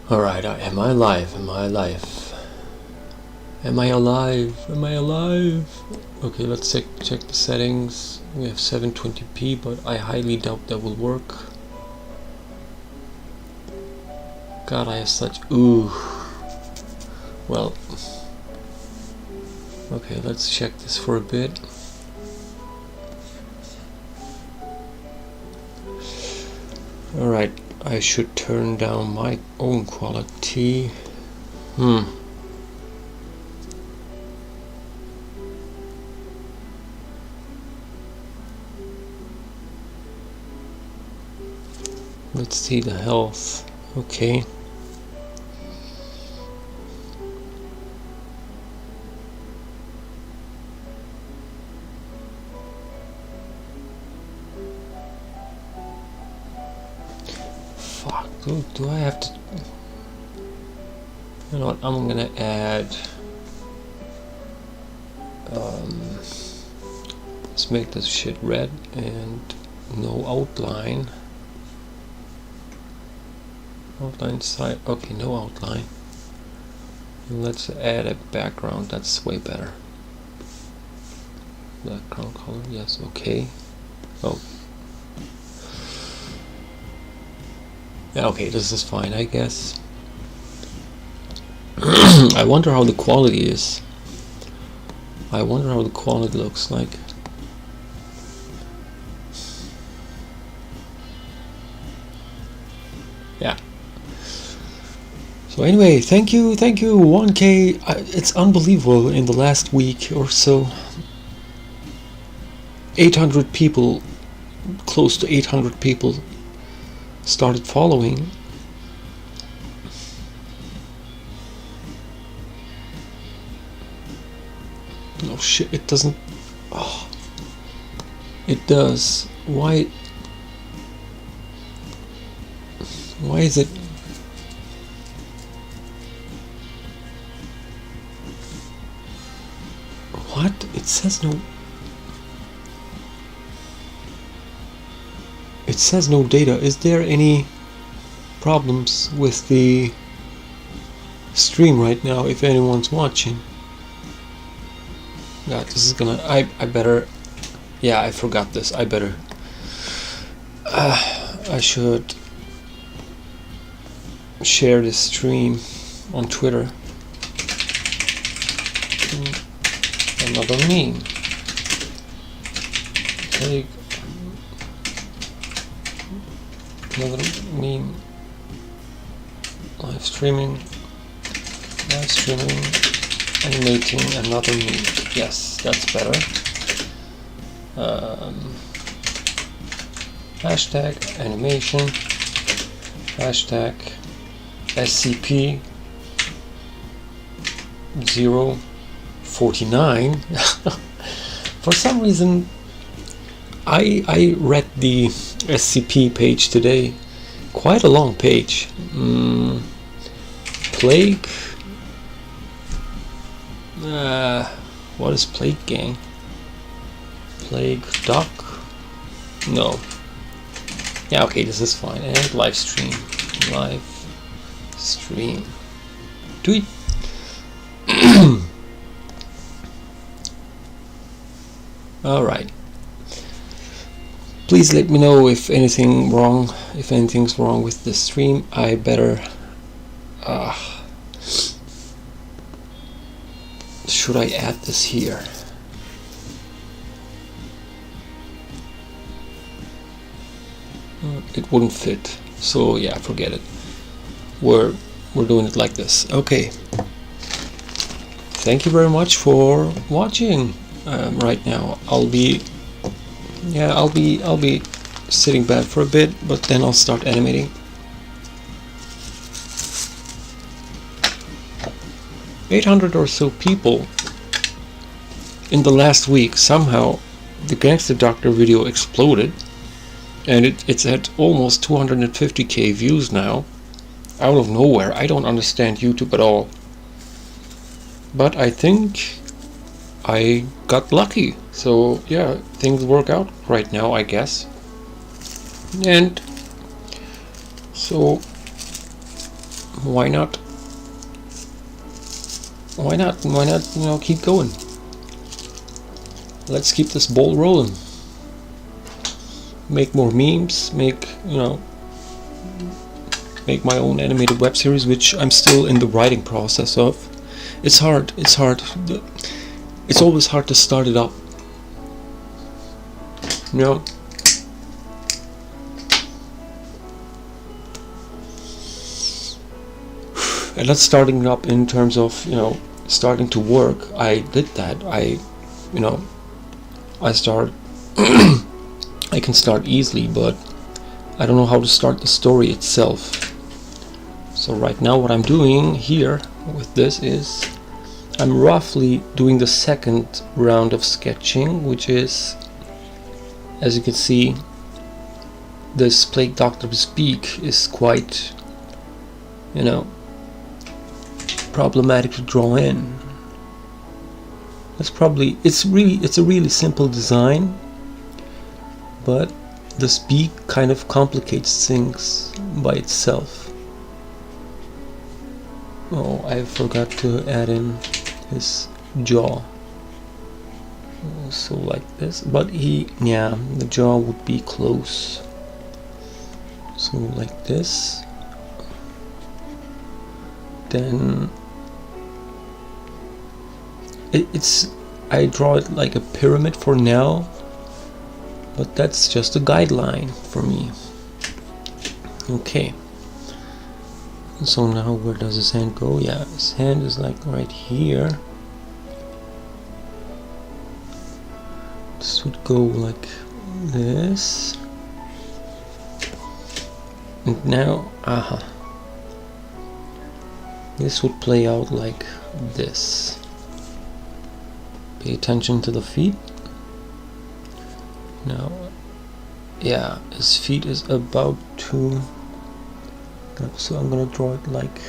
Alright, am I alive? Am I alive? Am I alive? Am I alive? Okay, let's check the settings. We have 720p, but I highly doubt that will work. God, I have such... Ooh. Well... Okay, let's check this for a bit. Alright, I should turn down my own quality. Let's see the health. Okay. Fuck, do I have to... You know what, I'm gonna add... let's make this shit red and no outline. Outline side, okay, no outline. Let's add a background, that's way better. Background color, yes, okay. Oh. Yeah, okay, this is fine, I guess. I wonder how the quality is. I wonder how the quality looks like. Yeah. So anyway, thank you, 1K. It's unbelievable. In the last week or so, 800 people, close to 800 people started following. Oh shit, it doesn't... Oh, it does. Why is it... What? It says no... It says no data. Is there any problems with the stream right now, if anyone's watching? God, this is gonna... I better... Yeah, I forgot this. I better... I should share this stream on Twitter. Another meme. Take another meme. Live streaming, animating another meme. Yes, that's better. Hashtag animation, hashtag SCP 049. For some reason I read the SCP page today, quite a long page. Plague, what is Plague Gang? Plague Duck? No. Yeah, okay, this is fine. And live stream. Tweet. Alright. Please let me know if anything's wrong with the stream. I better... should I add this here? It wouldn't fit. So yeah, forget it. We're doing it like this. Okay. Thank you very much for watching. Right now I'll be sitting back for a bit, but then I'll start animating. 800 or so people in the last week. Somehow the Gangster Doctor video exploded, and it's at almost 250k views now, out of nowhere. I don't understand YouTube at all. but I think I got lucky. So yeah, things work out right now, I guess. And so why not? Why not? Why not? You know, keep going. Let's keep this ball rolling. Make more memes. Make make my own animated web series, which I'm still in the writing process of. It's hard. It's hard. It's always hard to start it up. You know. And that's starting up in terms of, starting to work. I did that. I start I can start easily, but I don't know how to start the story itself. So right now what I'm doing here with this is I'm roughly doing the second round of sketching, which is, as you can see, this Plague Doctor's beak is quite, problematic to draw in. It's a really simple design, but this beak kind of complicates things by itself. Oh, I forgot to add in his jaw. So like this, but the jaw would be close. So like this. Then I draw it like a pyramid for now, but that's just a guideline for me. Okay. So now where does his hand go? Yeah, his hand is like right here. This would go like this. And now, this would play out like this. Pay attention to the feet. Now, yeah, his feet is about to. So I'm gonna draw it like.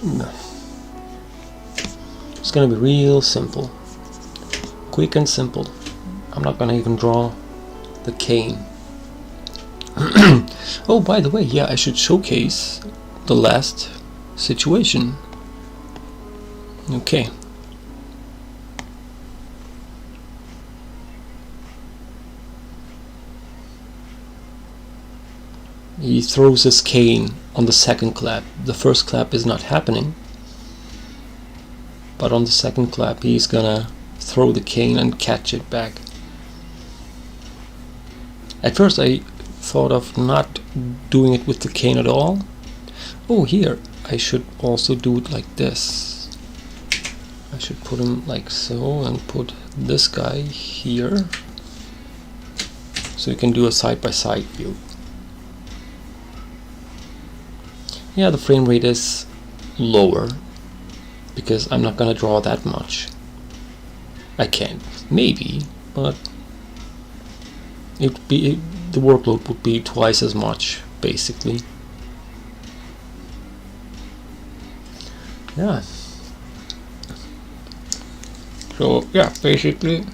No. It's gonna be real simple, quick and simple. I'm not gonna even draw the cane. Oh, by the way, yeah, I should showcase the last situation. Okay. He throws his cane on the second clap. The first clap is not happening, but on the second clap he's gonna throw the cane and catch it back. At first I thought of not doing it with the cane at all. Oh, here I should also do it like this. I should put him like so and put this guy here, so you can do a side-by-side view. Yeah, the frame rate is lower because I'm not gonna draw that much. I can't, maybe, but the workload would be twice as much, basically. Yeah. So yeah, basically.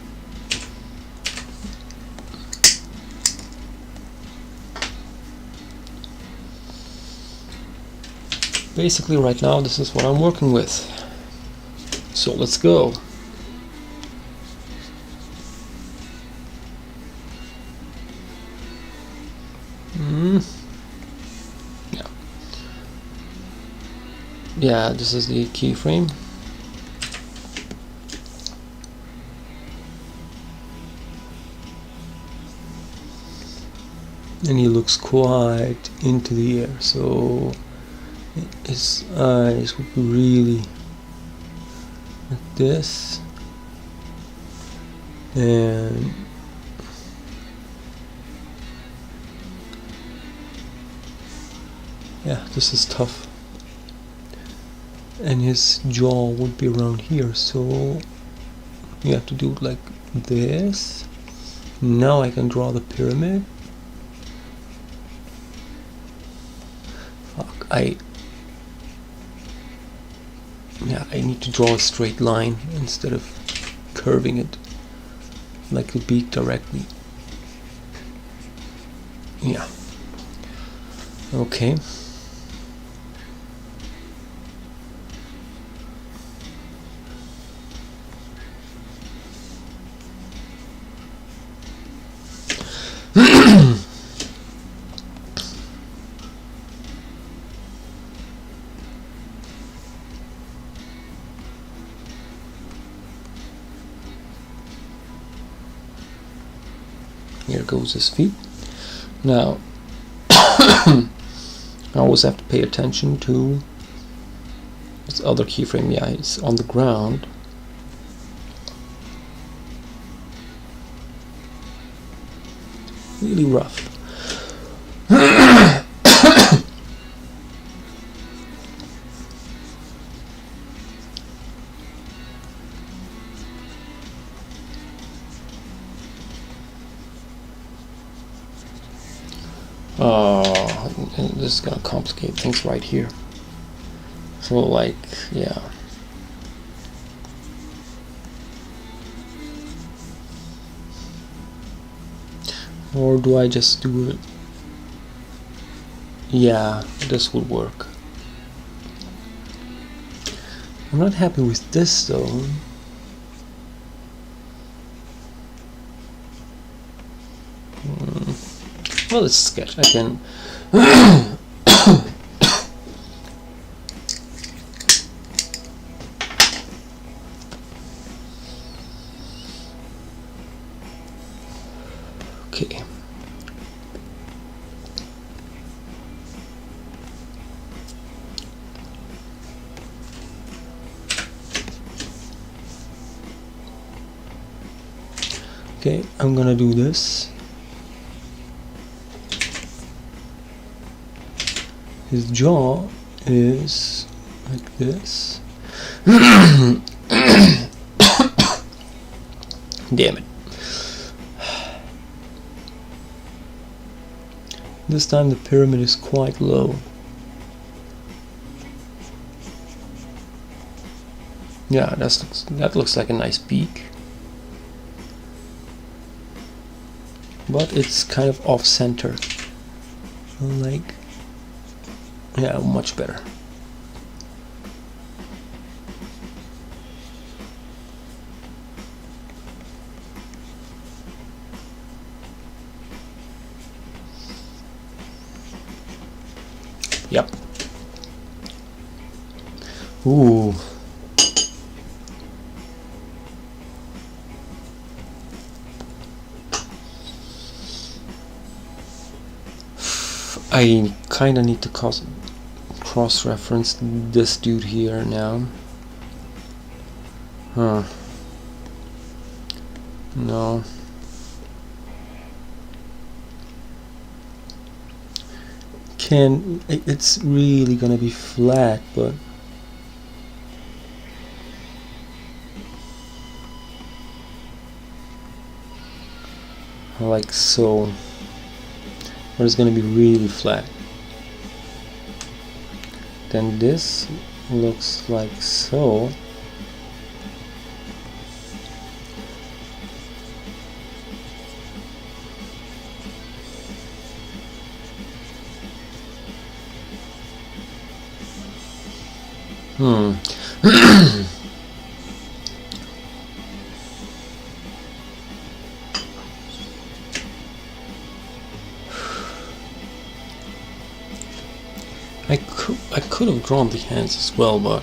Basically right now this is what I'm working with. So let's go. Yeah, this is the keyframe. And he looks quite into the air, so his eyes would be really like this, and yeah, this is tough. And his jaw would be around here, so you have to do it like this. Now I can draw the pyramid. Fuck, Yeah, I need to draw a straight line instead of curving it like the beak directly. Yeah. Okay. Here goes his feet. Now, I always have to pay attention to this other keyframe. Yeah, it's on the ground. Really rough. And this is gonna complicate things right here. So like, yeah. Or do I just do it? Yeah, this would work. I'm not happy with this though. Well, it's a sketch. I can. Okay. Okay, I'm gonna do this. His jaw is like this. Damn it. This time the pyramid is quite low. Yeah, that looks like a nice beak. But it's kind of off center. Like, yeah, much better. Yep. Ooh. I kinda need to cross-reference this dude here now. Huh. No. It's really gonna be flat, but like so. But it's gonna be really flat. Then this looks like so. I could have drawn the hands as well, but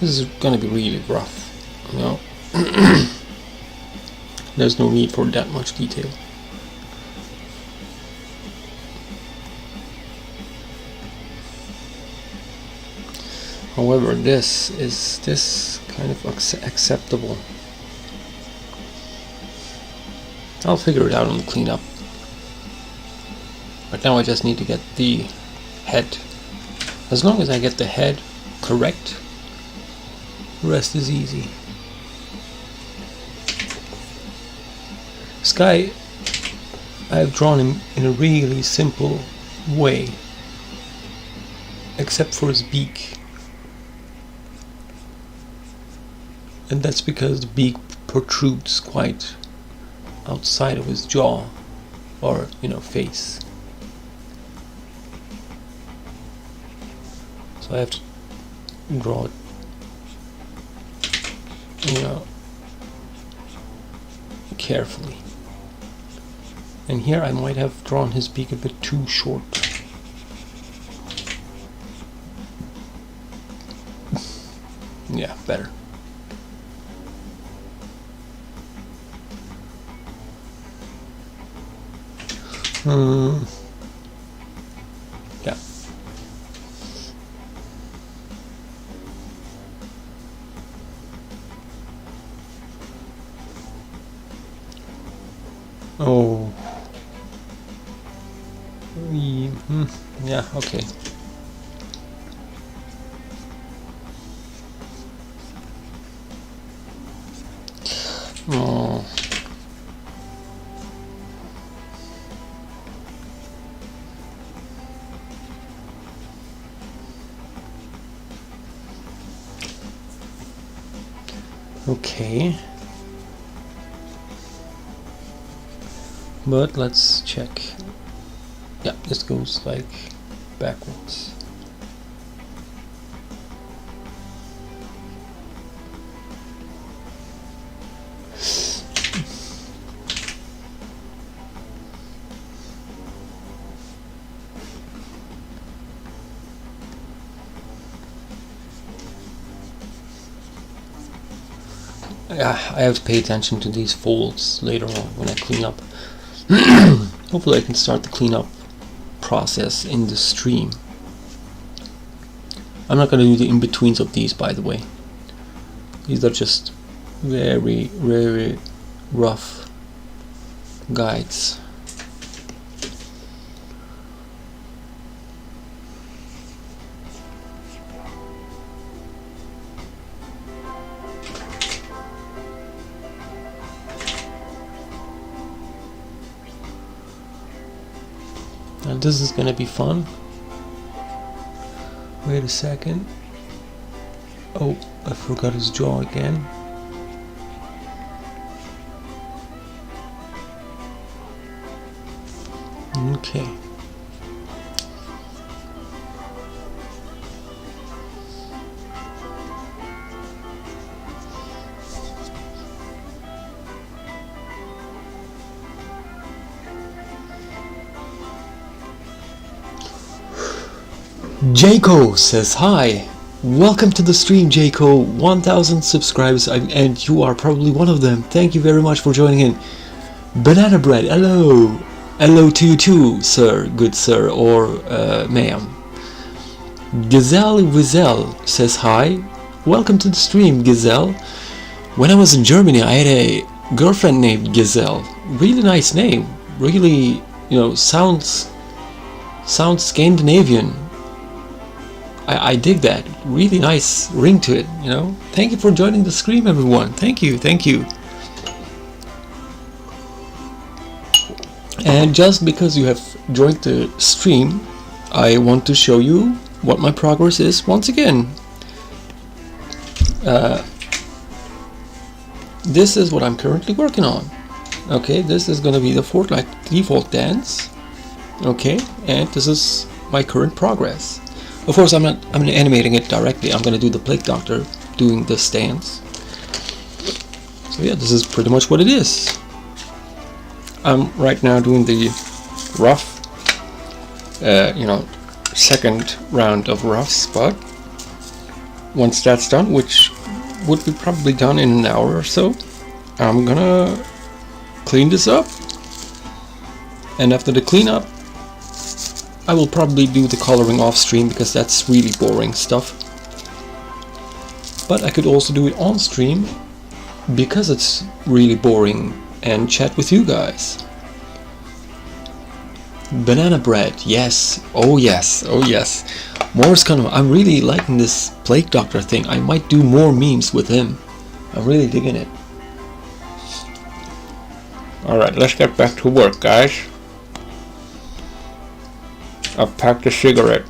this is gonna be really rough, you know. There's no need for that much detail. However, this kind of acceptable. I'll figure it out on the cleanup. But now I just need to get the head. As long as I get the head correct, the rest is easy. This guy, I've drawn him in a really simple way. except for his beak. And that's because the beak protrudes quite outside of his jaw, or face. So I have to draw it, carefully. And here I might have drawn his beak a bit too short. Yeah, better. Yeah. Oh. Yeah, okay. Oh. Okay. But let's check. Yeah, this goes like backwards. Yeah, I have to pay attention to these folds later on when I clean up. Hopefully I can start the cleanup process in the stream. I'm not going to do the in-betweens of these, by the way. These are just very, very rough guides. Now this is gonna be fun. Wait a second. Oh, I forgot his jaw again. Okay. Jaco says hi. Welcome to the stream, Jaco. 1000 subscribers, and you are probably one of them. Thank you very much for joining in. Banana Bread, hello. Hello to you too, sir, good sir, or ma'am. Gazelle Wizel says hi. Welcome to the stream, Gazelle. When I was in Germany, I had a girlfriend named Gazelle. Really nice name. Really, sounds Scandinavian. I dig that. Really nice ring to it, Thank you for joining the stream, everyone. Thank you, thank you. And just because you have joined the stream, I want to show you what my progress is once again. This is what I'm currently working on. Okay, this is going to be the Fortnite default dance. Okay, and this is my current progress. Of course, I'm animating it directly. I'm going to do the Plague Doctor doing this dance. So yeah, this is pretty much what it is. I'm right now doing the rough, second round of roughs, but once that's done, which would be probably done in an hour or so, I'm gonna clean this up. And after the cleanup, I will probably do the coloring off stream because that's really boring stuff. But I could also do it on stream because it's really boring and chat with you guys. Banana Bread, yes, oh yes, oh yes. Morris Cunningham, I'm really liking this Plague Doctor thing. I might do more memes with him. I'm really digging it. Alright, let's get back to work, guys. I've packed a cigarette.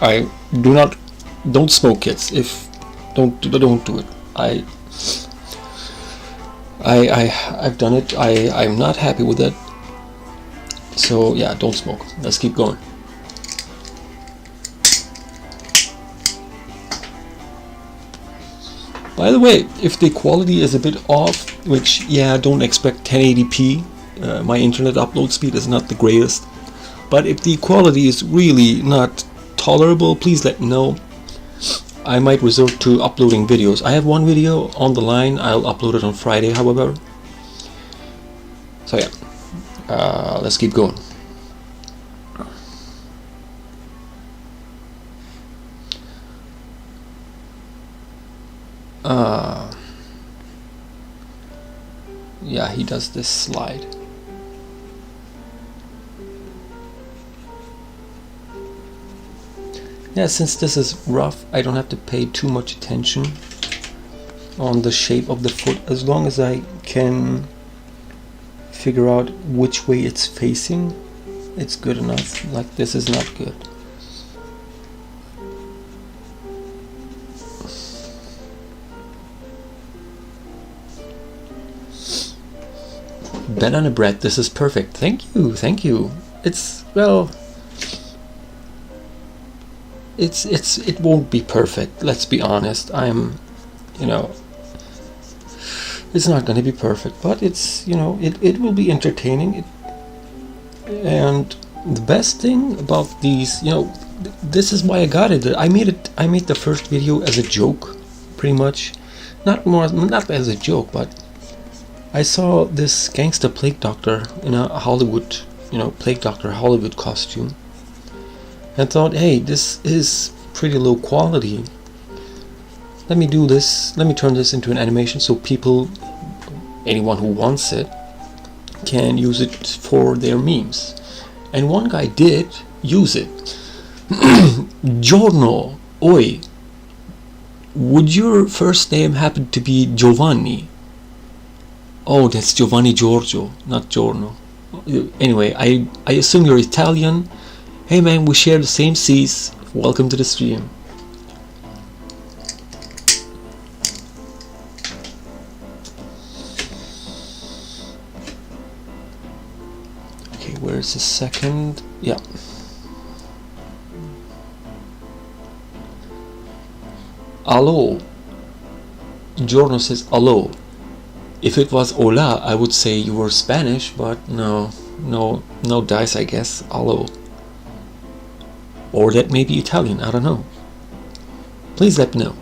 I don't smoke, kids. If don't do it. I've done it. I'm not happy with it. So yeah, don't smoke. Let's keep going. By the way, if the quality is a bit off, which yeah, don't expect 1080p. My internet upload speed is not the greatest. But if the quality is really not tolerable, please let me know. I might resort to uploading videos. I have one video on the line. I'll upload it on Friday, however. So yeah, let's keep going. Yeah, he does this slide. Yeah, since this is rough, I don't have to pay too much attention on the shape of the foot, as long as I can figure out which way it's facing. It's good enough. Like, this is not good. Banana bread, this is perfect. Thank you, thank you. It's, well, it won't be perfect, let's be honest. You know, it's not going to be perfect, but it's, you know, it will be entertaining. And the best thing about these, you know, this is why I got it. I made the first video as a joke, pretty much. Not as a joke, but I saw this gangster plague doctor in a Hollywood, you know, plague doctor Hollywood costume, and thought, hey, this is pretty low quality. Let me do this. Let me turn this into an animation so people, anyone who wants it, can use it for their memes. And one guy did use it. Giorno, oi, would your first name happen to be Giovanni? Oh, that's Giovanni Giorgio, not Giorno. Anyway, I assume you're Italian. Hey man, we share the same seas. Welcome to the stream. Okay, where's the second? Yeah. Allo. Giorno says allo. If it was hola, I would say you were Spanish, but no dice, I guess. Allo. Or that may be Italian, I don't know. Please let me know.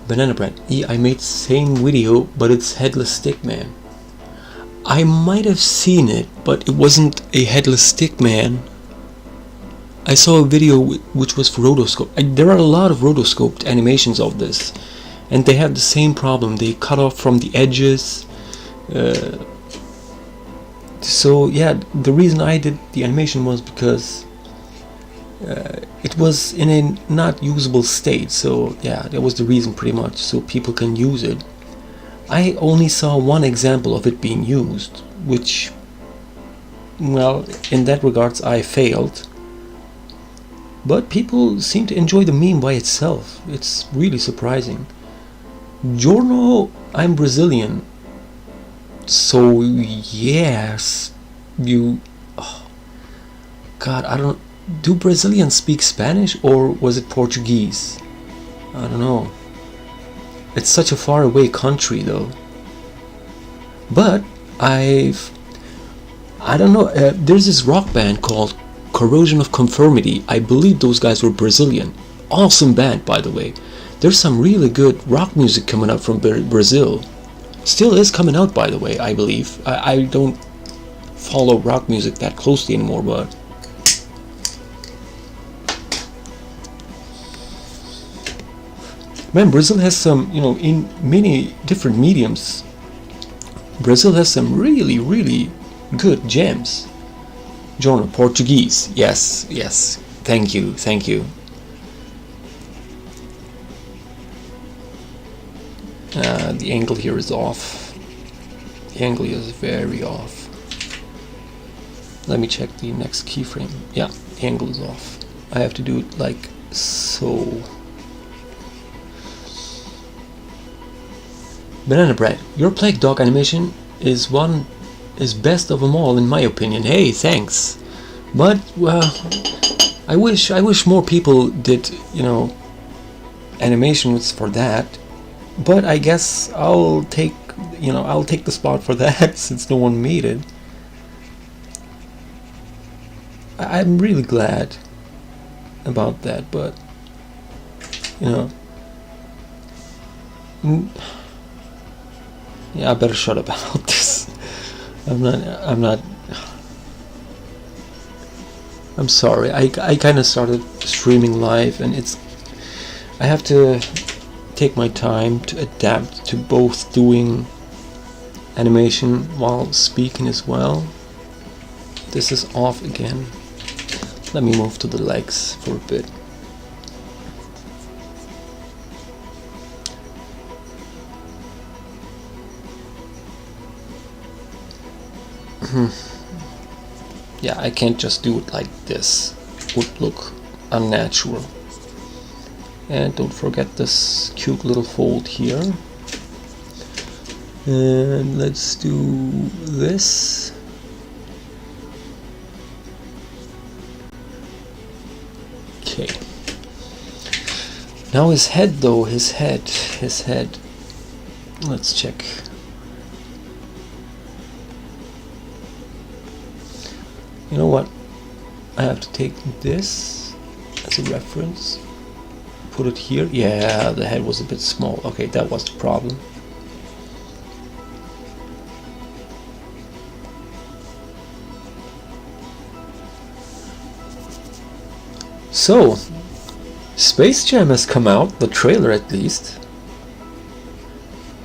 Banana bread. Yeah, I made the same video, but it's headless stick man. I might have seen it, but it wasn't a headless stick man. I saw a video which was for rotoscope. There are a lot of rotoscoped animations of this, and they have the same problem. They cut off from the edges. So yeah, the reason I did the animation was because it was in a not usable state. So yeah, that was the reason pretty much, so people can use it. I only saw one example of it being used, which, well, in that regards I failed. But people seem to enjoy the meme by itself. It's really surprising. Giorno, I'm Brazilian. So yes, you... Oh, God, I don't... Do Brazilians speak Spanish, or was it Portuguese? I don't know. It's such a far away country though. But I don't know, there's this rock band called Corrosion of Conformity. I believe those guys were Brazilian. Awesome band, by the way. There's some really good rock music coming out from Brazil. Still is coming out, by the way, I believe. I don't follow rock music that closely anymore, but man, Brazil has some, you know, in many different mediums, Brazil has some really, really good gems. Journal, Portuguese. Yes, yes. Thank you, thank you. The angle here is off. The angle here is very off. Let me check the next keyframe. Yeah, the angle is off. I have to do it like so. Banana Bread, your Plague Dog animation is best of them all in my opinion. Hey, thanks. But well, I wish more people did, you know, animations for that. But I guess I'll take the spot for that since no one made it. I'm really glad about that, but you know, yeah, I better shut up about this. I'm sorry. I kind of started streaming live, and I have to take my time to adapt to both doing animation while speaking as well. This is off again. Let me move to the legs for a bit. Yeah, I can't just do it like this. It would look unnatural. And don't forget this cute little fold here. And let's do this. Okay. Now his head though, his head. Let's check. You know what? I have to take this as a reference. Put it here. Yeah, the head was a bit small. Okay, that was the problem. So, Space Jam has come out, the trailer at least.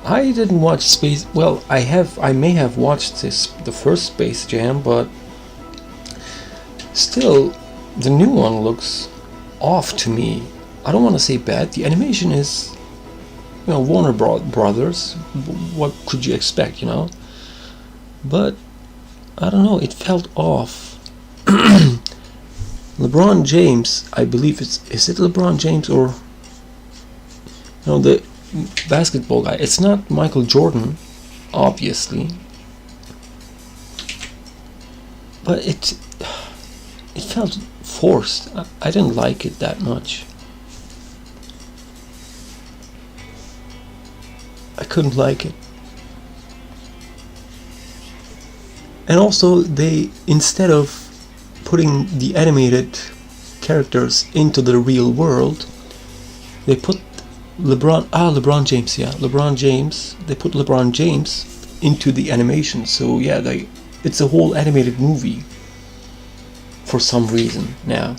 I didn't watch Space... Well, I may have watched the first Space Jam, but still, the new one looks off to me. I don't want to say bad. The animation is, you know, Warner Brothers. What could you expect, you know? But I don't know. It felt off. LeBron James, I believe is it LeBron James or no, the basketball guy? It's not Michael Jordan, obviously. But it felt forced. I didn't like it that much. I couldn't like it. And also, they, instead of putting the animated characters into the real world, they put LeBron James, yeah, LeBron James. They put LeBron James into the animation. So yeah, it's a whole animated movie for some reason now.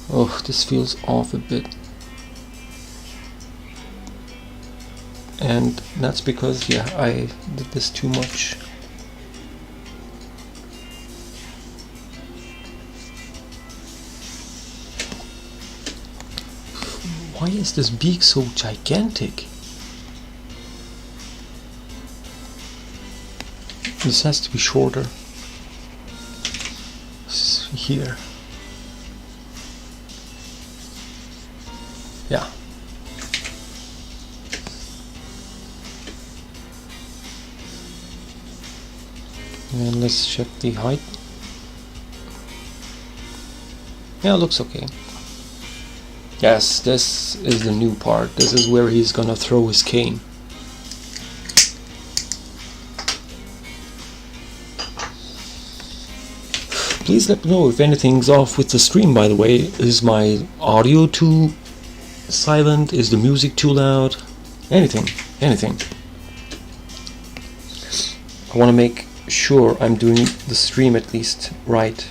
Oh, this feels off a bit. And that's because, yeah, I did this too much. Why is this beak so gigantic? This has to be shorter. Here. Yeah. And let's check the height. Yeah, it looks okay. Yes, this is the new part. This is where he's gonna throw his cane. Please let me know if anything's off with the stream, by the way. Is my audio too silent? Is the music too loud? Anything. I want to make sure I'm doing the stream at least right.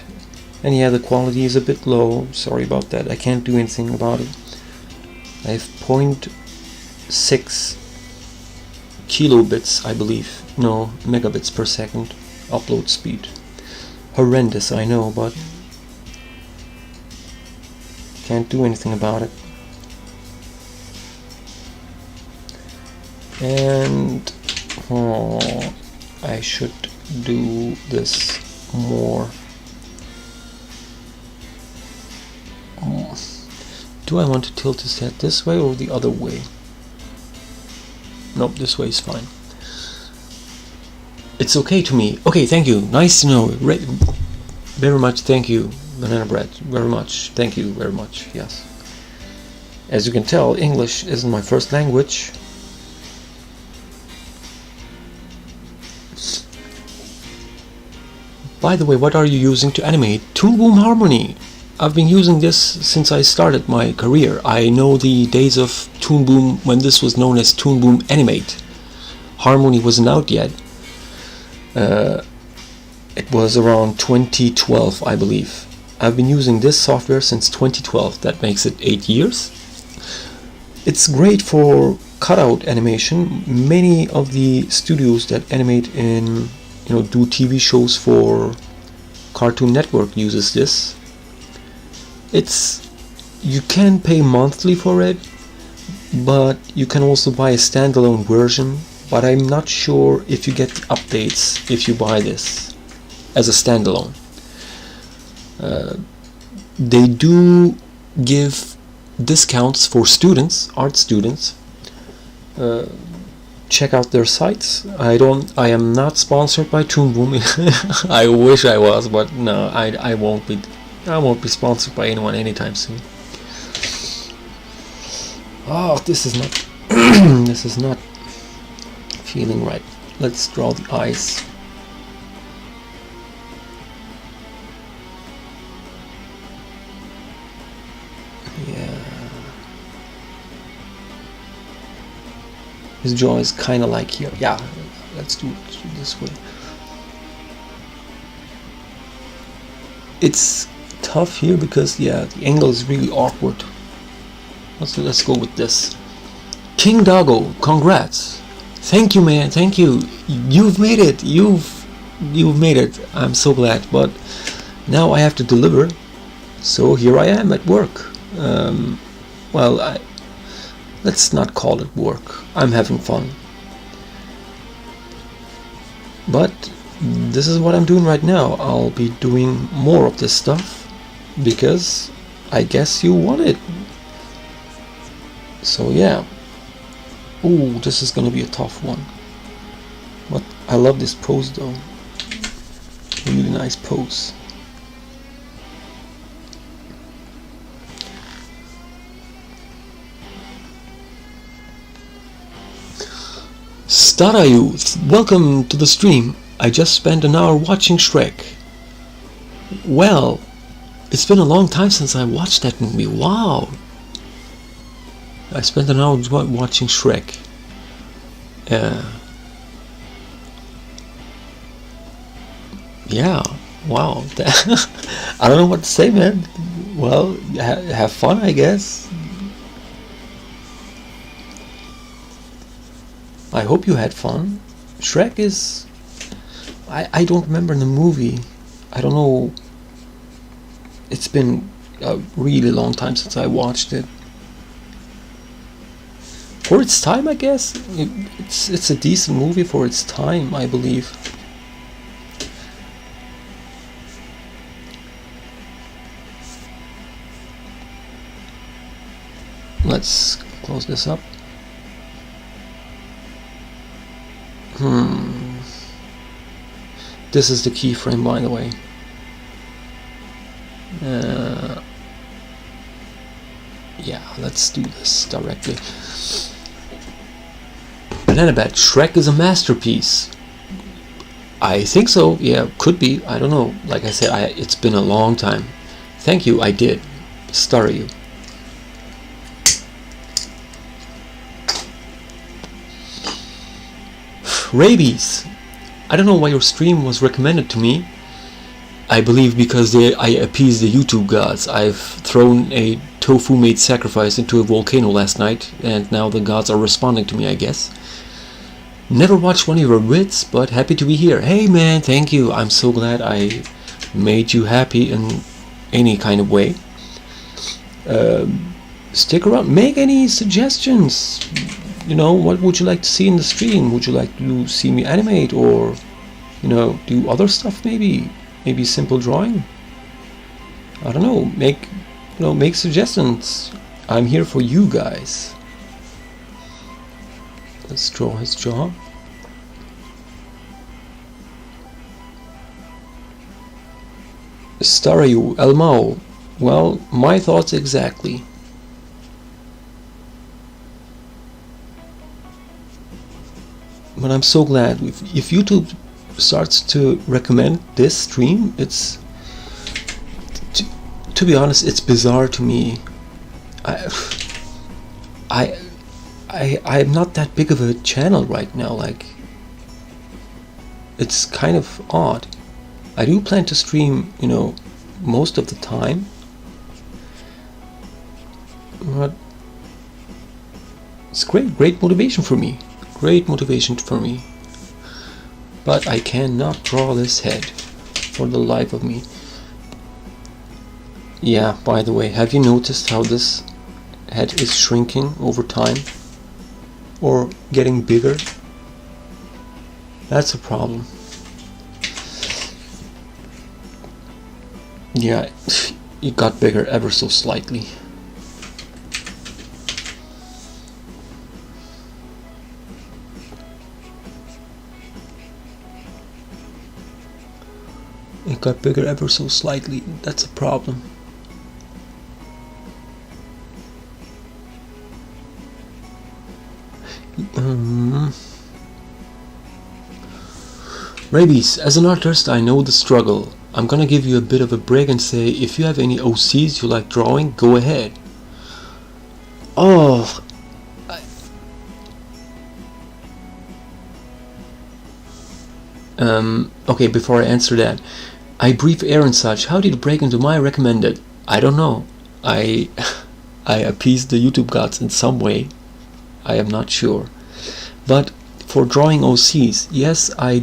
And yeah, the quality is a bit low. Sorry about that. I can't do anything about it. I have 0.6 kilobits, I believe. No, megabits per second upload speed. Horrendous, I know, but can't do anything about it. And I should do this more. Do I want to tilt this head this way or the other way? Nope, this way is fine. It's okay to me. Okay, thank you. Nice to know. Very much, thank you, Banana Bread. Very much, thank you very much. Yes. As you can tell, English isn't my first language. By the way, what are you using to animate? Toon Boom Harmony. I've been using this since I started my career. I know the days of Toon Boom when this was known as Toon Boom Animate. Harmony wasn't out yet. It was around 2012, I believe. I've been using this software since 2012. That makes it 8 years. It's great for cutout animation. Many of the studios that animate in, do TV shows for Cartoon Network uses this. You can pay monthly for it, but you can also buy a standalone version. But I'm not sure if you get updates if you buy this as a standalone. They do give discounts for students, art students. Check out their sites. I am not sponsored by Toon Boom. I wish I was, but no, I won't be. I won't be sponsored by anyone anytime soon. Oh, this is not this is not feeling right. Let's draw the eyes. Yeah. His jaw is kind of like here. Yeah, let's do it this way. It's tough here because the angle is really awkward. Let's go with this. King Doggo, congrats! Thank you, man. Thank you. You've made it. You've made it. I'm so glad. But now I have to deliver. So here I am at work. Let's not call it work. I'm having fun. But this is what I'm doing right now. I'll be doing more of this stuff because I guess you want it. So yeah. Ooh, this is gonna be a tough one. But I love this pose though. Really nice pose. Starayu, welcome to the stream. I just spent an hour watching Shrek. Well, it's been a long time since I watched that movie. Wow. I spent an hour watching Shrek. Yeah, wow. I don't know what to say, man. Well, have fun, I guess. I hope you had fun. Shrek is... I don't remember in the movie. I don't know. It's been a really long time since I watched it. For its time, I guess. It's a decent movie for its time, I believe. Let's close this up. This is the keyframe, by the way. Yeah, let's do this directly. Banana Bat, Shrek is a masterpiece. I think so. Yeah, could be. I don't know. Like I said, it's been a long time. Thank you. I did. Starayu. Rabies. I don't know why your stream was recommended to me. I believe because I appease the YouTube gods. I've thrown a tofu-made sacrifice into a volcano last night, and now the gods are responding to me, I guess. Never watched one of your vids, but happy to be here. Hey man, thank you. I'm so glad I made you happy in any kind of way. Stick around. Make any suggestions. You know, what would you like to see in the stream? Would you like to see me animate, or you know, do other stuff? Maybe simple drawing. I don't know. Make suggestions. I'm here for you guys. Let's draw his jaw. Starayu Elmao. Well, my thoughts exactly. But I'm so glad if YouTube starts to recommend this stream, it's to be honest, it's bizarre to me. I'm not that big of a channel right now. Like, it's kind of odd. I do plan to stream, you know, most of the time, but it's great motivation for me. Great motivation for me. But I cannot draw this head for the life of me. Yeah, by the way, have you noticed how this head is shrinking over time? Or getting bigger? That's a problem. Yeah, it got bigger ever so slightly. It got bigger ever so slightly. That's a problem. Rabies, as an artist, I know the struggle. I'm gonna give you a bit of a break and say, if you have any OCs you like drawing, go ahead. Oh, okay, before I answer that, I breathe air and such. How did you break into my recommended? I don't know. I appeased the YouTube gods in some way. I am not sure. But for drawing OCs, yes, I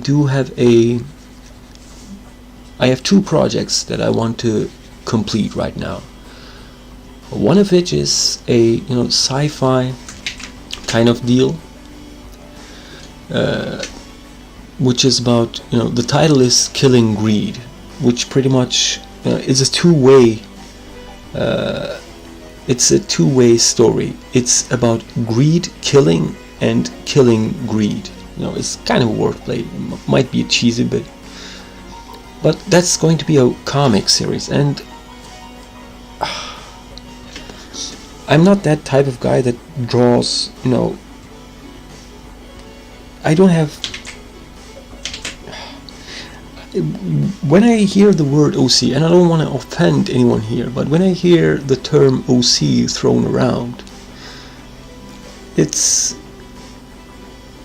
have two projects that I want to complete right now. One of which is a sci-fi kind of deal, which is about, the title is Killing Greed, which pretty much is a two-way story. It's about greed killing and killing greed. It's kind of a wordplay. It might be cheesy, but that's going to be a comic series, and I'm not that type of guy that draws, I don't have. When I hear the word OC, and I don't want to offend anyone here, but when I hear the term OC thrown around, it's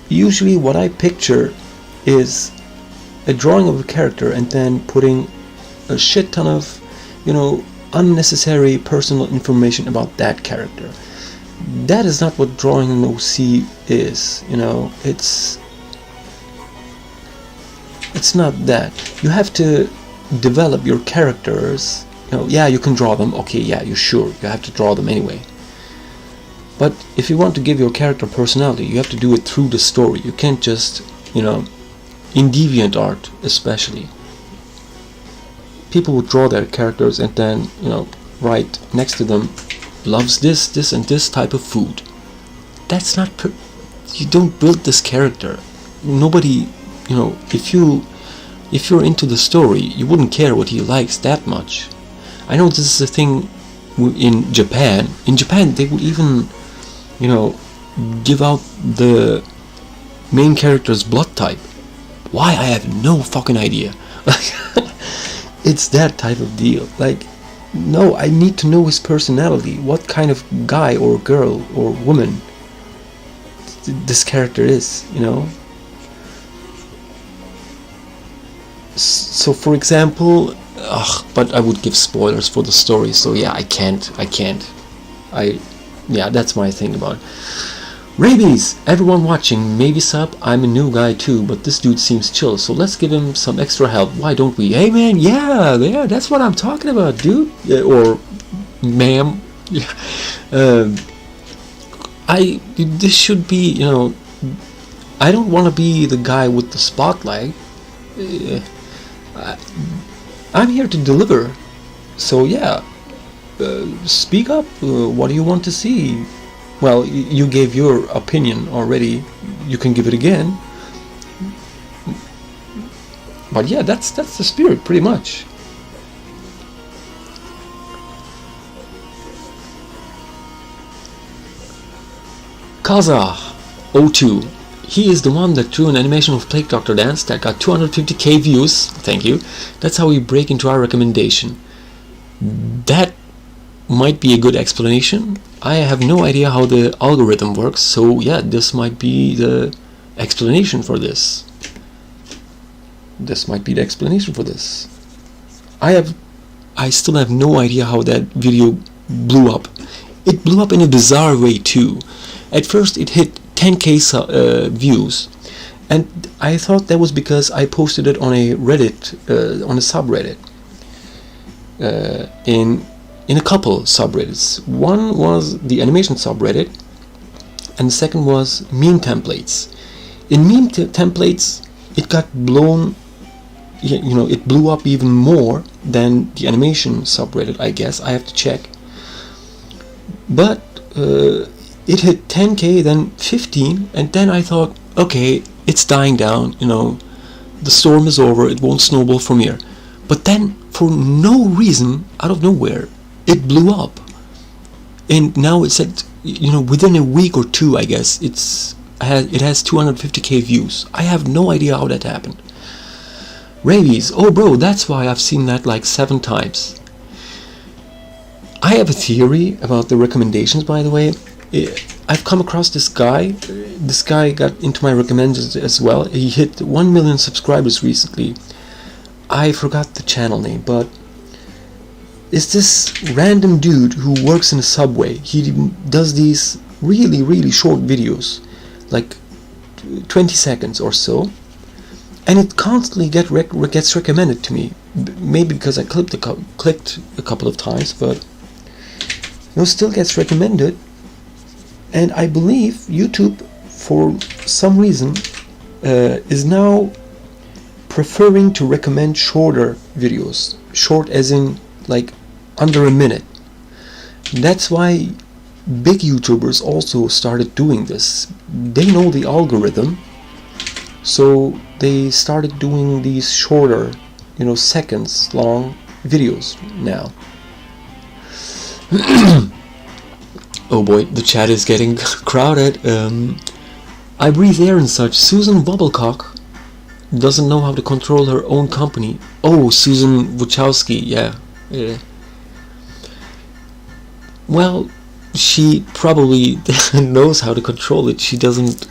usually what I picture is a drawing of a character and then putting a shit ton of, unnecessary personal information about that character. That is not what drawing an OC is. It's not that. You have to develop your characters. Yeah, you can draw them. Okay, yeah, you have to draw them anyway. But if you want to give your character personality, you have to do it through the story. You can't just, in DeviantArt especially, people would draw their characters and then, write next to them, loves this and this type of food. That's not you don't build this character. Nobody, if you're into the story, you wouldn't care what he likes that much. I know this is a thing in Japan. In Japan, they would even, give out the main character's blood type. Why? I have no fucking idea. It's that type of deal. Like, no, I need to know his personality. What kind of guy or girl or woman this character is, So for example, but I would give spoilers for the story, so yeah, I can't. Yeah, that's my thing about it. Rabies! Everyone watching, maybe sub. I'm a new guy too, but this dude seems chill, so let's give him some extra help. Why don't we? Hey man, yeah, that's what I'm talking about, dude. Or ma'am. Yeah. This should be, I don't want to be the guy with the spotlight. I'm here to deliver. So yeah, speak up. What do you want to see? Well, you gave your opinion already. You can give it again. But yeah, that's the spirit, pretty much. Kaza02. He is the one that drew an animation of Plague Doctor Dance that got 250k views. Thank you. That's how we break into our recommendation. That might be a good explanation. I have no idea how the algorithm works, so yeah, this might be the explanation for this. This might be the explanation for this. I still have no idea how that video blew up. It blew up in a bizarre way too. At first it hit 10k views, and I thought that was because I posted it on a Reddit, on a subreddit, in a couple subreddits. One was the animation subreddit, and the second was meme templates. In meme templates, it got blown. It blew up even more than the animation subreddit. I guess I have to check, but it hit 10k, then 15, and then I thought, okay, it's dying down, the storm is over, it won't snowball from here. But then, for no reason, out of nowhere, it blew up. And now it's at, within a week or two, I guess, it has 250k views. I have no idea how that happened. Rabies, oh bro, that's why I've seen that like 7 times. I have a theory about the recommendations, by the way. I've come across this guy. This guy got into my recommendations as well. He hit 1 million subscribers recently. I forgot the channel name, but it's this random dude who works in a subway. He does these really, really short videos, like 20 seconds or so, and it constantly gets recommended to me. Maybe because I clicked a couple of times, but still gets recommended. And I believe YouTube, for some reason, is now preferring to recommend shorter videos. Short as in like under a minute. That's why big YouTubers also started doing this. They know the algorithm, so they started doing these shorter, seconds long videos now. Oh boy, the chat is getting crowded. I breathe air and such. Susan Wobblecock doesn't know how to control her own company. Oh, Susan Wachowski, yeah. Well, she probably knows how to control it. She doesn't,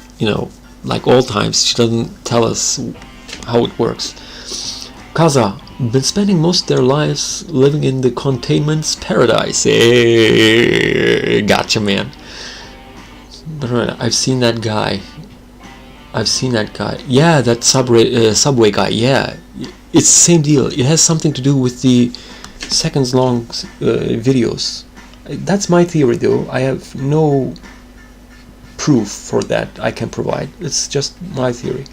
like all times, she doesn't tell us how it works. Kaza, been spending most of their lives living in the containment's paradise. Hey, gotcha, man. But I've seen that guy. Yeah, that subway guy. Yeah, it's the same deal. It has something to do with the seconds long videos. That's my theory, though. I have no proof for that I can provide. It's just my theory.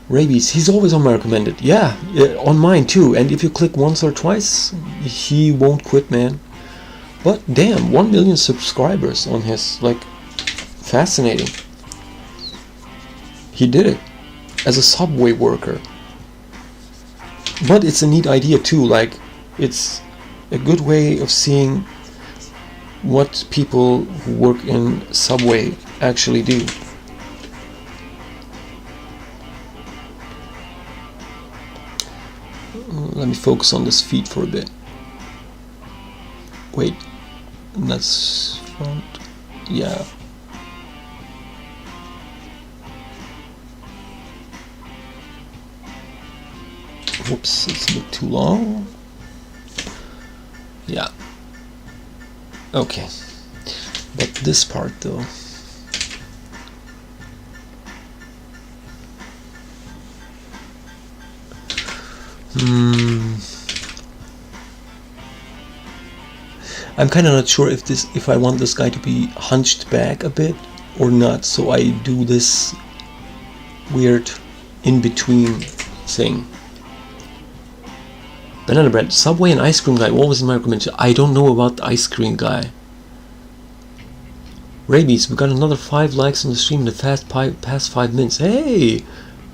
Rabies, he's always on my recommended. Yeah, on mine too. And if you click once or twice, he won't quit, man. But damn, 1 million subscribers on his, like, fascinating. He did it as a subway worker. But it's a neat idea too. Like, it's a good way of seeing what people who work in subway actually do. Let me focus on this feed for a bit. Wait, that's front. Yeah. Whoops, it's a bit too long. Yeah. Okay. But this part though, I'm kind of not sure if I want this guy to be hunched back a bit or not, so I do this weird in-between thing. Banana bread, Subway and ice cream guy. What was in my recommendation? I don't know about the ice cream guy. Rabies, we got another 5 likes on the stream in the past 5 minutes. Hey,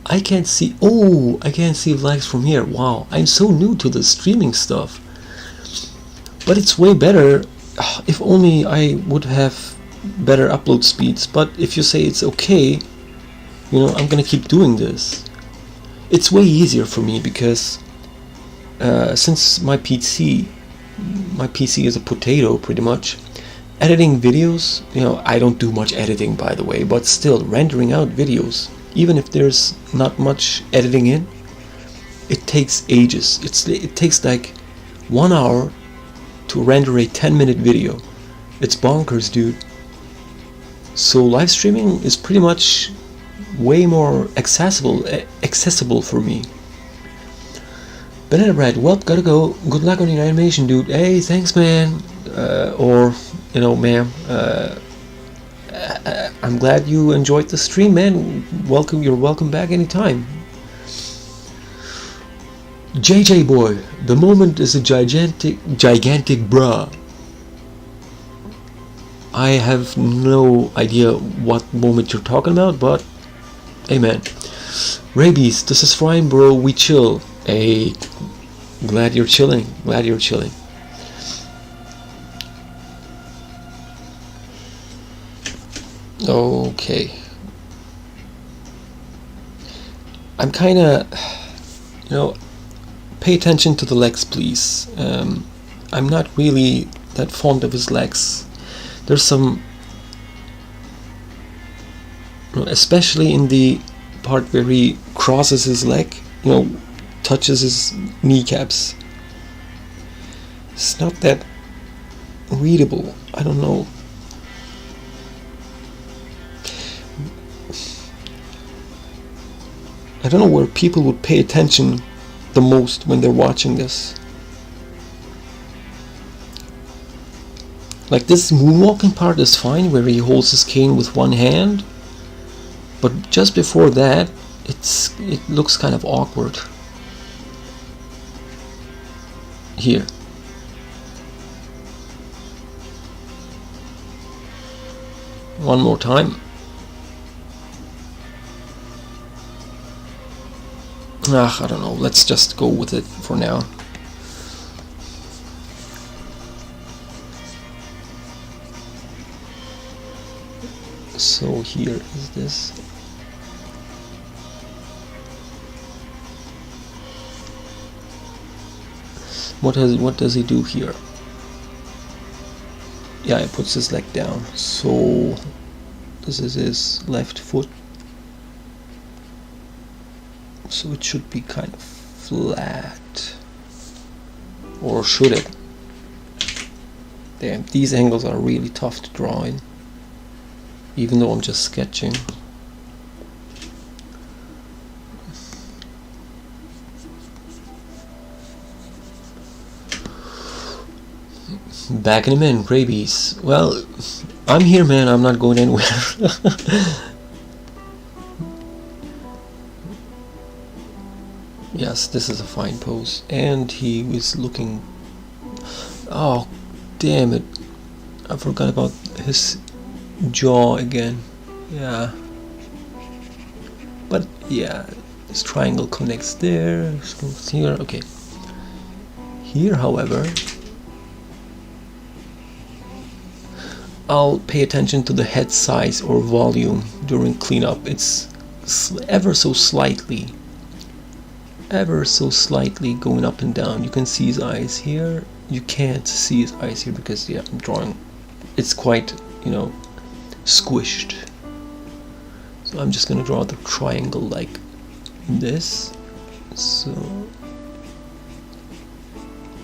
I can't see. Oh, I can't see likes from here. Wow, I'm so new to the streaming stuff. But it's way better. If only I would have better upload speeds. But if you say it's okay, you know, I'm gonna keep doing this. It's way easier for me because since my PC is a potato pretty much. Editing videos, you know, I don't do much editing by the way, but still rendering out videos, even if there's not much editing in, it takes ages. It takes like 1 hour to render a 10-minute video. It's bonkers, dude. So live streaming is pretty much way more accessible for me. Banana bread, well, gotta go. Good luck on your animation, dude. Hey, thanks, man. Or, you know, ma'am. I'm glad you enjoyed the stream, man. Welcome. You're welcome back anytime. JJ boy, the moment is a gigantic bruh. I have no idea what moment you're talking about, but hey, man. Rabies, this is fine, bro. We chill. Hey, glad you're chilling. Glad you're chilling. Okay. I'm kind of, you know, pay attention to the legs, please. I'm not really that fond of his legs. There's some, you know, especially in the part where he crosses his leg, you know, touches his kneecaps. It's not that readable. I don't know. I don't know where people would pay attention the most when they're watching this. Like this moonwalking part is fine, where he holds his cane with one hand, but just before that, it looks kind of awkward. Here. One more time. I don't know, let's just go with it for now. So here is this. What does he do here? Yeah, he puts his leg down. So this is his left foot. So it should be kind of flat. Or should it? Damn, these angles are really tough to draw in. Even though I'm just sketching. Back in a minute, Rabies. Well, I'm here, man. I'm not going anywhere. Yes, this is a fine pose. And he was looking... Oh, damn it. I forgot about his jaw again. Yeah. But, yeah. This triangle connects there. Here, okay. Here, however... I'll pay attention to the head size or volume during cleanup. It's ever so slightly going up and down. You can see his eyes here. You can't see his eyes here because, yeah, I'm drawing. It's quite, you know, squished. So I'm just gonna draw the triangle like this. So,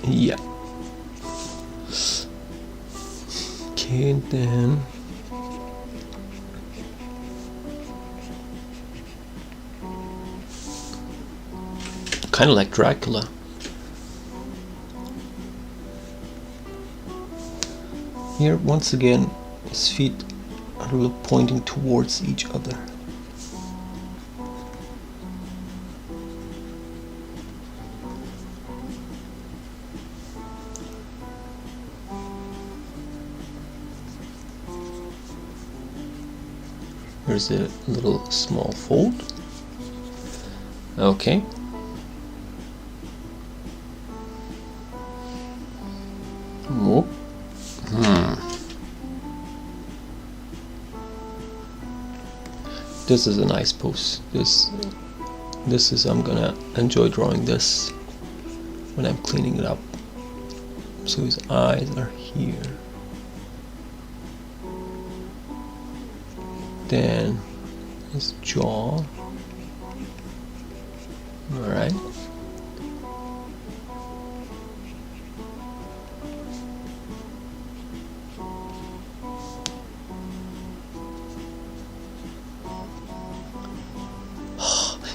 yeah. And then kind of like Dracula. Here, once again, his feet are pointing towards each other. There's a little small fold. Okay. Whoop. This is a nice pose. This is, I'm gonna enjoy drawing this when I'm cleaning it up. So his eyes are here. Then his jaw. Alright.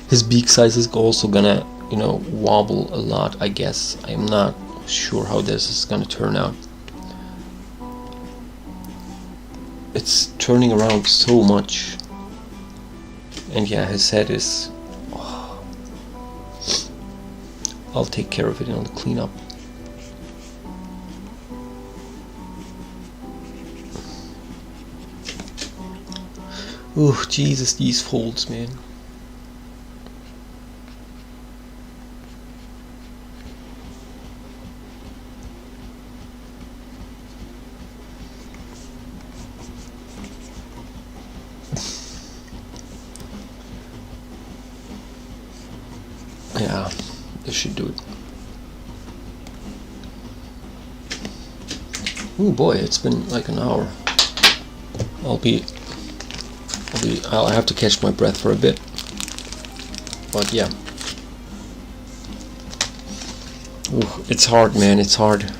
His beak size is also gonna, wobble a lot, I guess. I'm not sure how this is gonna turn out. It's turning around so much. And yeah, his head is... I'll take care of it on the cleanup. Oh, Jesus, these folds, man. Yeah, this should do it. Oh boy, it's been like an hour. I'll have to catch my breath for a bit. But yeah. Ooh, it's hard, man, it's hard.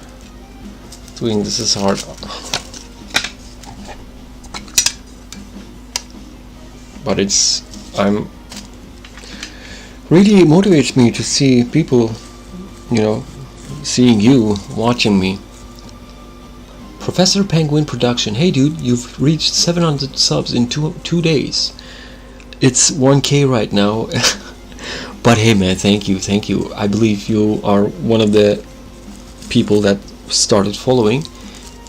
Doing this is hard. But I'm really motivates me to see people, seeing you, watching me. Professor Penguin Production. Hey dude, you've reached 700 subs in two days. It's 1K right now. But hey man, thank you. I believe you are one of the people that started following.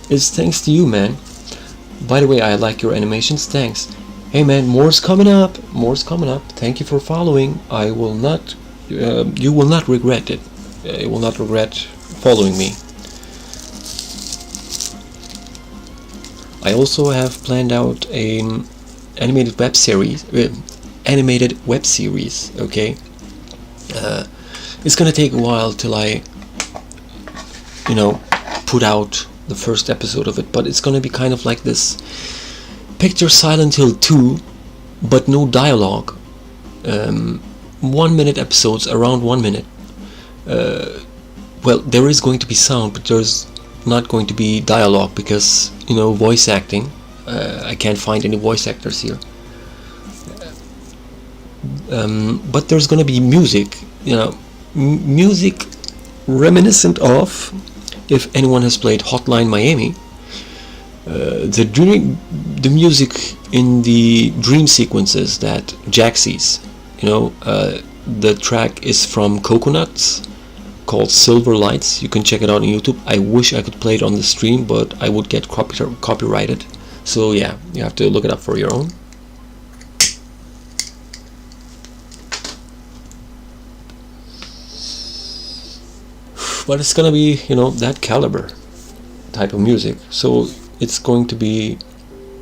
It's thanks to you, man. By the way, I like your animations, thanks. Hey man, more's coming up. Thank you for following. I will not, you will not regret it. You will not regret following me. I also have planned out an animated web series. Okay. It's gonna take a while till I, put out the first episode of it, but it's gonna be kind of like this. Picture Silent Hill 2, but no dialogue. 1 minute episodes, around 1 minute. Well, there is going to be sound, but there's not going to be dialogue because, voice acting. I can't find any voice actors here. But there's going to be music, music reminiscent of, if anyone has played Hotline Miami, the music in the dream sequences that Jack sees. The track is from Coconuts, called Silver Lights. You can check it out on YouTube. I wish I could play it on the stream, but I would get copyrighted. So yeah, you have to look it up for your own. But it's gonna be, that caliber type of music. So it's going to be,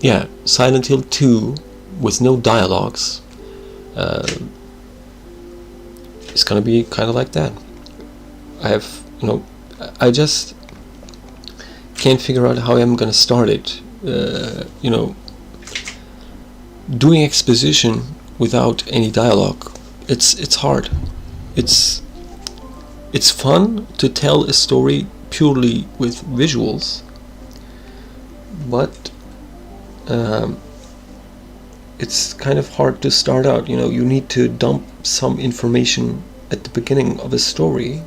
yeah, Silent Hill 2 with no dialogues. It's gonna be kind of like that. I have, I just can't figure out how I'm gonna start it. Doing exposition without any dialogue, it's hard. It's fun to tell a story purely with visuals, but it's kind of hard to start out. You know, you need to dump some information at the beginning of a story.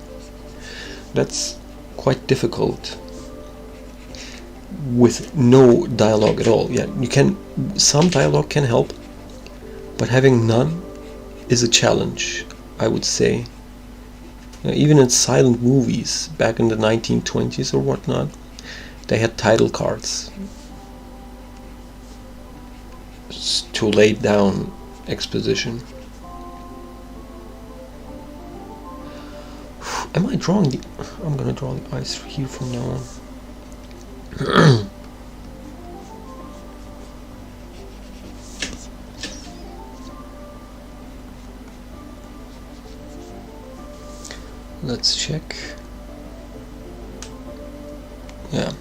That's quite difficult with no dialogue at all. Yeah, you can, some dialogue can help, but having none is a challenge, I would say. Even in silent movies back in the 1920s or whatnot, they had title cards to lay down exposition. Am I drawing the... I'm gonna draw the eyes here from now on. Let's check. Yeah.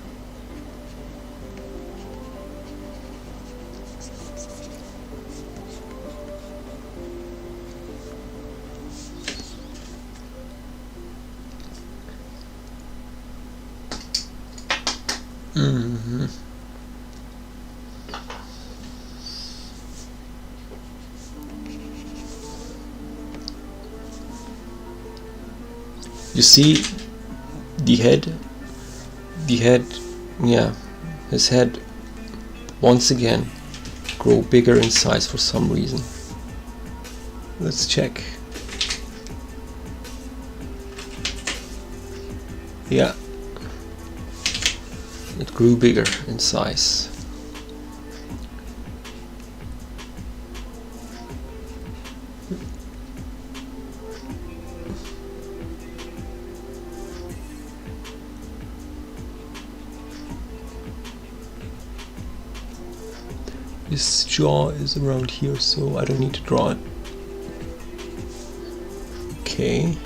Mm-hmm. You see the head, yeah, his head once again grow bigger in size for some reason. Let's check. Yeah, it grew bigger in size. His jaw is around here, so I don't need to draw it. Okay.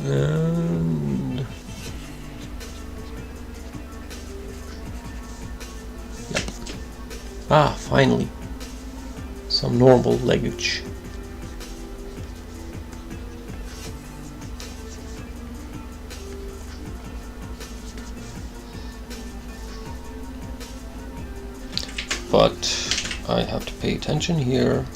And yep. Ah, finally, some normal language. But I have to pay attention here.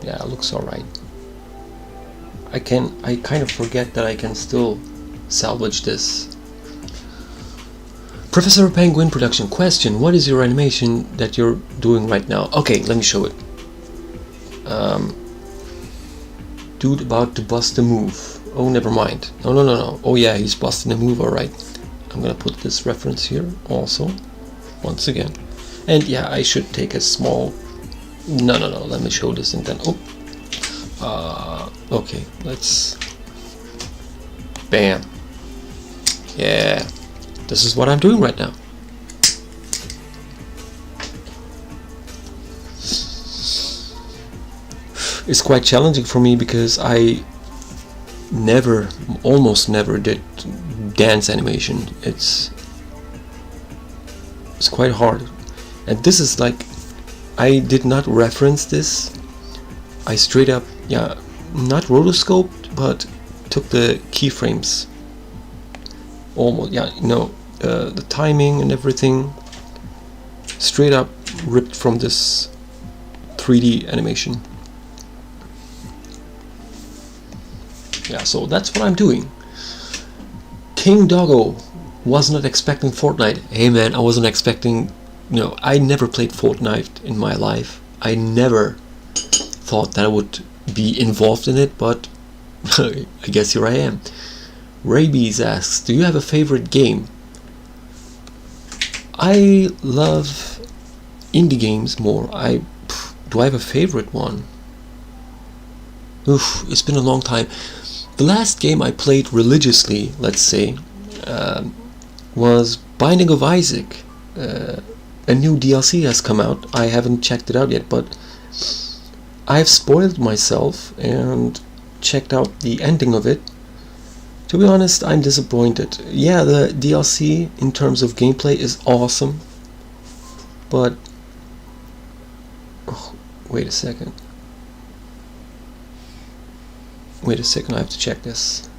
Yeah, it looks alright. I kind of forget that I can still salvage this. Professor Penguin production question: what is your animation that you're doing right now? Okay, let me show it. Dude about to bust a move. Oh, never mind. No. Oh yeah, he's busting a move, alright. I'm gonna put this reference here also, once again. And yeah, I should take a small... No, let me show this and then... Oh. Okay, let's... Bam. Yeah, this is what I'm doing right now. It's quite challenging for me because I almost never did dance animation. It's quite hard. And this is like, I did not reference this. I straight up, yeah, not rotoscoped, but took the keyframes. Almost, yeah, you know, the timing and everything straight up ripped from this 3D animation. Yeah, so that's what I'm doing. King Doggo was not expecting Fortnite. Hey man, I wasn't expecting, you know, I never played Fortnite in my life. I never thought that I would be involved in it, but I guess here I am. Rabies asks, do you have a favorite game? I love indie games more. Do I have a favorite one? Oof, it's been a long time. The last game I played religiously, let's say, was Binding of Isaac. a new DLC has come out. I haven't checked it out yet, but I've spoiled myself and checked out the ending of it. To be honest, I'm disappointed. Yeah, the DLC in terms of gameplay is awesome, but wait a second, I have to check this.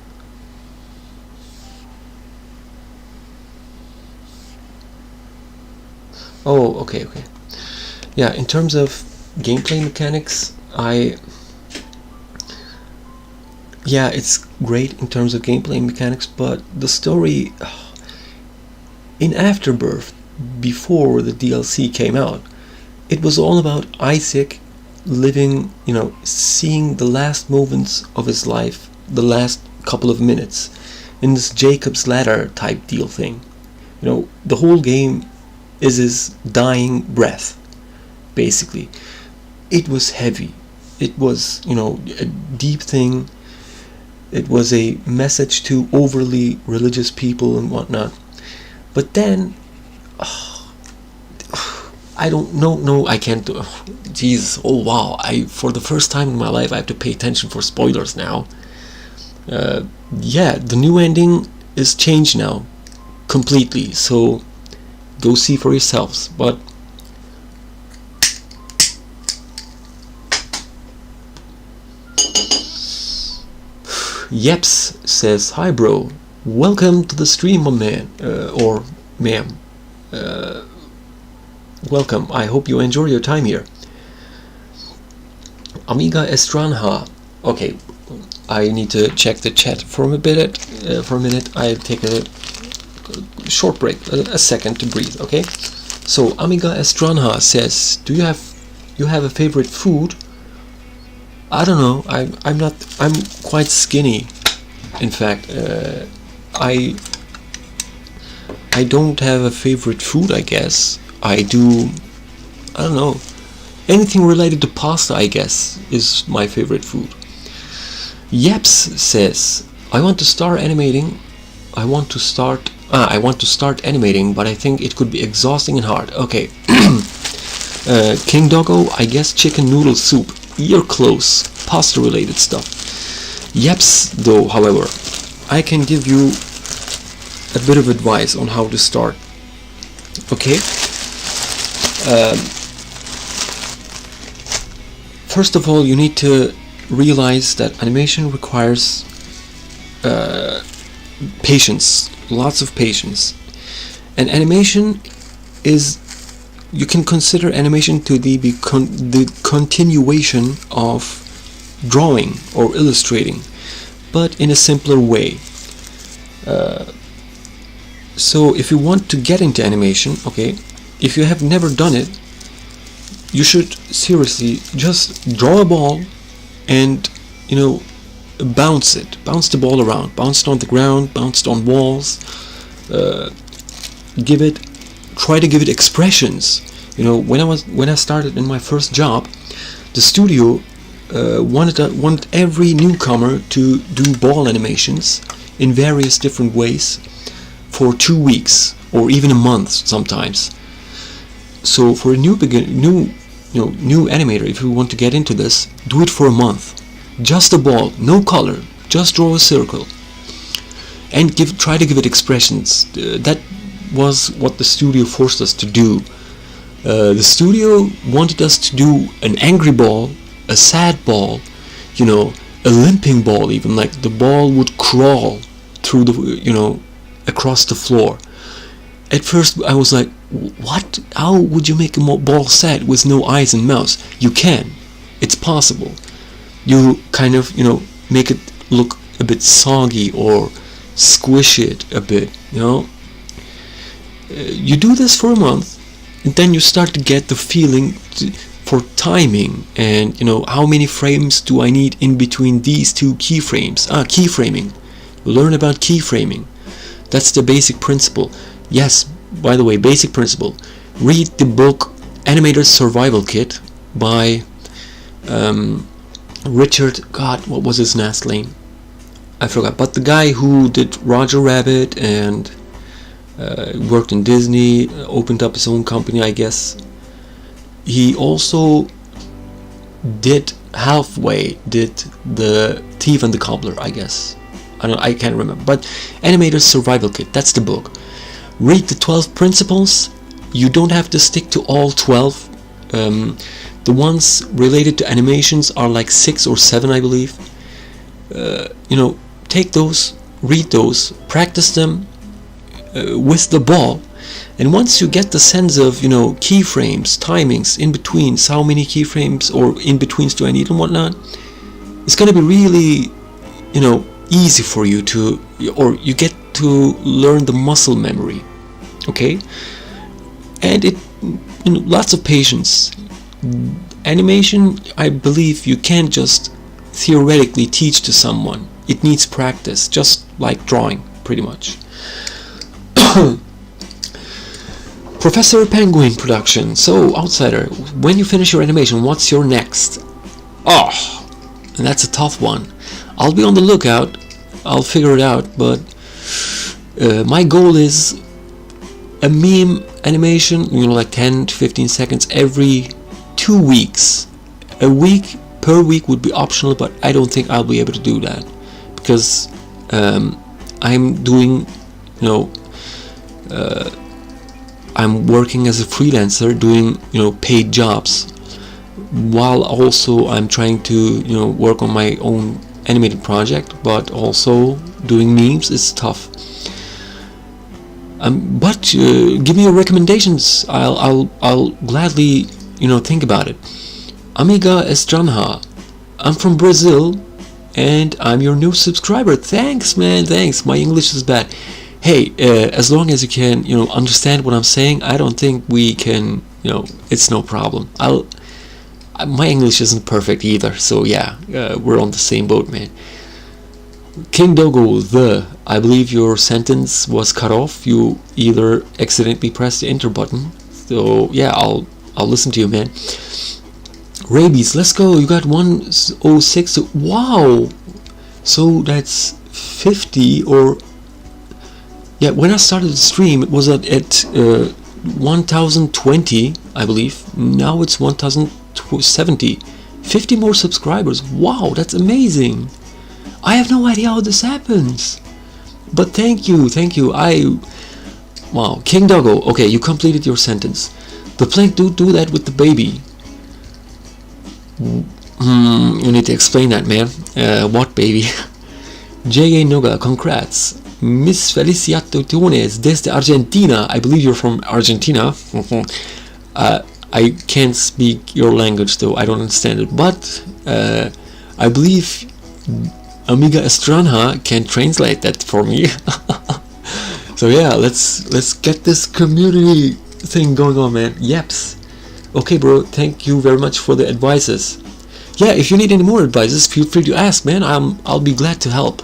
Oh, okay. Yeah, in terms of gameplay mechanics, yeah, it's great in terms of gameplay mechanics, but the story in Afterbirth, before the DLC came out, it was all about Isaac living, seeing the last moments of his life, the last couple of minutes, in this Jacob's Ladder type deal thing. The whole game is his dying breath, basically. It was heavy. It was, a deep thing. It was a message to overly religious people and whatnot. But then, I don't know. No, I can't do. Jesus! Oh wow! For the first time in my life, I have to pay attention for spoilers now. Yeah, the new ending is changed now, completely. So, go see for yourselves. But Yeps says, "Hi bro, welcome to the stream, my man, or ma'am. Welcome. I hope you enjoy your time here." Amiga Estranha. Okay, I need to check the chat for a minute. I take a short break, a second to breathe. Okay. So Amiga Estranha says, "Do you have a favorite food?" I don't know. I'm quite skinny. In fact, I don't have a favorite food, I guess. I don't know. Anything related to pasta, I guess, is my favorite food. Yeps says, I want to start animating, but I think it could be exhausting and hard. Okay. King Doggo, I guess chicken noodle soup. You're close. Pasta related stuff. Yeps, though, however, I can give you a bit of advice on how to start. Okay? First of all, you need to realize that animation requires patience, lots of patience. And animation is, you can consider animation to be the continuation of drawing or illustrating, but in a simpler way. So if you want to get into animation, okay, if you have never done it, you should seriously just draw a ball and, bounce the ball around, bounce it on the ground, bounce it on walls, try to give it expressions. When I started in my first job, the studio wanted every newcomer to do ball animations in various different ways for 2 weeks or even a month sometimes. So for a new animator, if you want to get into this, do it for a month. Just a ball, no color, just draw a circle, and try to give it expressions. That was what the studio forced us to do. The studio wanted us to do an angry ball, a sad ball, a limping ball, even, like the ball would crawl through across the floor. At first I was like, what? How would you make a ball sad with no eyes and mouth? You can. It's possible. You kind of, make it look a bit soggy or squish it a bit, You do this for a month, and then you start to get the feeling for timing and, how many frames do I need in between these two keyframes? Keyframing. Learn about keyframing. That's the basic principle. Yes, by the way, basic principle. Read the book Animator's Survival Kit by Richard, what was his last name? I forgot, but the guy who did Roger Rabbit and worked in Disney, opened up his own company, I guess. He also did the Thief and the Cobbler, I guess. I can't remember. But Animator's Survival Kit, that's the book. Read the 12 principles. You don't have to stick to all 12. The ones related to animations are like 6 or 7, I believe. Take those, read those, practice them with the ball, and once you get the sense of keyframes, timings, in betweens, how many keyframes or in betweens do I need and whatnot, it's gonna be really easy for you to, or you get to learn the muscle memory. Okay, and it lots of patience. Animation, I believe you can't just theoretically teach to someone. It needs practice, just like drawing, pretty much. Professor Penguin production. So, Outsider, when you finish your animation, what's your next? Oh, and that's a tough one. I'll be on the lookout. I'll figure it out, but my goal is a meme animation, like 10 to 15 seconds every 2 weeks. A week per week would be optional, but I don't think I'll be able to do that because I'm doing, I'm working as a freelancer doing, paid jobs, while also I'm trying to, work on my own animated project, but also doing memes is tough. But give me your recommendations. I'll gladly, think about it. Amiga Estranha, I'm from Brazil, and I'm your new subscriber. Thanks, man. Thanks. My English is bad. Hey, as long as you can, understand what I'm saying, I don't think we can, it's no problem. My English isn't perfect either, so yeah, we're on the same boat, man. King Dogo, I believe your sentence was cut off. You either accidentally pressed the enter button. So yeah, I'll listen to you, man. Rabies, let's go. You got 106. Wow. So that's 50 or yeah. When I started the stream, it was at 1020, I believe. Now it's 1070. 50 more subscribers. Wow, that's amazing. I have no idea how this happens, but thank you. Wow, King Doggo. Okay, you completed your sentence. The plank do that with the baby. You need to explain that, man. What baby? J.A. Noga, congrats. Miss Feliciato Tunes desde Argentina. I believe you're from Argentina. I can't speak your language though. I don't understand it, but I believe Amiga Estranha can translate that for me. So yeah, let's get this community thing going on, man. Yeps. Okay, bro. Thank you very much for the advices. Yeah, if you need any more advices, feel free to ask, man. I'll be glad to help.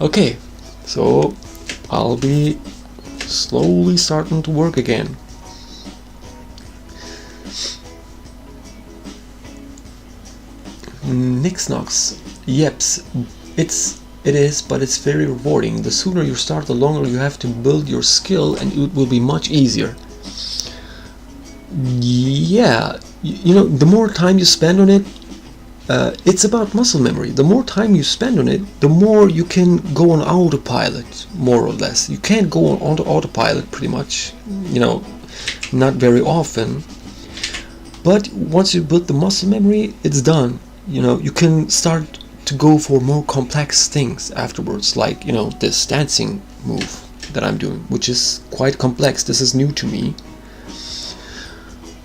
Okay, so I'll be slowly starting to work again. Nixnox. Yeps, it is, but it's very rewarding. The sooner you start, the longer you have to build your skill, and it will be much easier. Yeah, the more time you spend on it, it's about muscle memory. The more time you spend on it, the more you can go on autopilot, more or less. You can't go on autopilot pretty much, not very often. But once you build the muscle memory, it's done. You can start to go for more complex things afterwards, like this dancing move that I'm doing, which is quite complex. This is new to me.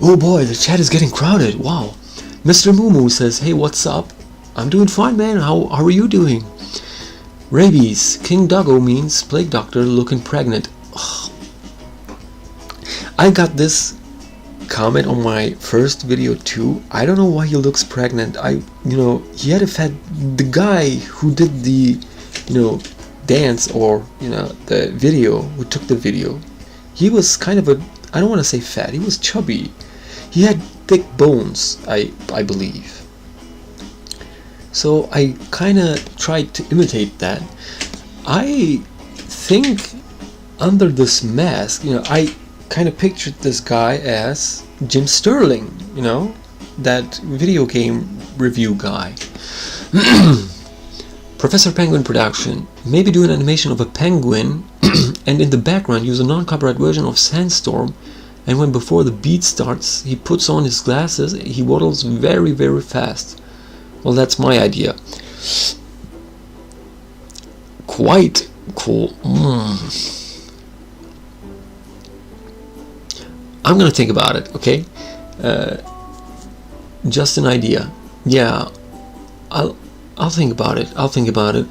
Oh boy, the chat is getting crowded. Wow. Mr. Mumu says, hey, what's up? I'm doing fine, man. How are you doing? Rabies. King Doggo means plague doctor looking pregnant. Ugh. I got this comment on my first video too. I don't know why he looks pregnant. He had a fat. The guy who did the dance, or the video, who took the video, he was kind of I don't want to say fat, he was chubby. He had thick bones, I believe. So I kind of tried to imitate that. I think under this mask, you know, I kind of pictured this guy as Jim Sterling, you know, that video game review guy. Professor Penguin Production. Maybe do an animation of a penguin and in the background use a non-copyright version of Sandstorm, and when before the beat starts he puts on his glasses, he waddles very, very fast. Well, that's my idea. Quite cool. I'm gonna think about it, okay? Just an idea. Yeah, I'll think about it. I'll think about it.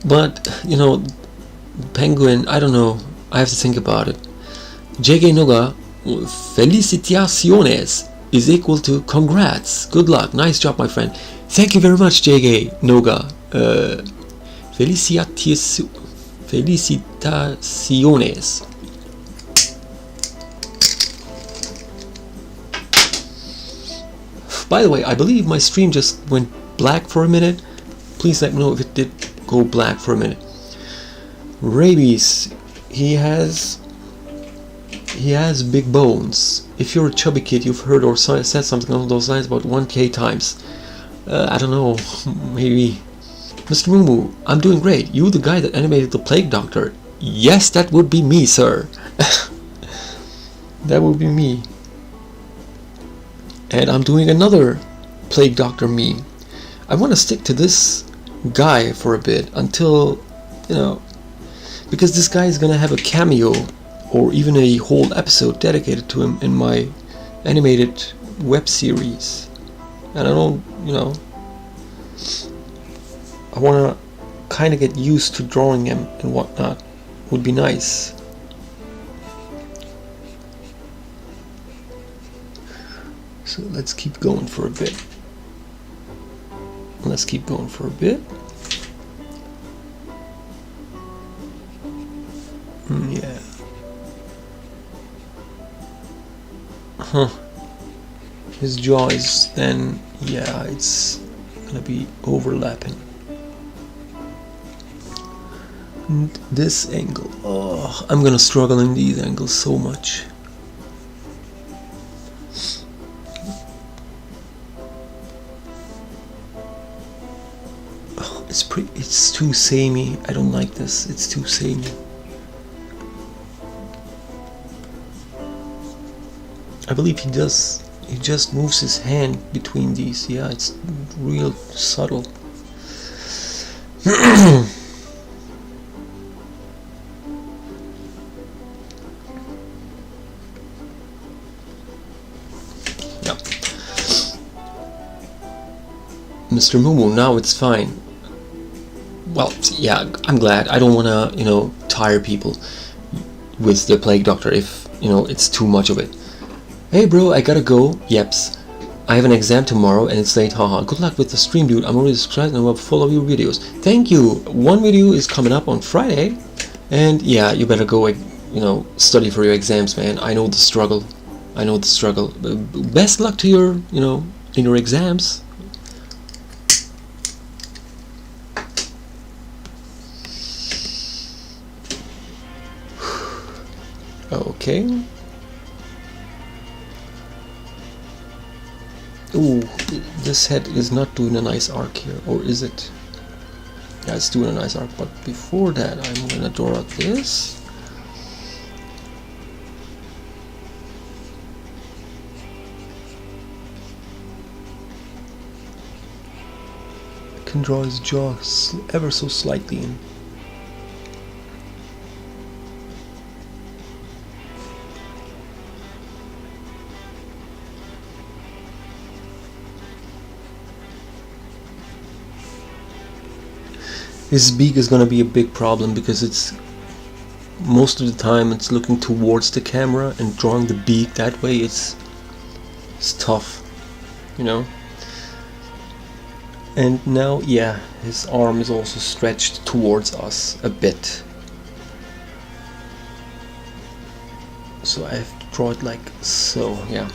But you know, penguin, I don't know. I have to think about it. JG Noga, felicitaciones is equal to congrats. Good luck. Nice job, my friend. Thank you very much, JG Noga. Felicitaciones. By the way, I believe my stream just went black for a minute. Please let me know if it did go black for a minute. Rabies, he has big bones. If you're a chubby kid, you've heard or said something along those lines about 1k times. I don't know, maybe. Mr. Mumu, I'm doing great. You the guy that animated the Plague Doctor? Yes, that would be me, sir. That would be me. And I'm doing another Plague Doctor meme. I want to stick to this guy for a bit until, you know, because this guy is gonna have a cameo or even a whole episode dedicated to him in my animated web series. And I don't, you know, I want to kind of get used to drawing him and whatnot. Would be nice. So let's keep going for a bit. Let's keep going for a bit. Yeah. Huh. His jaw is then, yeah, it's gonna be overlapping. And this angle, oh, I'm gonna struggle in these angles so much. Oh, it's too samey. I don't like this. It's too samey. I believe he just moves his hand between these. Yeah, it's real subtle. Yeah. Mr. Mumu, now it's fine. Well, yeah, I'm glad. I don't want to, you know, tire people with the Plague Doctor if, you know, it's too much of it. Hey bro, I gotta go. Yeps. I have an exam tomorrow and it's late, haha. Good luck with the stream, dude. I'm already subscribed and I will follow your videos. Thank you. One video is coming up on Friday. And yeah, you better go, you know, study for your exams, man. I know the struggle. I know the struggle. Best luck to your, you know, in your exams. Okay. Ooh, this head is not doing a nice arc here, or is it? Yeah, it's doing a nice arc, but before that I'm gonna draw out this. I can draw his jaw ever so slightly in. His beak is gonna be a big problem because it's most of the time it's looking towards the camera, and drawing the beak that way it's tough, you know. And now, yeah, his arm is also stretched towards us a bit, so I have to draw it like so. Yeah.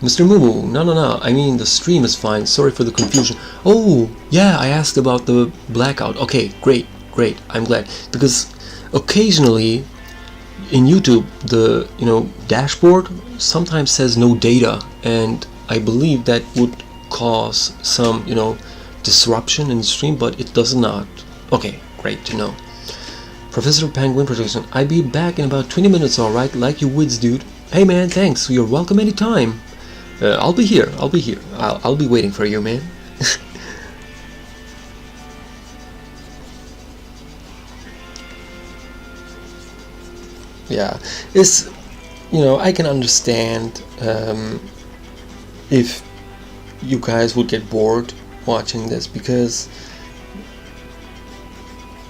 Mr. Moo, no, I mean the stream is fine, sorry for the confusion. Oh, yeah, I asked about the blackout. Okay, great, I'm glad. Because occasionally in YouTube, the dashboard sometimes says no data, and I believe that would cause some disruption in the stream, but it does not. Okay, great to know. Professor Penguin Protection, I'll be back in about 20 minutes, alright? Like you woods, dude. Hey man, thanks, you're welcome anytime. I'll be here. I'll be waiting for you, man. Yeah, it's I can understand if you guys would get bored watching this, because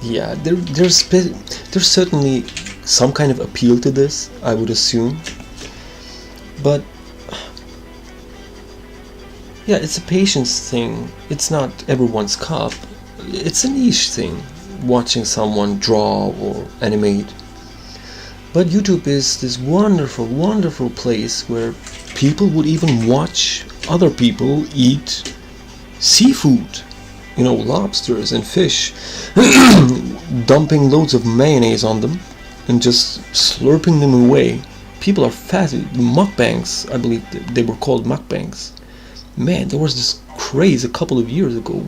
yeah, there's certainly some kind of appeal to this, I would assume, but yeah, it's a patience thing. It's not everyone's cup. It's a niche thing, watching someone draw or animate. But YouTube is this wonderful, wonderful place where people would even watch other people eat seafood. Lobsters and fish, dumping loads of mayonnaise on them and just slurping them away. People are fascinated. Mukbangs, I believe they were called mukbangs. Man, there was this craze a couple of years ago,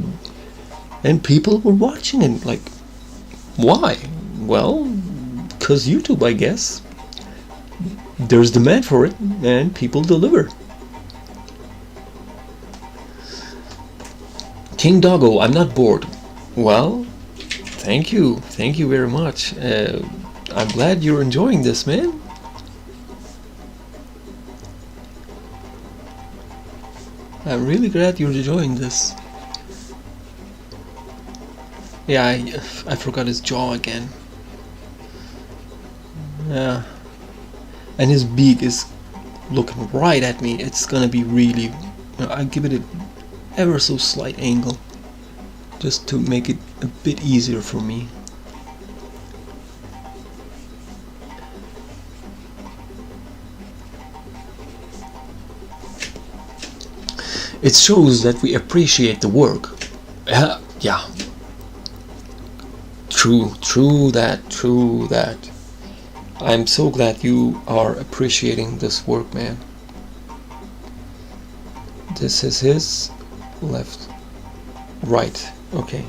and people were watching it. Like, why? Well, because YouTube, I guess. There's demand for it, and people deliver. King Doggo, I'm not bored. Well, thank you very much. I'm glad you're enjoying this, man. I'm really glad you're enjoying this. Yeah, I forgot his jaw again. Yeah. And his beak is looking right at me. It's gonna be really... I give it an ever so slight angle, just to make it a bit easier for me. It shows that we appreciate the work. Yeah. True that. I'm so glad you are appreciating this work, man. This is his left, right. Okay.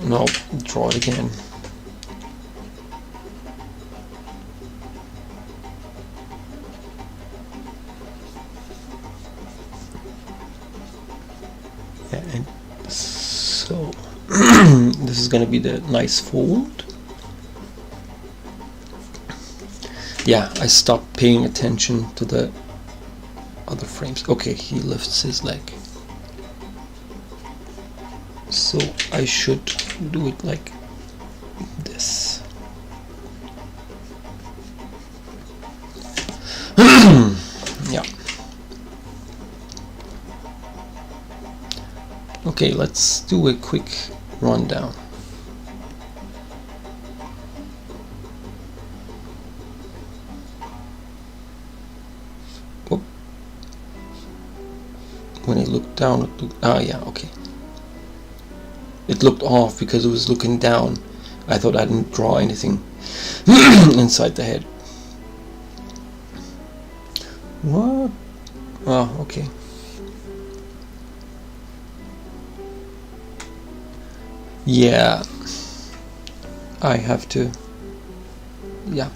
No, draw it again. Yeah, and so this is gonna be the nice fold. Yeah, I stopped paying attention to the other frames. Okay, he lifts his leg. So I should do it like this. Yeah. Okay, let's do a quick rundown. Whoop. When I looked down, it looked, yeah, okay. It looked off because it was looking down. I thought I didn't draw anything inside the head. What? Oh, okay. Yeah, I have to. Yeah,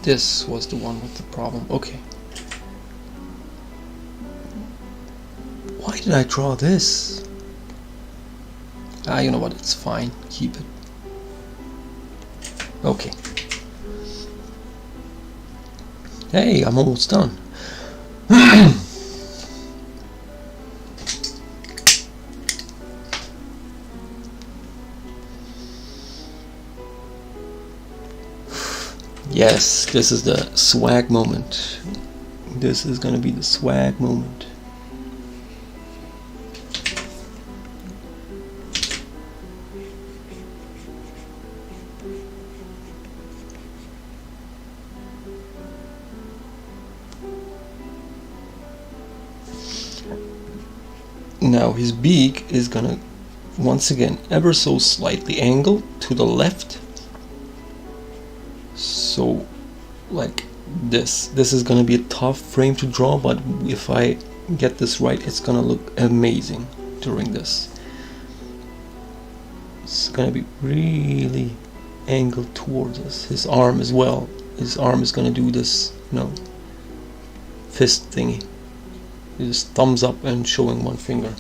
this was the one with the problem. Okay. Why did I draw this? You know what, it's fine, keep it. Okay. Hey, I'm almost done. Yes, this is the swag moment. This is gonna be the swag moment. Now his beak is gonna once again ever so slightly angle to the left, so like this is gonna be a tough frame to draw, but if I get this right, it's gonna look amazing during this. It's gonna be really angled towards us. His arm as well, his arm is gonna do this, you know, fist thingy. Just thumbs up and showing one finger.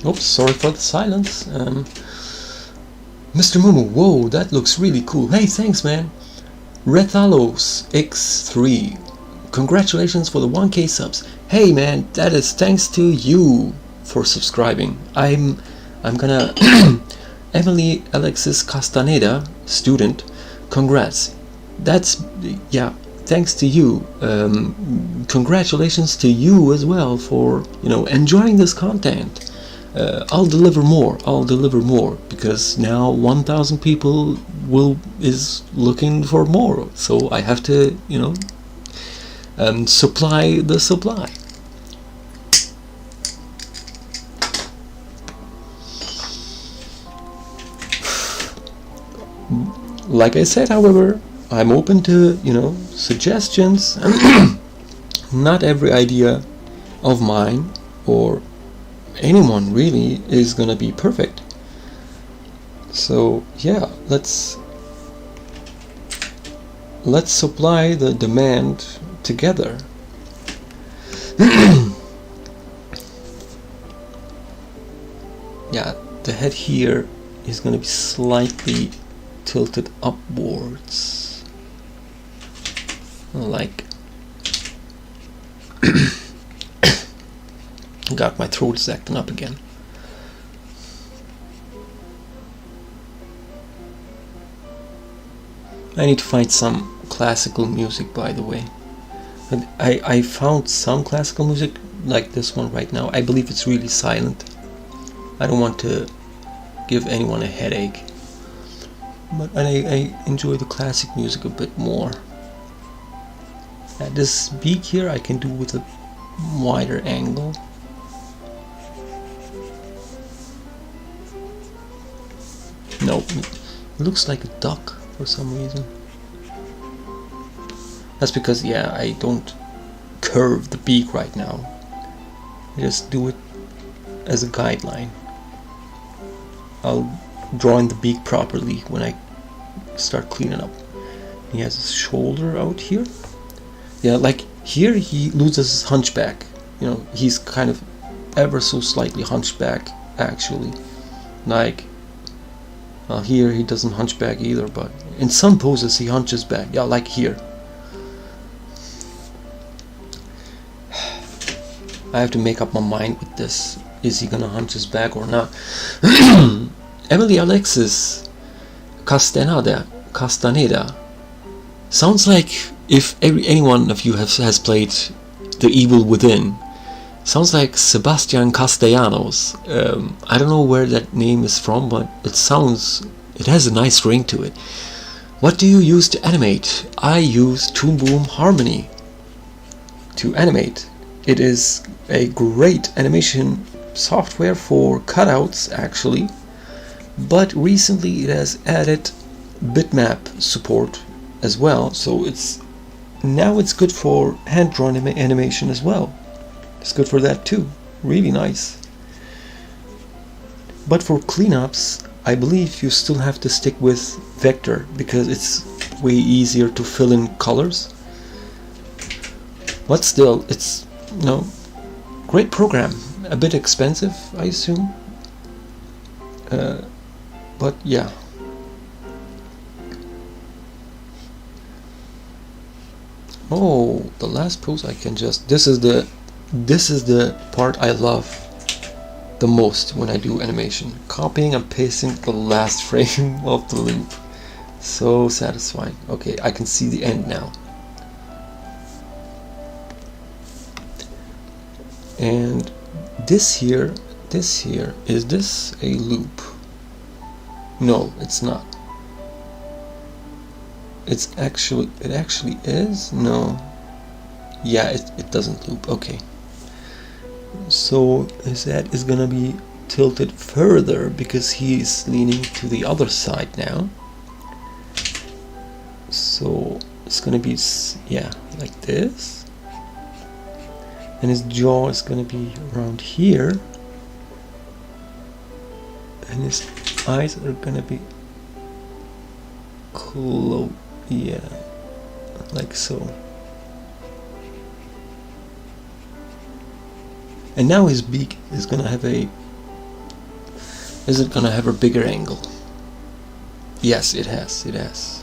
Oops, sorry for the silence. Mr. Mumu, whoa, that looks really cool. Hey, thanks, man. Rethalos X3, congratulations for the 1K subs. Hey, man, that is thanks to you for subscribing. I'm gonna Emily Alexis Castaneda, student. Congrats. That's, yeah. Thanks to you. Congratulations to you as well for, you know, enjoying this content. I'll deliver more because now 1,000 people is looking for more, so I have to, you know, supply the supply. Like I said, however, I'm open to, you know, suggestions. Not every idea of mine or anyone really is gonna be perfect. So yeah, let's supply the demand together. Yeah, the head here is gonna be slightly tilted upwards, like God, my throat is acting up again. I need to find some classical music, by the way. I found some classical music like this one right now. I believe it's really silent. I don't want to give anyone a headache, but I enjoy the classic music a bit more. This beak here I can do with a wider angle. Nope, it looks like a duck for some reason. That's because, yeah, I don't curve the beak right now. I just do it as a guideline. I'll draw in the beak properly when I start cleaning up. He has his shoulder out here. Yeah, like here he loses his hunchback. You know, he's kind of ever so slightly hunchback actually. Like here he doesn't hunch back either, but in some poses he hunches back. Yeah, like here. I have to make up my mind with this. Is he gonna hunch his back or not? Emily Alexis Castaneda. Sounds like if any one of you has played The Evil Within. Sounds like Sebastian Castellanos. I don't know where that name is from, but it has a nice ring to it. What do you use to animate? I use Toon Boom Harmony to animate. It is a great animation software for cutouts actually, but recently it has added bitmap support as well, so it's good for hand-drawn animation as well. It's good for that too. Really nice. But for cleanups, I believe you still have to stick with vector because it's way easier to fill in colors. But still, it's, you know, great program. A bit expensive, I assume. But yeah. Oh, the last pose I can just, this is the part I love the most when I do animation. Copying and pasting the last frame of the loop. So satisfying. Okay, I can see the end now. And this here, is this a loop? No, it's not. It actually is? No. Yeah, it doesn't loop. Okay. So his head is gonna be tilted further because he's leaning to the other side now. So it's gonna be, yeah, like this. And his jaw is gonna be around here. And his eyes are gonna be close. Yeah, like so. And now his beak is gonna have a, is it gonna have a bigger angle? Yes, it has, it has.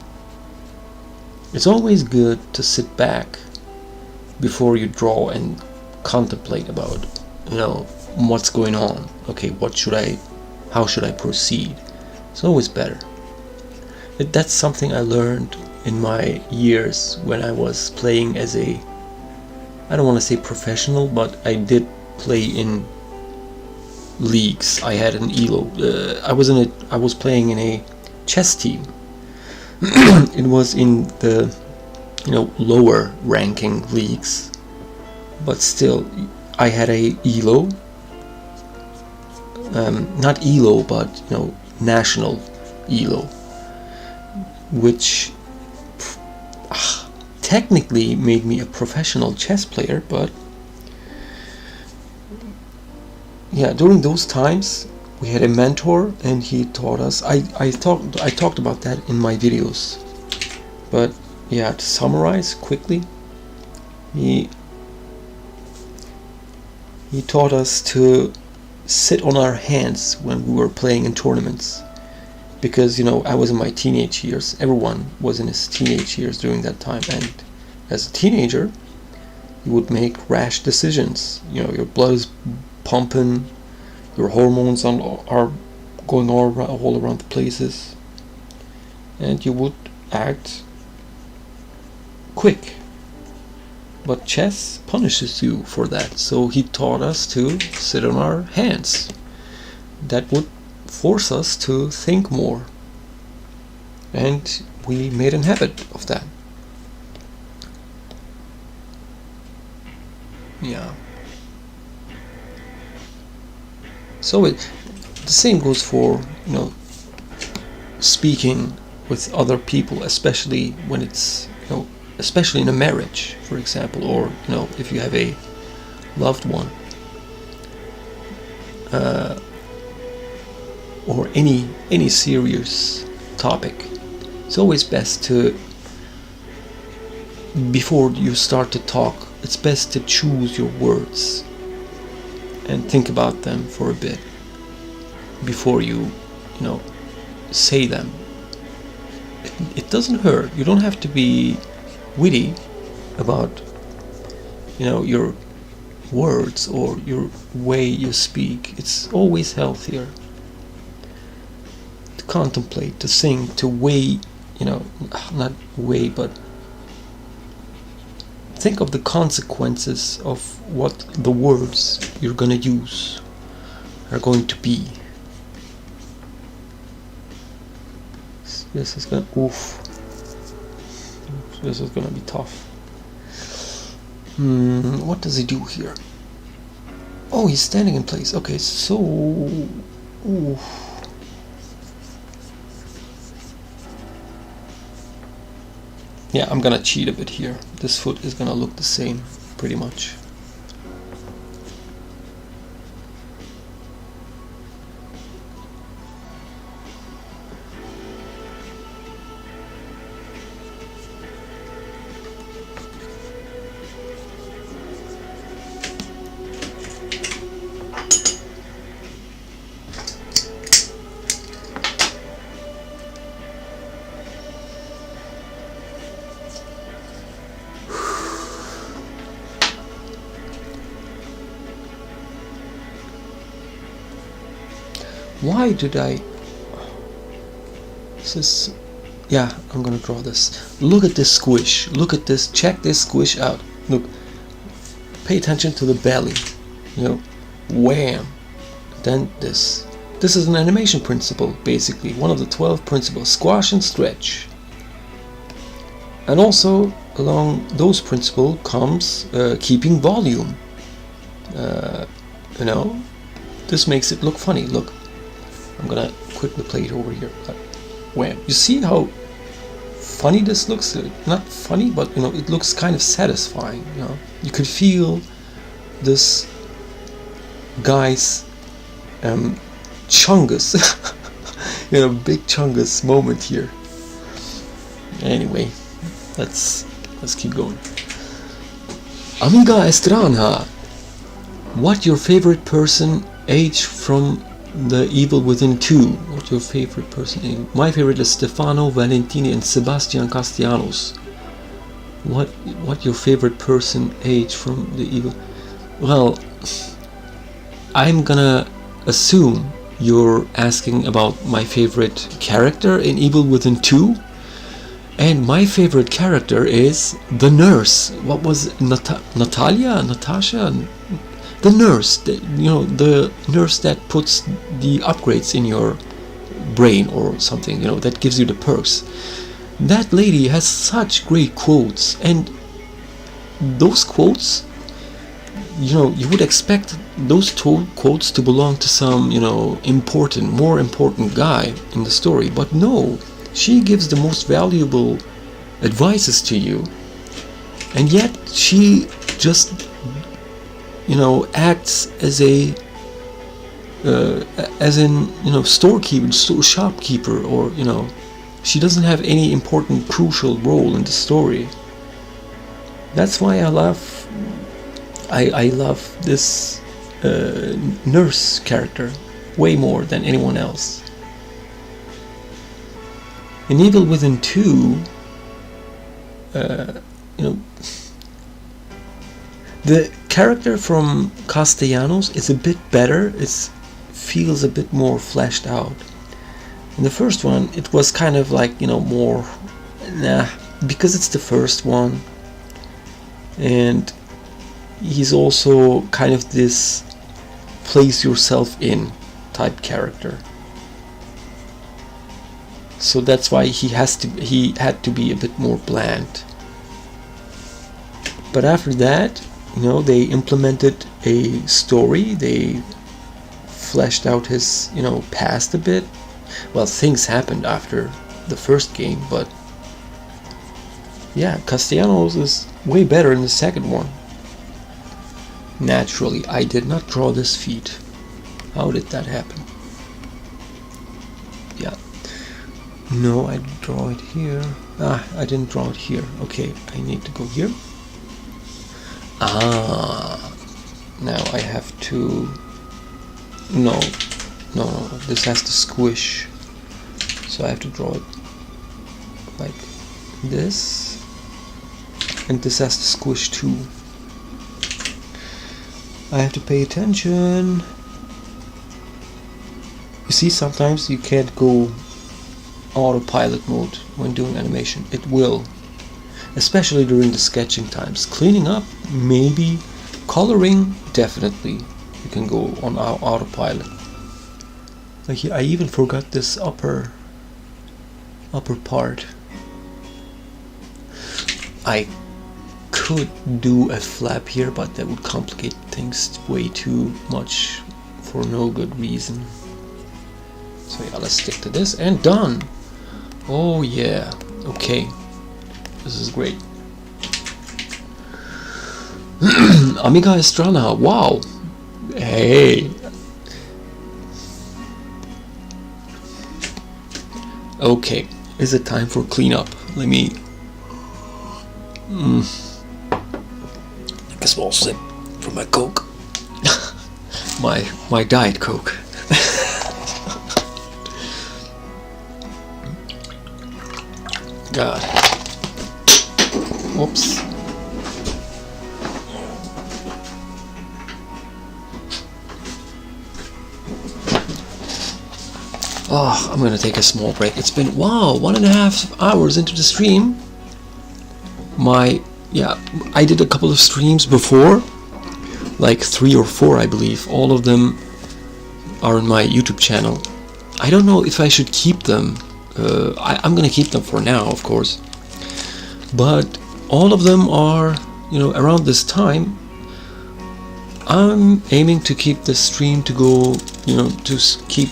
It's always good to sit back before you draw and contemplate about, you know, what's going on. Okay, how should I proceed? It's always better. That's something I learned in my years when I was playing as a, I don't want to say professional, but I did play in leagues. I had an ELO. I was playing in a chess team. It was in the, you know, lower ranking leagues, but still I had a ELO. Not ELO, but, you know, national ELO, which technically made me a professional chess player. But yeah, during those times we had a mentor and he taught us. I talked about that in my videos, but yeah, to summarize quickly, he taught us to sit on our hands when we were playing in tournaments, because, you know, I was in my teenage years. Everyone was in his teenage years during that time, and as a teenager you would make rash decisions. You know, your blood is pumping, your hormones are going all around the places, and you would act quick. But chess punishes you for that, so he taught us to sit on our hands. That would force us to think more, and we made a habit of that. Yeah. So the same goes for, you know, speaking with other people, especially when it's, you know, especially in a marriage, for example, or, you know, if you have a loved one, or any serious topic. It's always best to, before you start to talk, it's best to choose your words and think about them for a bit before you know, say them. It doesn't hurt. You don't have to be witty about, you know, your words or your way you speak. It's always healthier to contemplate, to think, to weigh, you know, not weigh, but think of the consequences of what the words you're gonna use are going to be. This is gonna, oof. This is gonna be tough. What does he do here? Oh, he's standing in place. Okay, so, oof. Yeah, I'm gonna cheat a bit here. This foot is gonna look the same, pretty much. Why did I... This is... Yeah, I'm gonna draw this. Look at this squish. Look at this. Check this squish out. Look. Pay attention to the belly. You know, wham. Then this. This is an animation principle, basically. One of the 12 principles. Squash and stretch. And also, along those principles comes keeping volume. You know, this makes it look funny. Look. I'm gonna quickly play it over here. Wham. You see how funny this looks? Not funny, but you know, it looks kind of satisfying. You know, you could feel this guy's chungus, you know, big chungus moment here. Anyway, let's keep going. Amiga Estranha, what your favorite person age from The Evil Within 2? What your favorite person? My favorite is Stefano Valentini and Sebastian Castellanos. What your favorite person age from The Evil? Well, I'm gonna assume you're asking about my favorite character in Evil Within 2, and my favorite character is the nurse. What was it? Natasha? The nurse, the nurse that puts the upgrades in your brain or something, you know, that gives you the perks. That lady has such great quotes, and those quotes, you know, you would expect those quotes to belong to some, you know, more important guy in the story, but no, she gives the most valuable advices to you, and yet she just, you know, acts as a storekeeper, shopkeeper, or, you know, she doesn't have any important, crucial role in the story. That's why I love this nurse character way more than anyone else. In Evil Within 2, you know, the character from Castellanos is a bit better. It feels a bit more fleshed out. In the first one, it was kind of like, you know, more because it's the first one, and he's also kind of this place yourself in type character. So that's why he had to be a bit more bland. But after that, you know, they implemented a story. They fleshed out his, you know, past a bit. Well, things happened after the first game, but yeah, Castellanos is way better in the second one. Naturally, I did not draw this feat. How did that happen? Yeah. No, I draw it here. I didn't draw it here. Okay, I need to go here. Now I have to... No, this has to squish. So I have to draw it like this. And this has to squish too. I have to pay attention. You see, sometimes you can't go autopilot mode when doing animation. It will. Especially during the sketching times. Cleaning up, maybe. Coloring, definitely. You can go on autopilot. Like, I even forgot this upper part. I could do a flap here, but that would complicate things way too much for no good reason. So yeah, let's stick to this, and done! Oh yeah, okay. This is great. Amiga Estrana, wow! Hey! Okay, is it time for cleanup? Let me... Take a small sip from my Coke. my Diet Coke. God. Whoops. Oh, I'm gonna take a small break. It's been, wow, 1.5 hours into the stream. I did a couple of streams before, like 3 or 4, I believe. All of them are on my YouTube channel. I don't know if I should keep them. I'm gonna keep them for now, of course. But all of them are, around this time. I'm aiming to keep the stream to go, to keep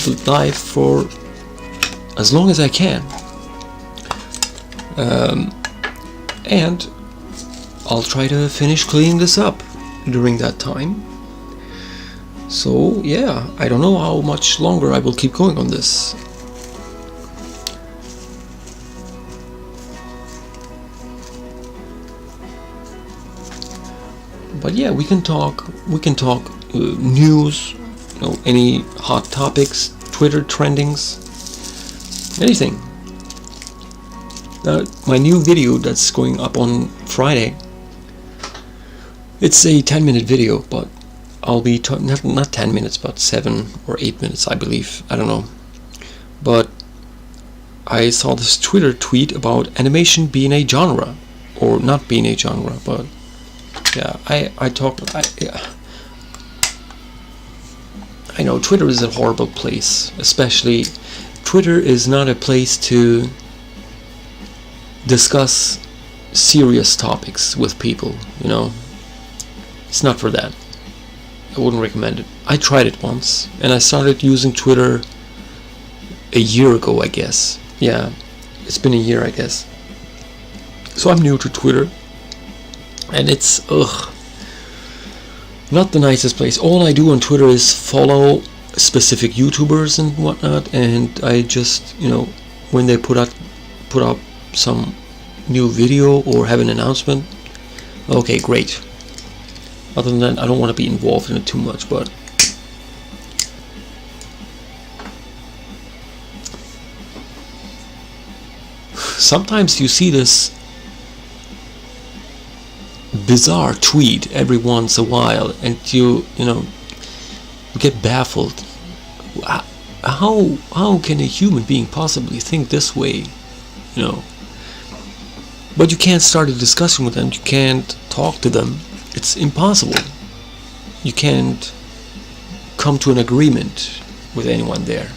it live for as long as I can. And I'll try to finish cleaning this up during that time. So yeah, I don't know how much longer I will keep going on this. But yeah, we can talk news, any hot topics, Twitter trendings, anything. My new video that's going up on Friday, it's a 10-minute video, but I'll be not 10 minutes, but 7 or 8 minutes, I believe. I don't know. But I saw this Twitter tweet about animation being a genre, or not being a genre, but yeah, I know Twitter is a horrible place. Especially, Twitter is not a place to discuss serious topics with people, It's not for that. I wouldn't recommend it. I tried it once, and I started using Twitter a year ago, I guess. Yeah, it's been a year, I guess. So I'm new to Twitter, and it's not the nicest place. All I do on Twitter is follow specific YouTubers and whatnot, and I just, when they put up some new video or have an announcement, okay, great. Other than that, I don't want to be involved in it too much, but sometimes you see this bizarre tweet every once in a while, and you get baffled. How can a human being possibly think this way, But you can't start a discussion with them. You can't talk to them. It's impossible. You can't come to an agreement with anyone there.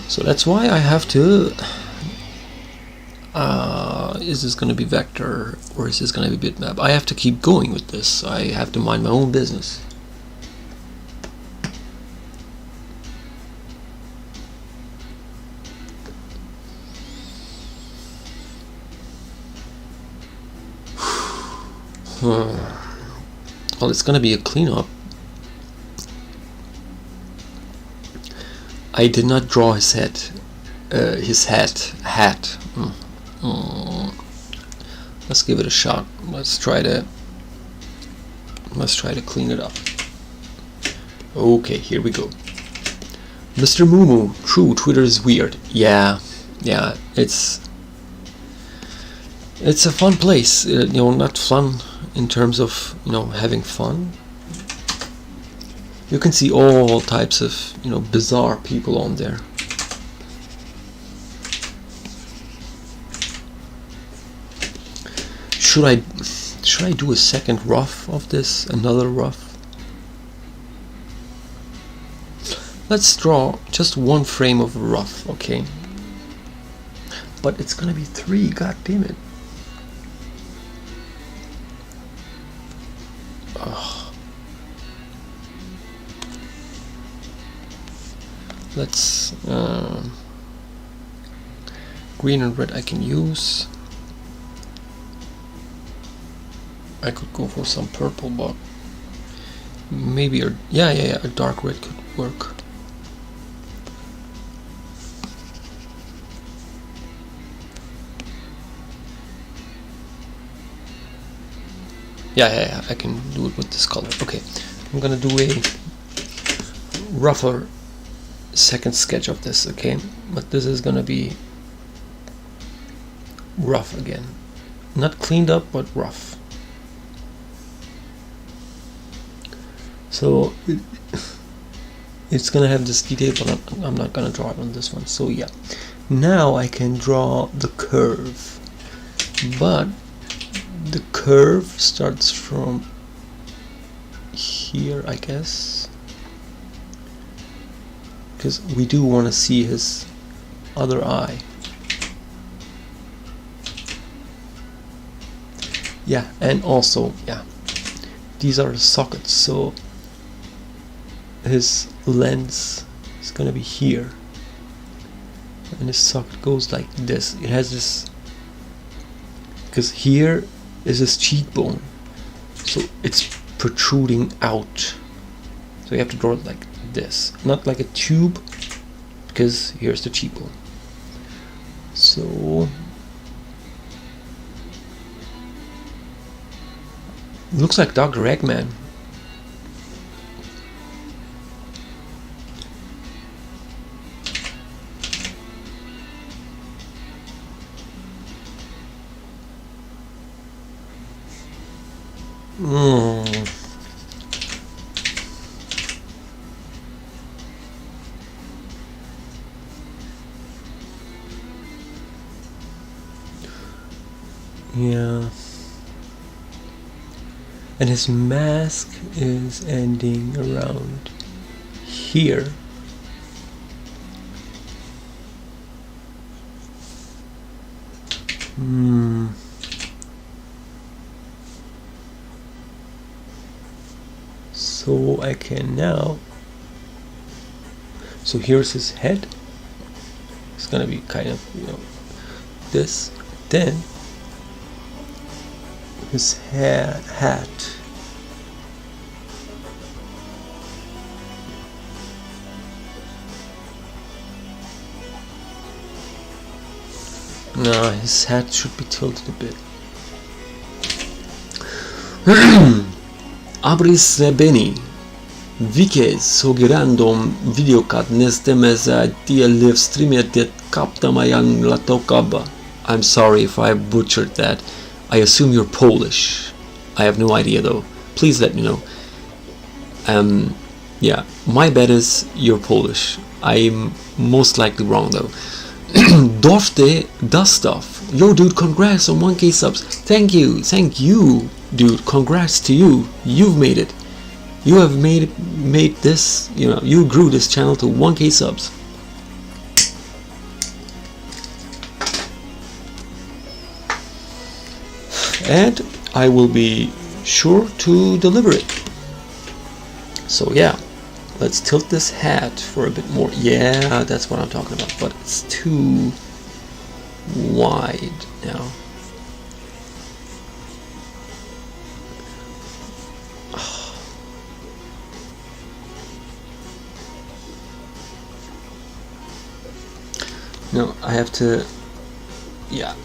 So that's why I have to. Is this going to be vector or is this going to be bitmap? I have to keep going with this. I have to mind my own business. Well, it's gonna be a cleanup. I did not draw his head. His hat. Let's give it a shot. Let's try to clean it up. Okay, here we go. Mr. Moo, true, Twitter is weird. Yeah, it's a fun place. Not fun in terms of having fun. You can see all types of bizarre people on there. Should I do a second rough of this? Another rough? Let's draw just one frame of a rough, okay? But it's gonna be 3, god damn it. Let's green and red I can use. I could go for some purple, but maybe a dark red could work. Yeah, I can do it with this color. Okay, I'm gonna do a rougher second sketch of this, okay? But this is gonna be rough again. Not cleaned up, but rough. So it's gonna have this detail, but I'm not gonna draw it on this one. So yeah, now I can draw the curve, but the curve starts from here, I guess, because we do want to see his other eye. Yeah, and also, yeah, these are the sockets, so his lens is gonna be here, and his socket goes like this. It has this, because here is his cheekbone, so it's protruding out, so you have to draw it like this, not like a tube, because here's the cheekbone. So looks like Dr. Eggman. Yeah. And his mask is ending around here. So I can now, so here's his head. It's gonna be kind of, you know, this. Then his hat. No, his hat should be tilted a bit. Abris Rebeni. Vike suggerandum videocat nestemeza dia live streamer det kapta mayan latokaba. I'm sorry if I butchered that. I assume you're Polish. I have no idea though. Please let me know. Yeah, my bet is you're Polish. I'm most likely wrong though. Dorfte does stuff. Yo dude, congrats on 1k subs. Thank you, dude. Congrats to you. You've made it. You have made this, you know, you grew this channel to 1k subs. And I will be sure to deliver it. So yeah, let's tilt this hat for a bit more. Yeah, that's what I'm talking about, but it's too wide now. No, I have to, yeah,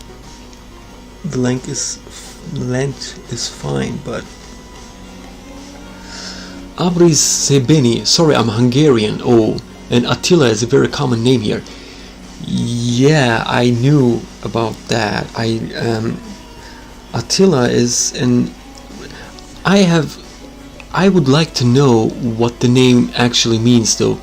the length is fine, but Abris Sebeni, sorry, I'm Hungarian. Oh, and Attila is a very common name here. Yeah, I knew about that. Attila is an, I would like to know what the name actually means though.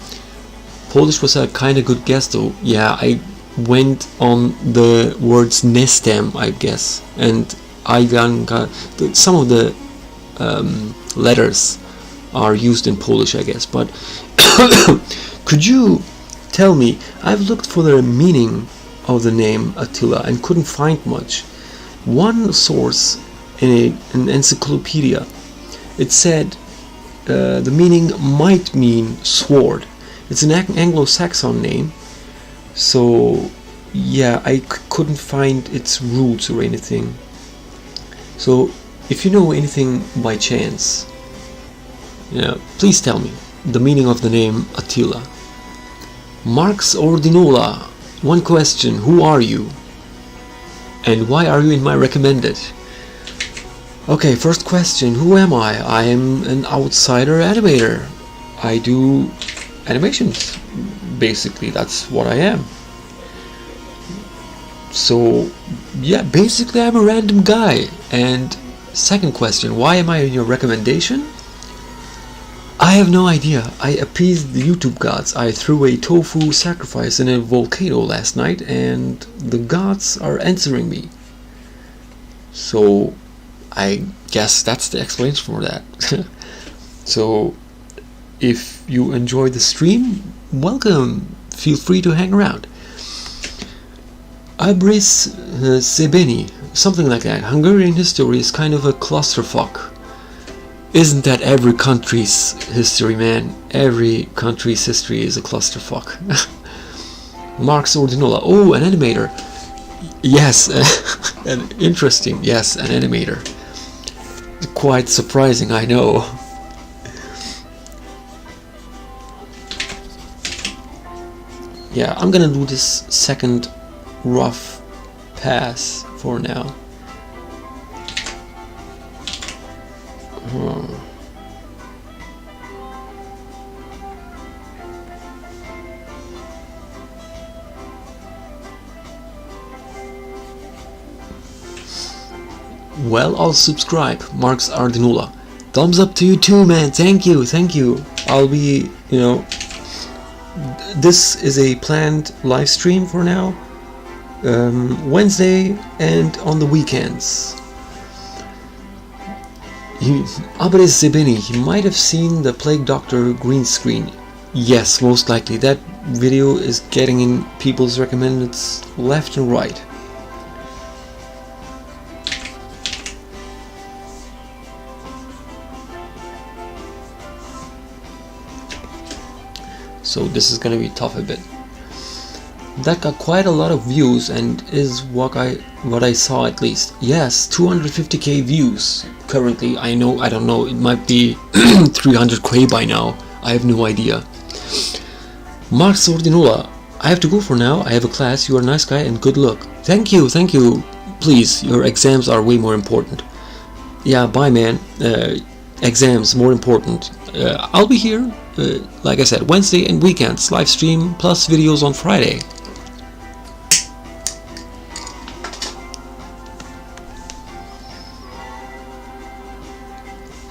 Polish was a kind of good guess though. Yeah, I went on the words nestem, I guess, and Ivanka. Some of the letters are used in Polish, I guess. But could you tell me? I've looked for the meaning of the name Attila and couldn't find much. One source in an encyclopedia, it said the meaning might mean sword. It's an Anglo-Saxon name. So yeah, I couldn't find its roots or anything. So if you know anything by chance, yeah, please tell me the meaning of the name Attila. Marx Ordinola, one question: who are you? And why are you in my recommended? Okay, first question: who am I? I am an outsider animator. I do animations. Basically, that's what I am. So yeah, basically I'm a random guy. And second question: why am I in your recommendation? I have no idea. I appeased the YouTube gods. I threw a tofu sacrifice in a volcano last night and the gods are answering me. So I guess that's the explanation for that. So if you enjoy the stream, welcome. Feel free to hang around. Abris Sebeni, something like that. Hungarian history is kind of a clusterfuck. Isn't that every country's history, man? Every country's history is a clusterfuck. Marx Ordinola. Oh, an animator. Yes, interesting. Yes, an animator. Quite surprising, I know. Yeah, I'm gonna do this second rough pass for now. Well, I'll subscribe. Marx Ardinula. Thumbs up to you too, man. Thank you, thank you. I'll be, you know, this is a planned live stream for now. Wednesday and on the weekends. Abres Zebini, he might have seen the Plague Doctor green screen. Yes, most likely. That video is getting in people's recommended left and right. So this is gonna be tough a bit. That got quite a lot of views and is what I saw at least. Yes, 250k views currently. I don't know, it might be 300k by now. I have no idea. Marx Ordinola, I have to go for now. I have a class. You are a nice guy and good luck. Thank you, thank you. Please, your exams are way more important. Yeah, bye man. Exams more important. I'll be here, like I said, Wednesday and weekends, live stream plus videos on Friday.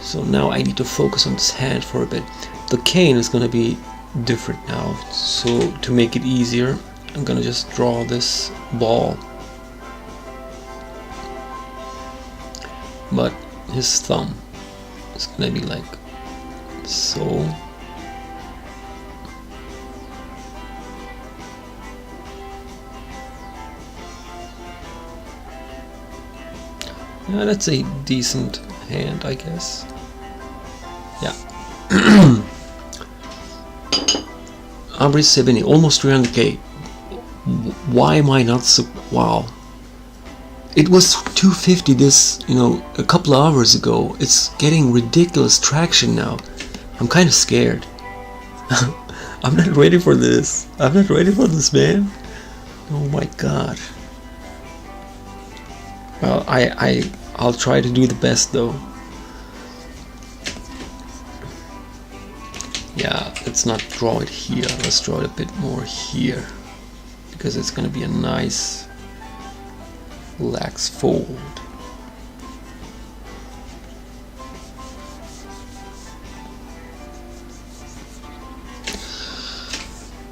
So now I need to focus on this hand for a bit. The cane is gonna be different now, so to make it easier, I'm gonna just draw this ball. But his thumb is gonna be like so. Yeah, that's a decent hand, I guess. Yeah. Abris Sebeni, almost 300k. Why am I not so... Wow. It was 250 this, you know, a couple of hours ago. It's getting ridiculous traction now. I'm kind of scared. I'm not ready for this. I'm not ready for this, man. Oh my god. Well, I'll try to do the best though. Yeah, let's not draw it here. Let's draw it a bit more here, because it's gonna be a nice lax fold.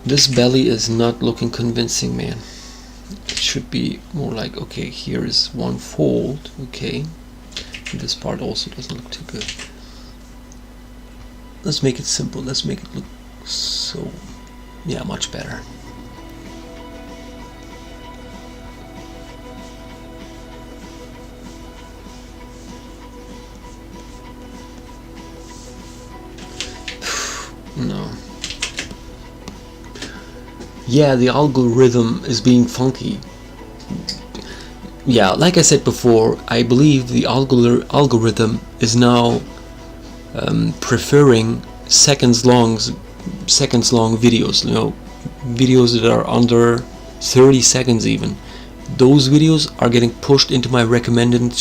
This belly is not looking convincing, man. It should be more like, okay, here is one fold, okay. This part also doesn't look too good. Let's make it simple. Let's make it look so, yeah, much better. No. Yeah, the algorithm is being funky. Yeah, like I said before, I believe the algorithm is now preferring seconds long videos, you know, videos that are under 30 seconds even. Those videos are getting pushed into my recommended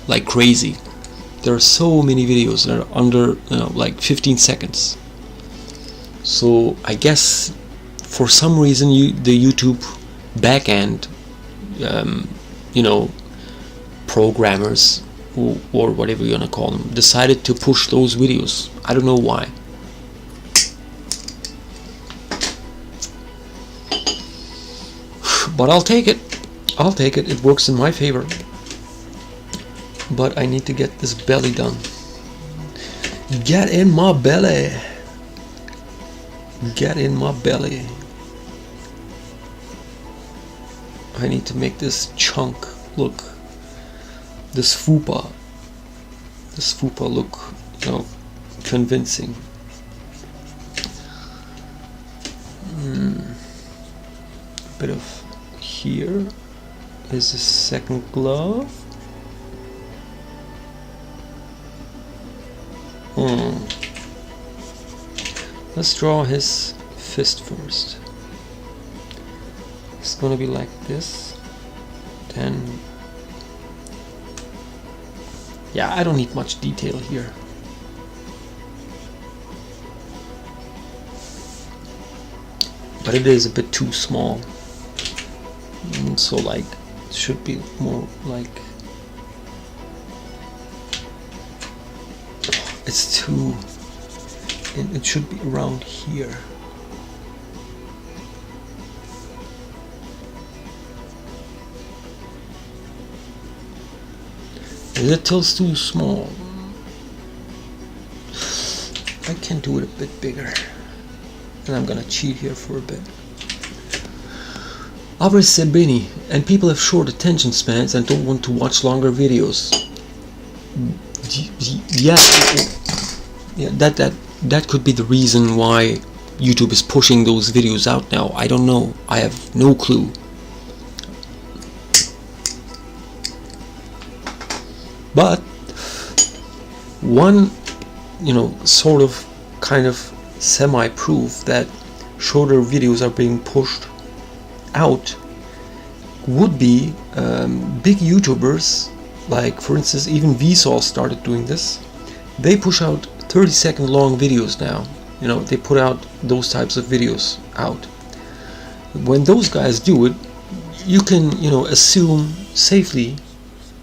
like crazy. There are so many videos that are under, you know, like 15 seconds. So I guess for some reason the YouTube backend, you know, programmers or whatever you're gonna call them, decided to push those videos. I don't know why. But I'll take it. I'll take it. It works in my favor. But I need to get this belly done. Get in my belly. Get in my belly. I need to make this chunk look, this fupa look, you know, convincing. Bit of here is the second glove. Let's draw his fist first. It's gonna be like this. Then, yeah, I don't need much detail here. But it is a bit too small. So like, it should be more like, it's too, it should be around here. Is it still too small? I can do it a bit bigger. And I'm gonna cheat here for a bit. Abre Sebeni, and people have short attention spans and don't want to watch longer videos. Yeah, that could be the reason why YouTube is pushing those videos out now. I don't know. I have no clue. But one, you know, sort of kind of semi-proof that shorter videos are being pushed out would be big YouTubers, like for instance even Vsauce started doing this. They push out 30-second long videos now. You know, they put out those types of videos out. When those guys do it, you can, you know, assume safely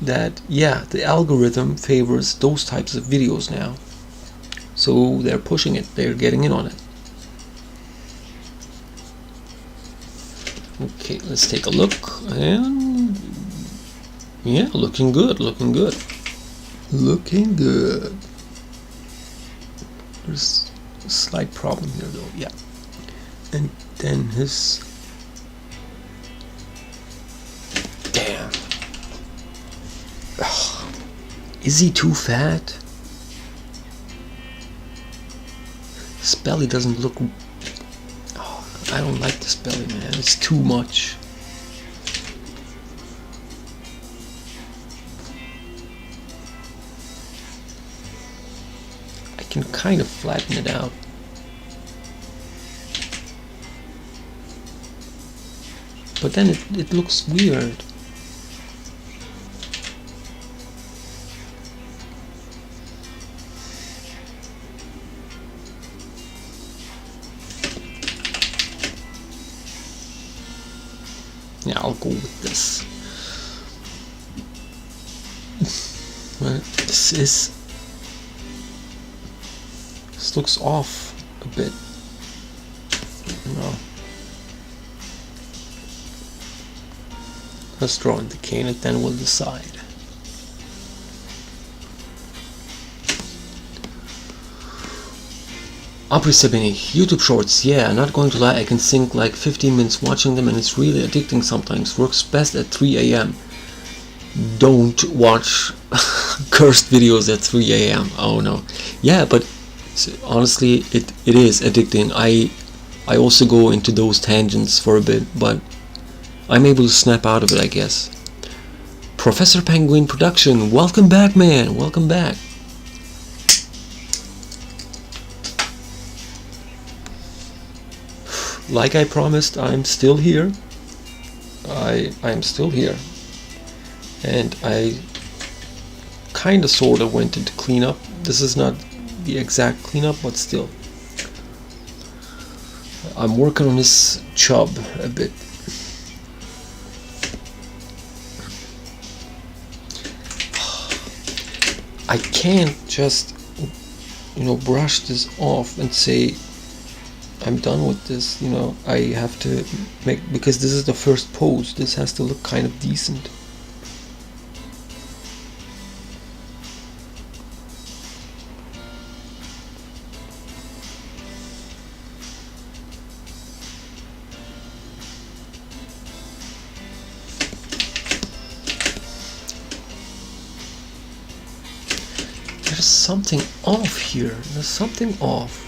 that yeah, the algorithm favors those types of videos now. So they're pushing it, they're getting in on it. Okay, let's take a look, and yeah, looking good, looking good. Looking good. There's a slight problem here though, yeah. And then his, damn. Ugh. Is he too fat? His belly doesn't look, I don't like this belly, man. It's too much. I can kind of flatten it out. But then it looks weird. Yeah, I'll go with this. Well, this looks off a bit. No. Let's draw in the cane and then we'll decide. Apri Sabini, YouTube Shorts, yeah, not going to lie, I can sink like 15 minutes watching them and it's really addicting sometimes. Works best at 3 AM. Don't watch cursed videos at 3 AM. Oh no. Yeah, but honestly, it is addicting. I also go into those tangents for a bit, but I'm able to snap out of it, I guess. Professor Penguin Production, welcome back, man, welcome back. Like I promised, I'm still here. I'm still here. And I kinda sorta went into cleanup. This is not the exact cleanup, but still. I'm working on this chub a bit. I can't just, you know, brush this off and say I'm done with this. You know, I have to make, because this is the first pose, this has to look kind of decent. There's something off here. There's something off.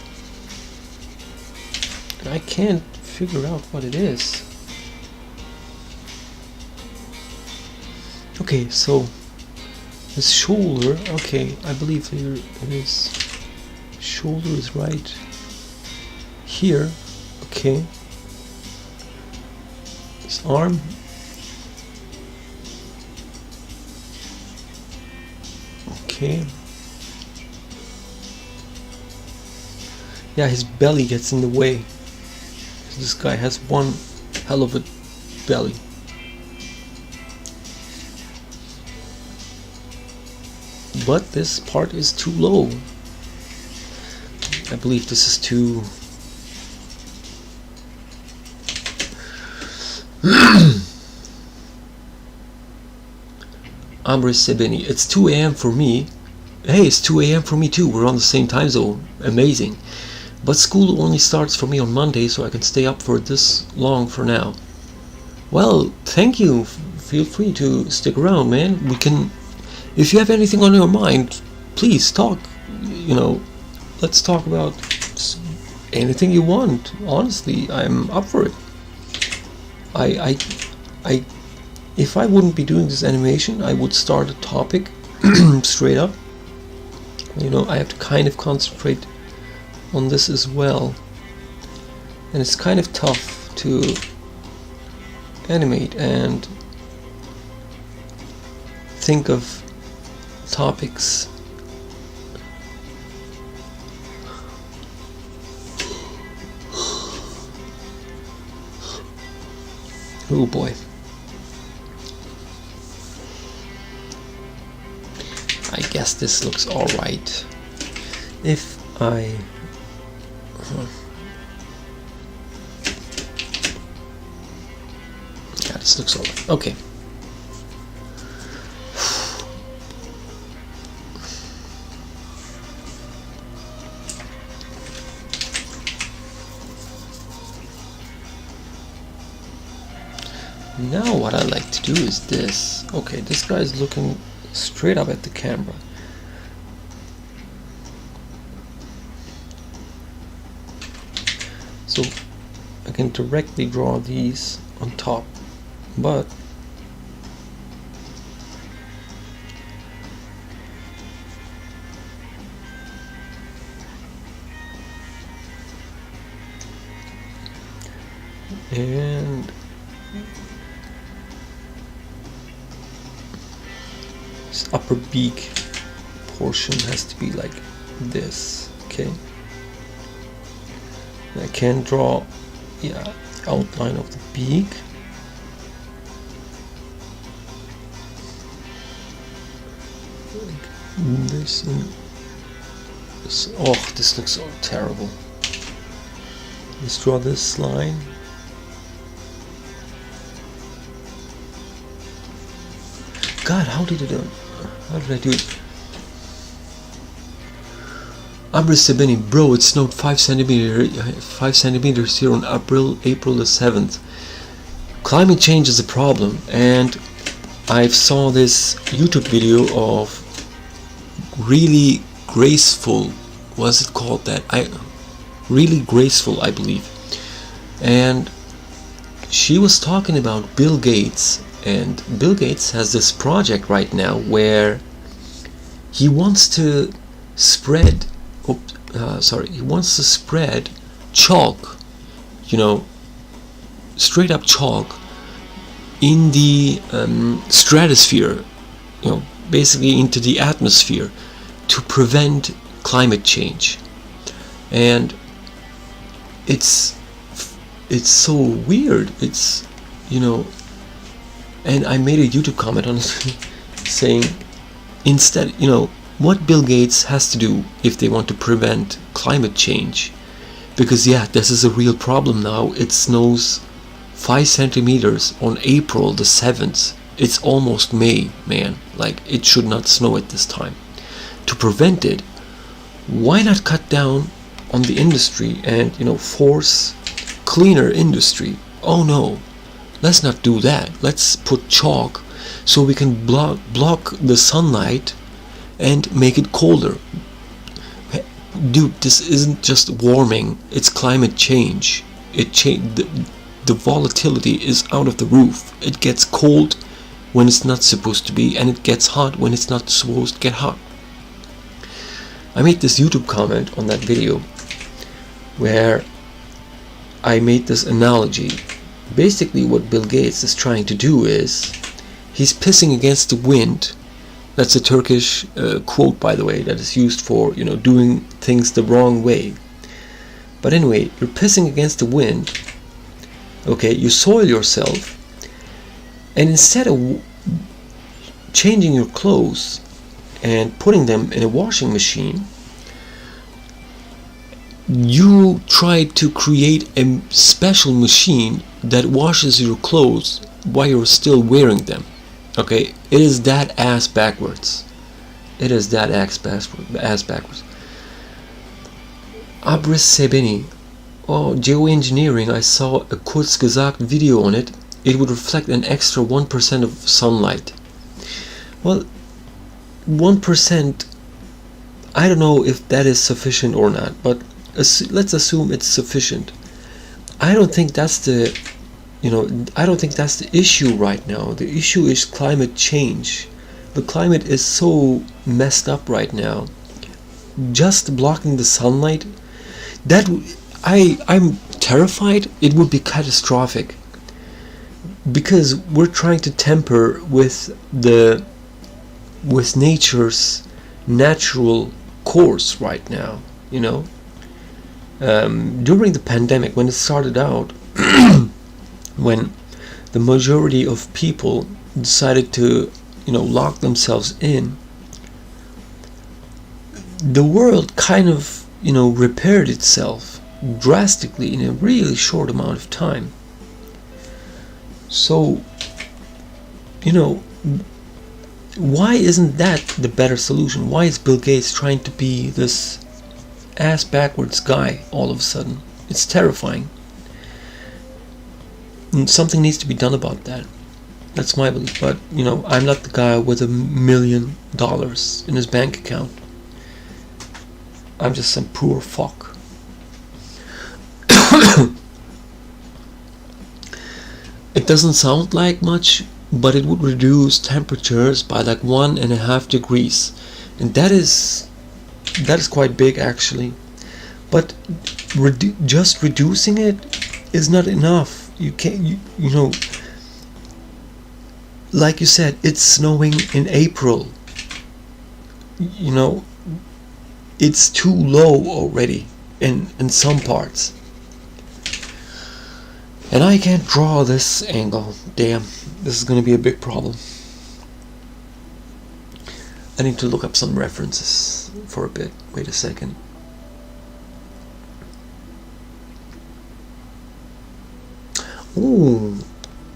And I can't figure out what it is. Okay, so this shoulder, okay, I believe here it is. Shoulder is right here, okay. This arm. Okay. Yeah, his belly gets in the way. This guy has one hell of a belly. But this part is too low. I believe this is too... Amr Sebeni. It's 2 AM for me. Hey, it's 2 AM for me too. We're on the same time zone. Amazing. But school only starts for me on Monday, so I can stay up for this long for now. Well, thank you. Feel free to stick around, man. We can... If you have anything on your mind, please talk. You know, let's talk about anything you want. Honestly, I'm up for it. If I wouldn't be doing this animation, I would start a topic straight up. You know, I have to kind of concentrate on this as well, and it's kind of tough to animate and think of topics. Oh boy. I guess this looks alright. If I... Yeah, this looks alright. Okay. Now what I like to do is this. Okay, this guy is looking straight up at the camera. So I can directly draw these on top, but and this upper beak portion has to be like this, okay? I can draw, yeah, the outline of the beak. Like this and this. Oh, this looks so terrible. Let's draw this line. God, how did I do it? Amr Sebeni, bro, it snowed 5 centimeters here on April the 7th. Climate change is a problem, and I saw this YouTube video of really graceful, what's it called that? Really graceful, I believe. And she was talking about Bill Gates, and Bill Gates has this project right now where he wants to spread he wants to spread chalk, you know, straight up chalk in the stratosphere, you know, basically into the atmosphere, to prevent climate change. And it's so weird. It's, you know, and I made a YouTube comment on it saying, instead, you know, what Bill Gates has to do if they want to prevent climate change. Because yeah, this is a real problem now. It snows 5 centimeters on April the 7th. It's almost May, man. Like, it should not snow at this time. To prevent it, why not cut down on the industry and, force cleaner industry? Oh no, let's not do that. Let's put chalk so we can block the sunlight and make it colder. Dude, this isn't just warming, it's climate change. The volatility is out of the roof. It gets cold when it's not supposed to be, and it gets hot when it's not supposed to get hot. I made this YouTube comment on that video where I made this analogy. Basically what Bill Gates is trying to do is he's pissing against the wind. That's a Turkish quote, by the way, that is used for, doing things the wrong way. But anyway, you're pissing against the wind. Okay, you soil yourself, and instead of changing your clothes and putting them in a washing machine, you try to create a special machine that washes your clothes while you're still wearing them. Okay, it is that ass backwards. It is that ass backwards. Abriss Sebeni. Oh, geoengineering. I saw a Kurzgesagt video on it. It would reflect an extra 1% of sunlight. Well, 1%, I don't know if that is sufficient or not, but let's assume it's sufficient. I don't think that's the I don't think that's the issue right now. The issue is climate change. The climate is so messed up right now. Just blocking the sunlight, that I'm terrified. It would be catastrophic, because we're trying to temper with nature's natural course right now. During the pandemic, when it started out, when the majority of people decided to, lock themselves in, the world kind of, repaired itself drastically in a really short amount of time. So, why isn't that the better solution? Why is Bill Gates trying to be this ass backwards guy all of a sudden? It's terrifying. And something needs to be done about that. That's my belief. But, I'm not the guy with $1 million in his bank account. I'm just some poor fuck. It doesn't sound like much, but it would reduce temperatures by like 1.5 degrees, and that is quite big actually. But just reducing it is not enough. You can't, like you said, it's snowing in April. It's too low already in some parts. And I can't draw this angle. Damn, this is gonna be a big problem. I need to look up some references for a bit. Wait a second. Ooh,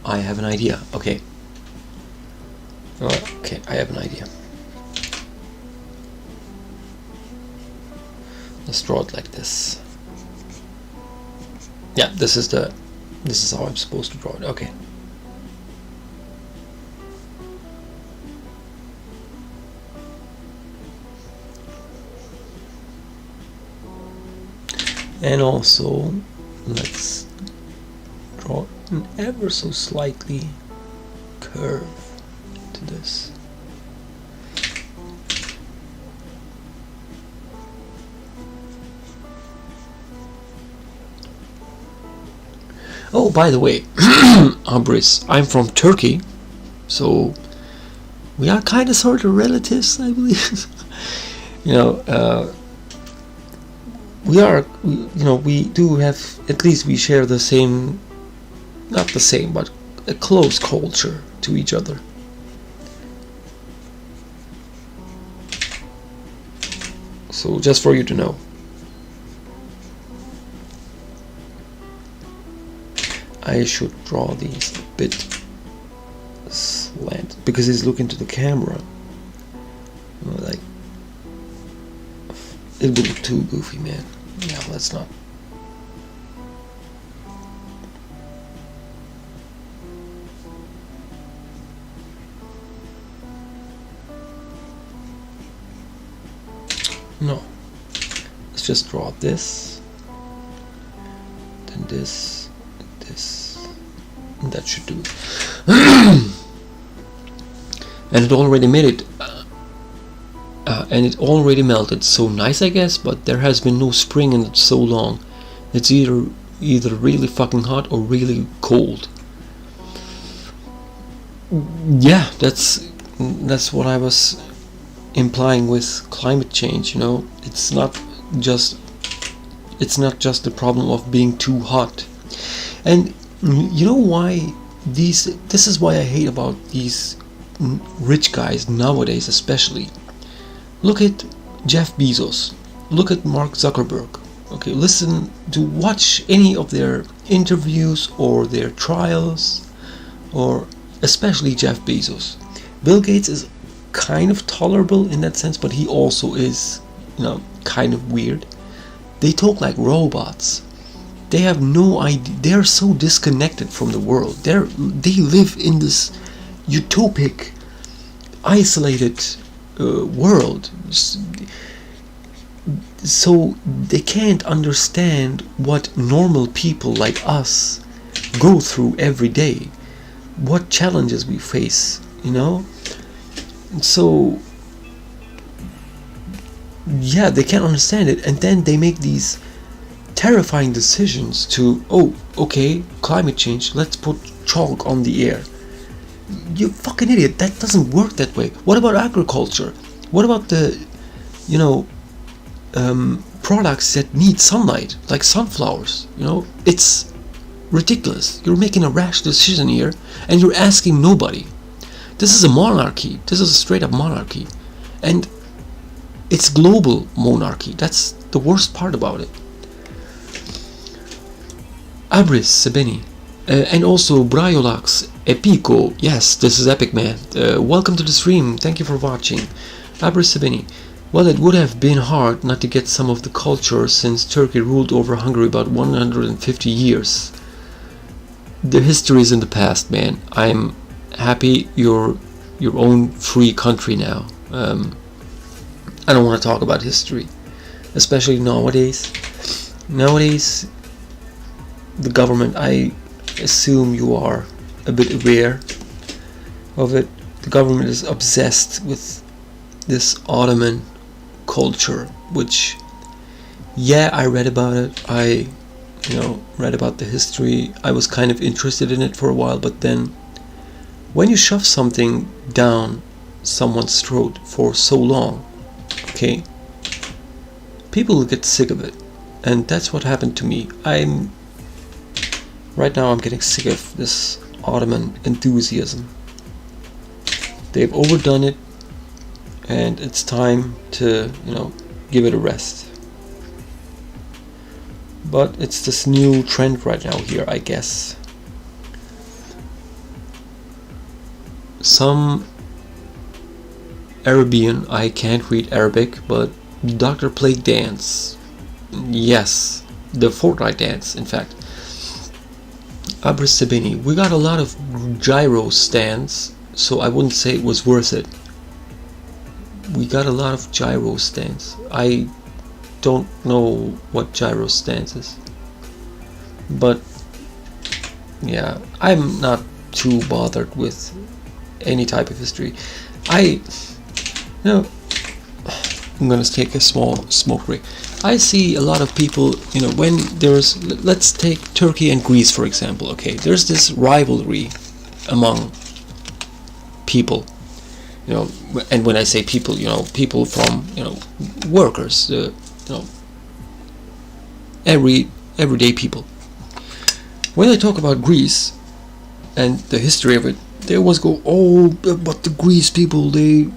I have an idea. Okay. Okay, I have an idea. Let's draw it like this. Yeah, this is how I'm supposed to draw it. Okay. And also, let's draw an ever so slightly curve to this. Oh, by the way, Abriss, I'm from Turkey, so we are kind of sort of relatives, I believe. We do have, at least we share the same, not the same, but a close culture to each other. So just for you to know. I should draw these a bit slant because he's looking to the camera. Like, it'll be too goofy, man. Yeah, let's not. No. Let's just draw this, then this, this, and that should do it. And it already made it. And it already melted, so nice, I guess, but there has been no spring in it so long. It's either really fucking hot or really cold. Yeah, that's what I was implying with climate change, you know. It's not just the problem of being too hot. And you know why this is why I hate about these rich guys nowadays, especially. Look at Jeff Bezos. Look at Mark Zuckerberg. Okay, watch any of their interviews or their trials, or especially Jeff Bezos. Bill Gates is kind of tolerable in that sense, but he also is, you know, kind of weird. They talk like robots. They have no idea. They're so disconnected from the world. They live in this utopic, isolated world, so they can't understand what normal people like us go through every day, what challenges we face, you know. So yeah, they can't understand it, and then they make these terrifying decisions to, oh, okay, climate change, let's put chalk on the air. You fucking idiot, that doesn't work that way. What about agriculture? What about the, you know, products that need sunlight, like sunflowers? You know, it's ridiculous. You're making a rash decision here, and you're asking nobody. This is a monarchy. This is a straight up monarchy. And it's global monarchy. That's the worst part about it. Abris Sebeni. And also Bryolax Epico. Yes, this is epic, man. Welcome to the stream. Thank you for watching. Abris Sebeni. Well, it would have been hard not to get some of the culture since Turkey ruled over Hungary about 150 years. The history is in the past, man. I'm happy you're your own free country now. I don't want to talk about history, especially nowadays. Nowadays, the government, I assume you are a bit aware of it. The government is obsessed with this Ottoman culture, which, yeah, I read about it. I, read about the history. I was kind of interested in it for a while, but then when you shove something down someone's throat for so long, okay, people will get sick of it, and that's what happened to me. Right now I'm getting sick of this Ottoman enthusiasm. They've overdone it, and it's time to, give it a rest. But it's this new trend right now here, I guess. Some Arabian, I can't read Arabic, but Dr. Plague dance. Yes, the Fortnite dance, in fact. Abris Sabini. We got a lot of gyro stands, so I wouldn't say it was worth it. We got a lot of gyro stands. I don't know what gyro stands is, but yeah, I'm not too bothered with any type of history. I'm gonna take a small smoke break. I see a lot of people, when there's, let's take Turkey and Greece for example. Okay, there's this rivalry among people, and when I say people, people from, workers, everyday people. When I talk about Greece and the history of it, they always go, oh, but the Greece people, they,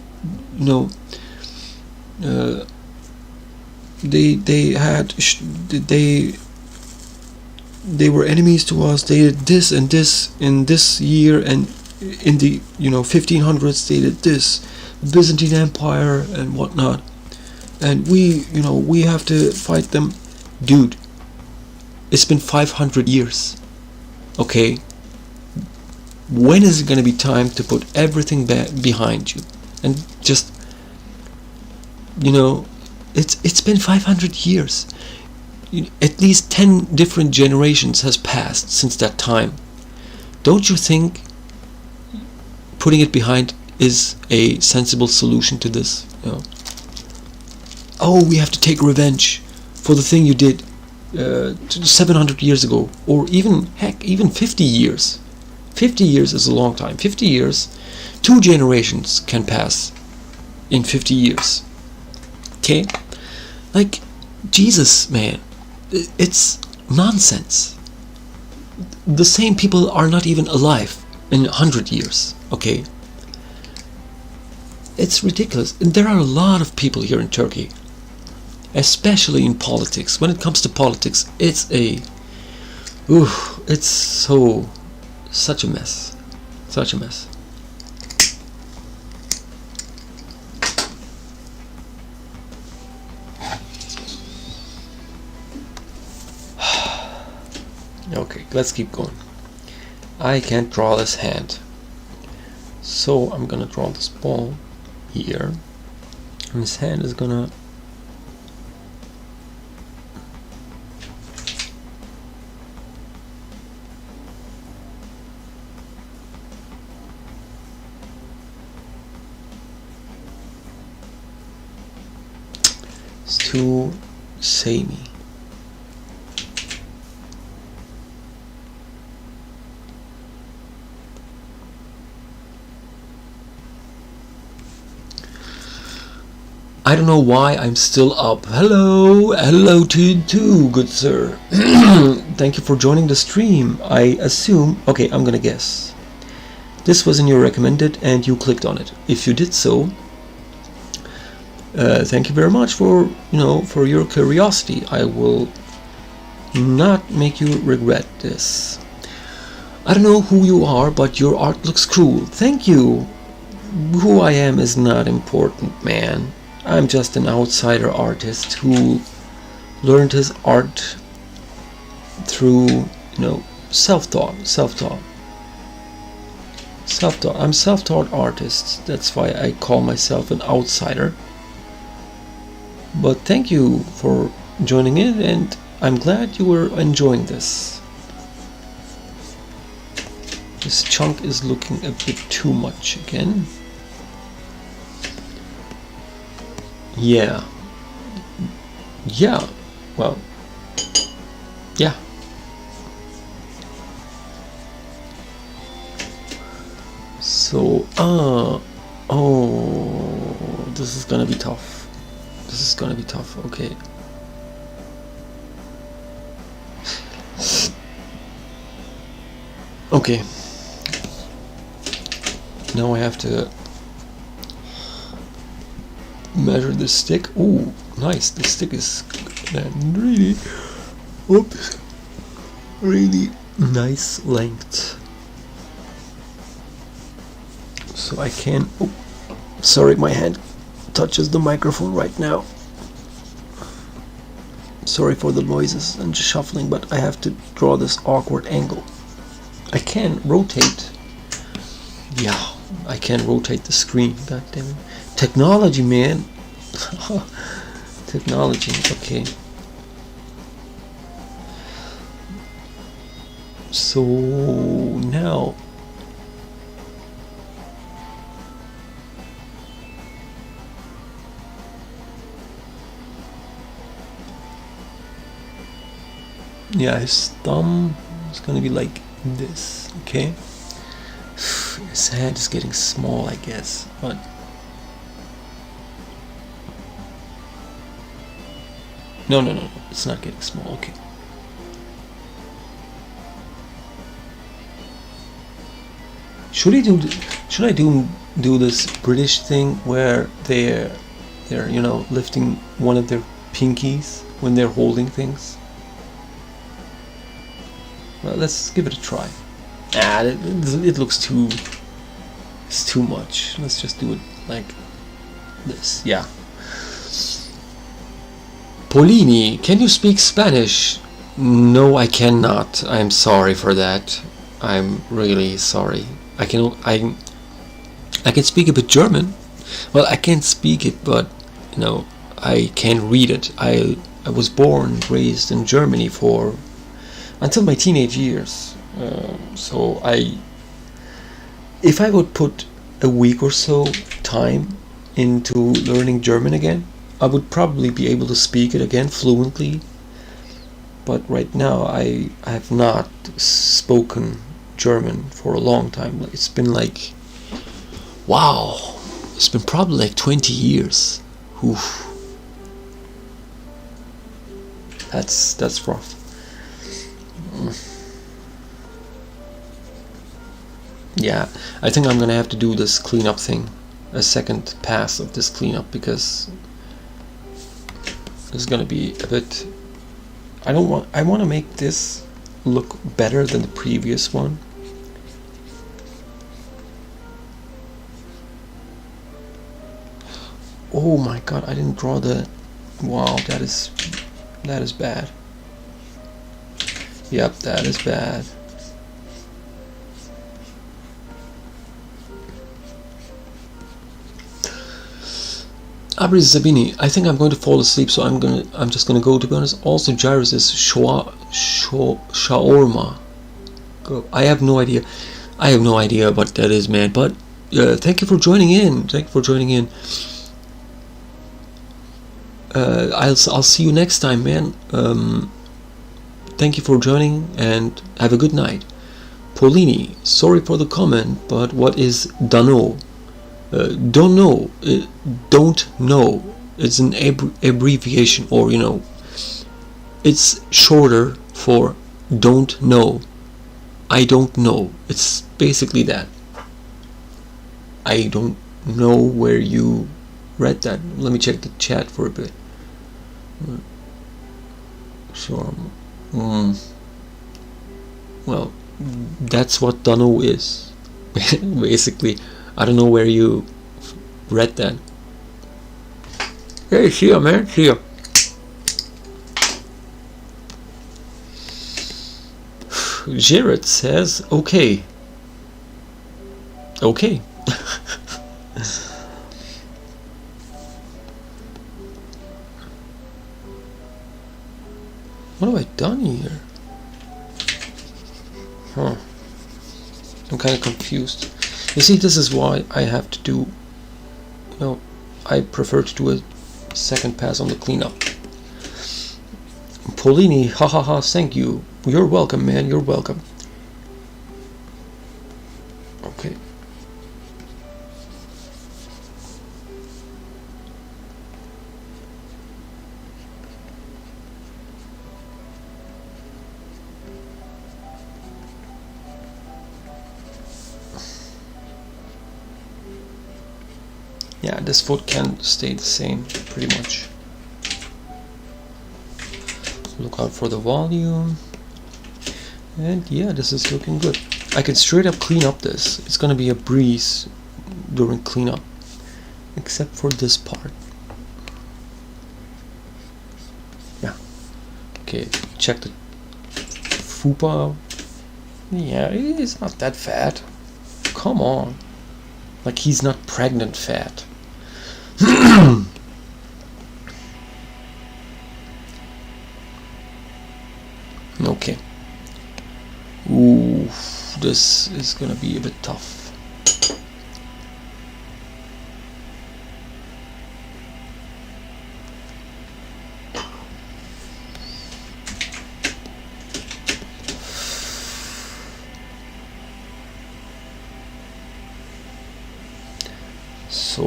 they were enemies to us. They did this and this in this year, and in the 1500s they did this, Byzantine Empire and whatnot, and we have to fight them. Dude, it's been 500 years. Okay, when is it going to be time to put everything back behind you and just it's been 500 years. At least 10 different generations has passed since that time. Don't you think putting it behind is a sensible solution to this? Oh, we have to take revenge for the thing you did 700 years ago, or even 50 years. 50 years is a long time. 50 years, 2 generations can pass in 50 years. Okay? Like, Jesus, man. It's nonsense. The same people are not even alive in 100 years. Okay? It's ridiculous. And there are a lot of people here in Turkey, especially in politics. When it comes to politics, it's such a mess. Such a mess. Okay, let's keep going. I can't draw this hand, so I'm gonna draw this ball here, and this hand is gonna too samey. I don't know why I'm still up. Hello to you too, good sir. Thank you for joining the stream. I assume, okay, I'm gonna guess this was in your recommended and you clicked on it. If you did so, thank you very much for your curiosity. I will not make you regret this. I don't know who you are, but your art looks cool. Thank you. Who I am is not important, man. I'm just an outsider artist who learned his art through, self-taught. I'm self-taught artist. That's why I call myself an outsider. But thank you for joining in, and I'm glad you were enjoying this. This chunk is looking a bit too much again. Yeah, well, yeah. So, this is gonna be tough. Okay. Okay. Now I have to measure this stick. Ooh, nice. This stick is really nice length. So I can, sorry, my hand touches the microphone right now. Sorry for the noises and just shuffling, but I have to draw this awkward angle. I can rotate. Yeah, I can rotate the screen. God damn it. Technology, man. Technology. Okay. So now his thumb is gonna be like this. Okay. His hand is getting small, I guess, but no, it's not getting small. Okay. Should I do this British thing where they're lifting one of their pinkies when they're holding things. Well, let's give it a try. It looks too... It's too much. Let's just do it like this. Yeah. Polini, can you speak Spanish? No, I cannot. I'm sorry for that. I'm really sorry. I can speak a bit German. Well, I can't speak it, but you know, I can read it. I was born and raised in Germany for until my teenage years. So if I would put a week or so time into learning German again, I would probably be able to speak it again fluently. But right now I have not spoken German for a long time. It's been like, wow, it's been probably like 20 years. Oof. That's rough. Yeah, I think I'm gonna have to do this cleanup thing, a second pass of this cleanup, because it's gonna be a bit... I want to make this look better than the previous one. Oh my god, I didn't draw the... Wow, that is bad. Yep, that is bad. Abri Zabini, I think I'm going to fall asleep, so I'm just gonna go, to be honest. Also, Gyrus is shawarma. I have no idea. I have no idea what that is, man. But thank you for joining in. Thank you for joining in. I'll see you next time, man. Thank you for joining and have a good night. Paulini, sorry for the comment, but what is Dano? Don't know. Don't know. It's an abbreviation, or you know, it's shorter for don't know. I don't know. It's basically that. I don't know where you read that. Let me check the chat for a bit. Sure. Well, that's what Dano is. Basically, I don't know where you read that. Hey, see ya, man. See ya. Jared says, okay. Okay. What have I done here? Huh. I'm kind of confused. You see, this is why I have to do, you know, I prefer to do a second pass on the cleanup. Paulini, hahaha, thank you. You're welcome, man, you're welcome. Okay. Yeah, this foot can stay the same, pretty much. Look out for the volume. And yeah, this is looking good. I can straight up clean up this. It's gonna be a breeze during cleanup. Except for this part. Yeah. Okay, check the fupa. Yeah, it's not that fat. Come on. Like he's not pregnant fat. Okay. Ooh, this is gonna be a bit tough. So,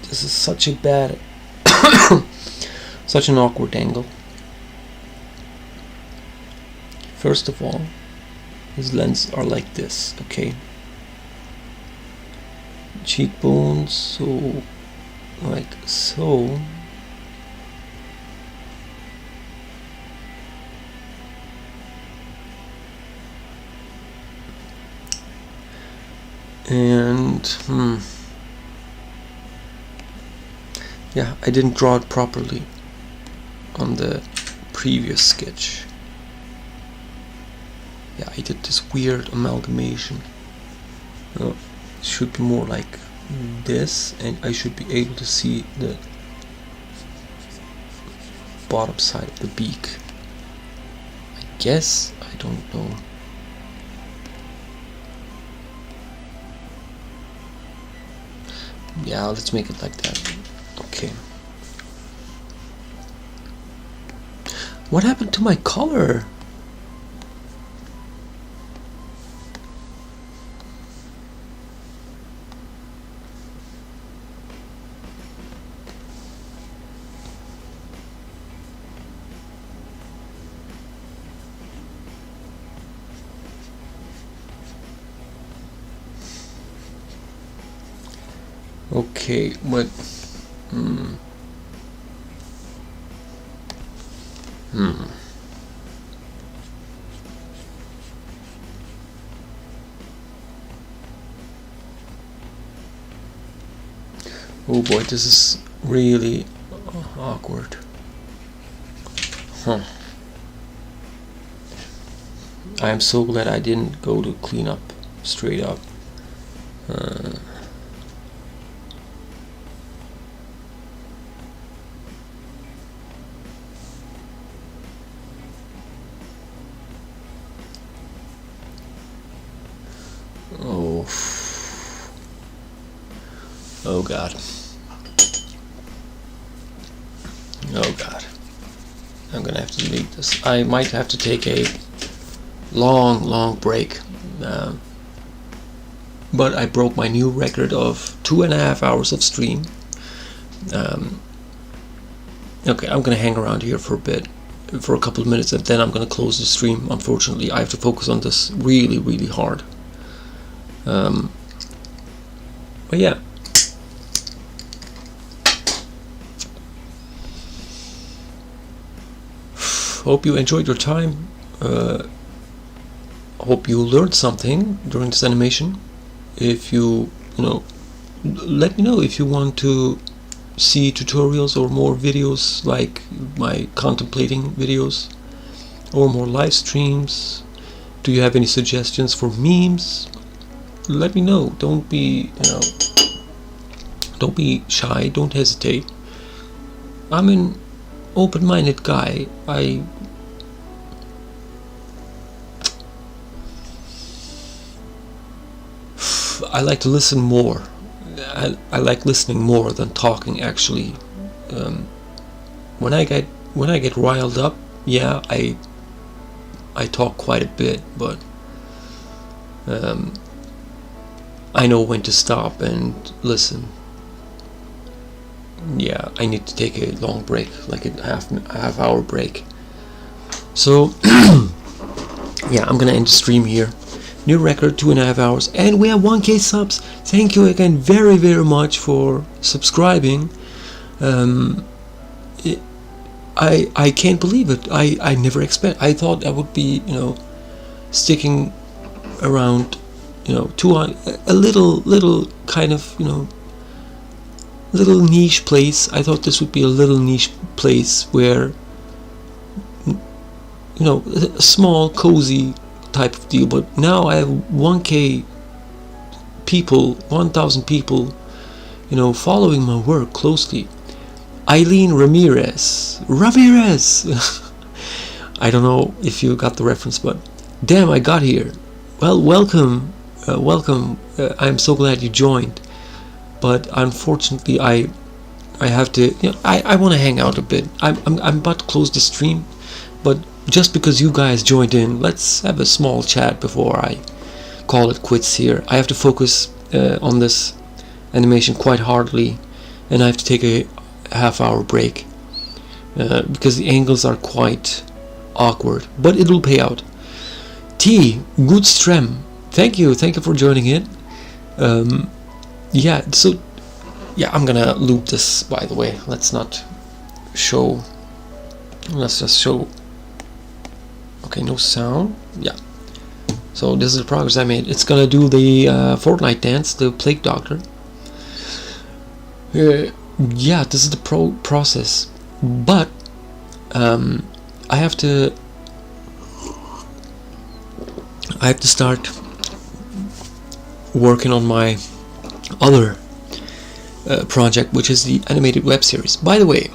this is such a bad, such an awkward angle. First of all, his lenses are like this, okay? Cheekbones, so like so. And yeah, I didn't draw it properly on the previous sketch. Yeah, I did this weird amalgamation. It should be more like this, and I should be able to see the bottom side of the beak. I guess, I don't know. Yeah, let's make it like that. Okay. What happened to my color? Okay, what? Oh boy, this is really awkward. I am so glad I didn't go to clean up straight up. Oh God. Oh God. I'm gonna have to delete this. I might have to take a long break. But I broke my new record of 2.5 hours of stream. Okay, I'm gonna hang around here for a bit, for a couple of minutes, and then I'm gonna close the stream. Unfortunately, I have to focus on this really hard. But yeah. Hope you enjoyed your time. Hope you learned something during this animation. If you let me know if you want to see tutorials or more videos like my contemplating videos, or more live streams. Do you have any suggestions for memes? Let me know. Don't be don't be shy. Don't hesitate. I'm an open-minded guy. I like to listen more. I like listening more than talking, actually. When I get riled up, yeah, I talk quite a bit, but I know when to stop and listen. Yeah, I need to take a long break, like a half hour break. So yeah, I'm gonna end the stream here. New record, 2.5 hours, and we have 1K subs. Thank you again very much for subscribing. I can't believe it. I never expect. I thought I would be sticking around a little kind of little niche place. I thought this would be a little niche place where a small cozy type of deal, but now I have 1K people, 1,000 people, following my work closely. Eileen Ramirez. I don't know if you got the reference, but damn, I got here. Well, welcome. I'm so glad you joined, but unfortunately, I have to. I want to hang out a bit. I'm about to close the stream, but just because you guys joined in, let's have a small chat before I call it quits here. I have to focus on this animation quite hardly, and I have to take a half-hour break because the angles are quite awkward, but it will pay out. T. Goodstrem, thank you for joining in. Yeah, so Yeah, I'm gonna loop this, by the way. Let's just show. Okay, no sound. Yeah. So this is the progress I made. It's gonna do the Fortnite dance, the Plague Doctor. Yeah, this is the process. But I have to start working on my other project, which is the animated web series. By the way,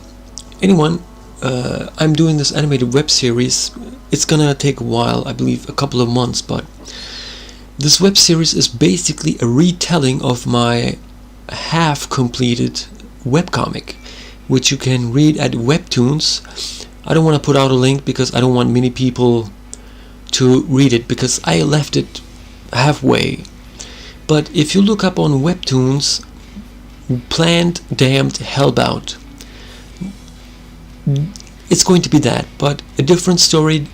anyone, I'm doing this animated web series. It's gonna take a while, I believe a couple of months, but this web series is basically a retelling of my half-completed webcomic, which you can read at Webtoons. I don't want to put out a link because I don't want many people to read it, because I left it halfway. But if you look up on Webtoons, Planned, Damned, Hellbound, it's going to be that, but a different story,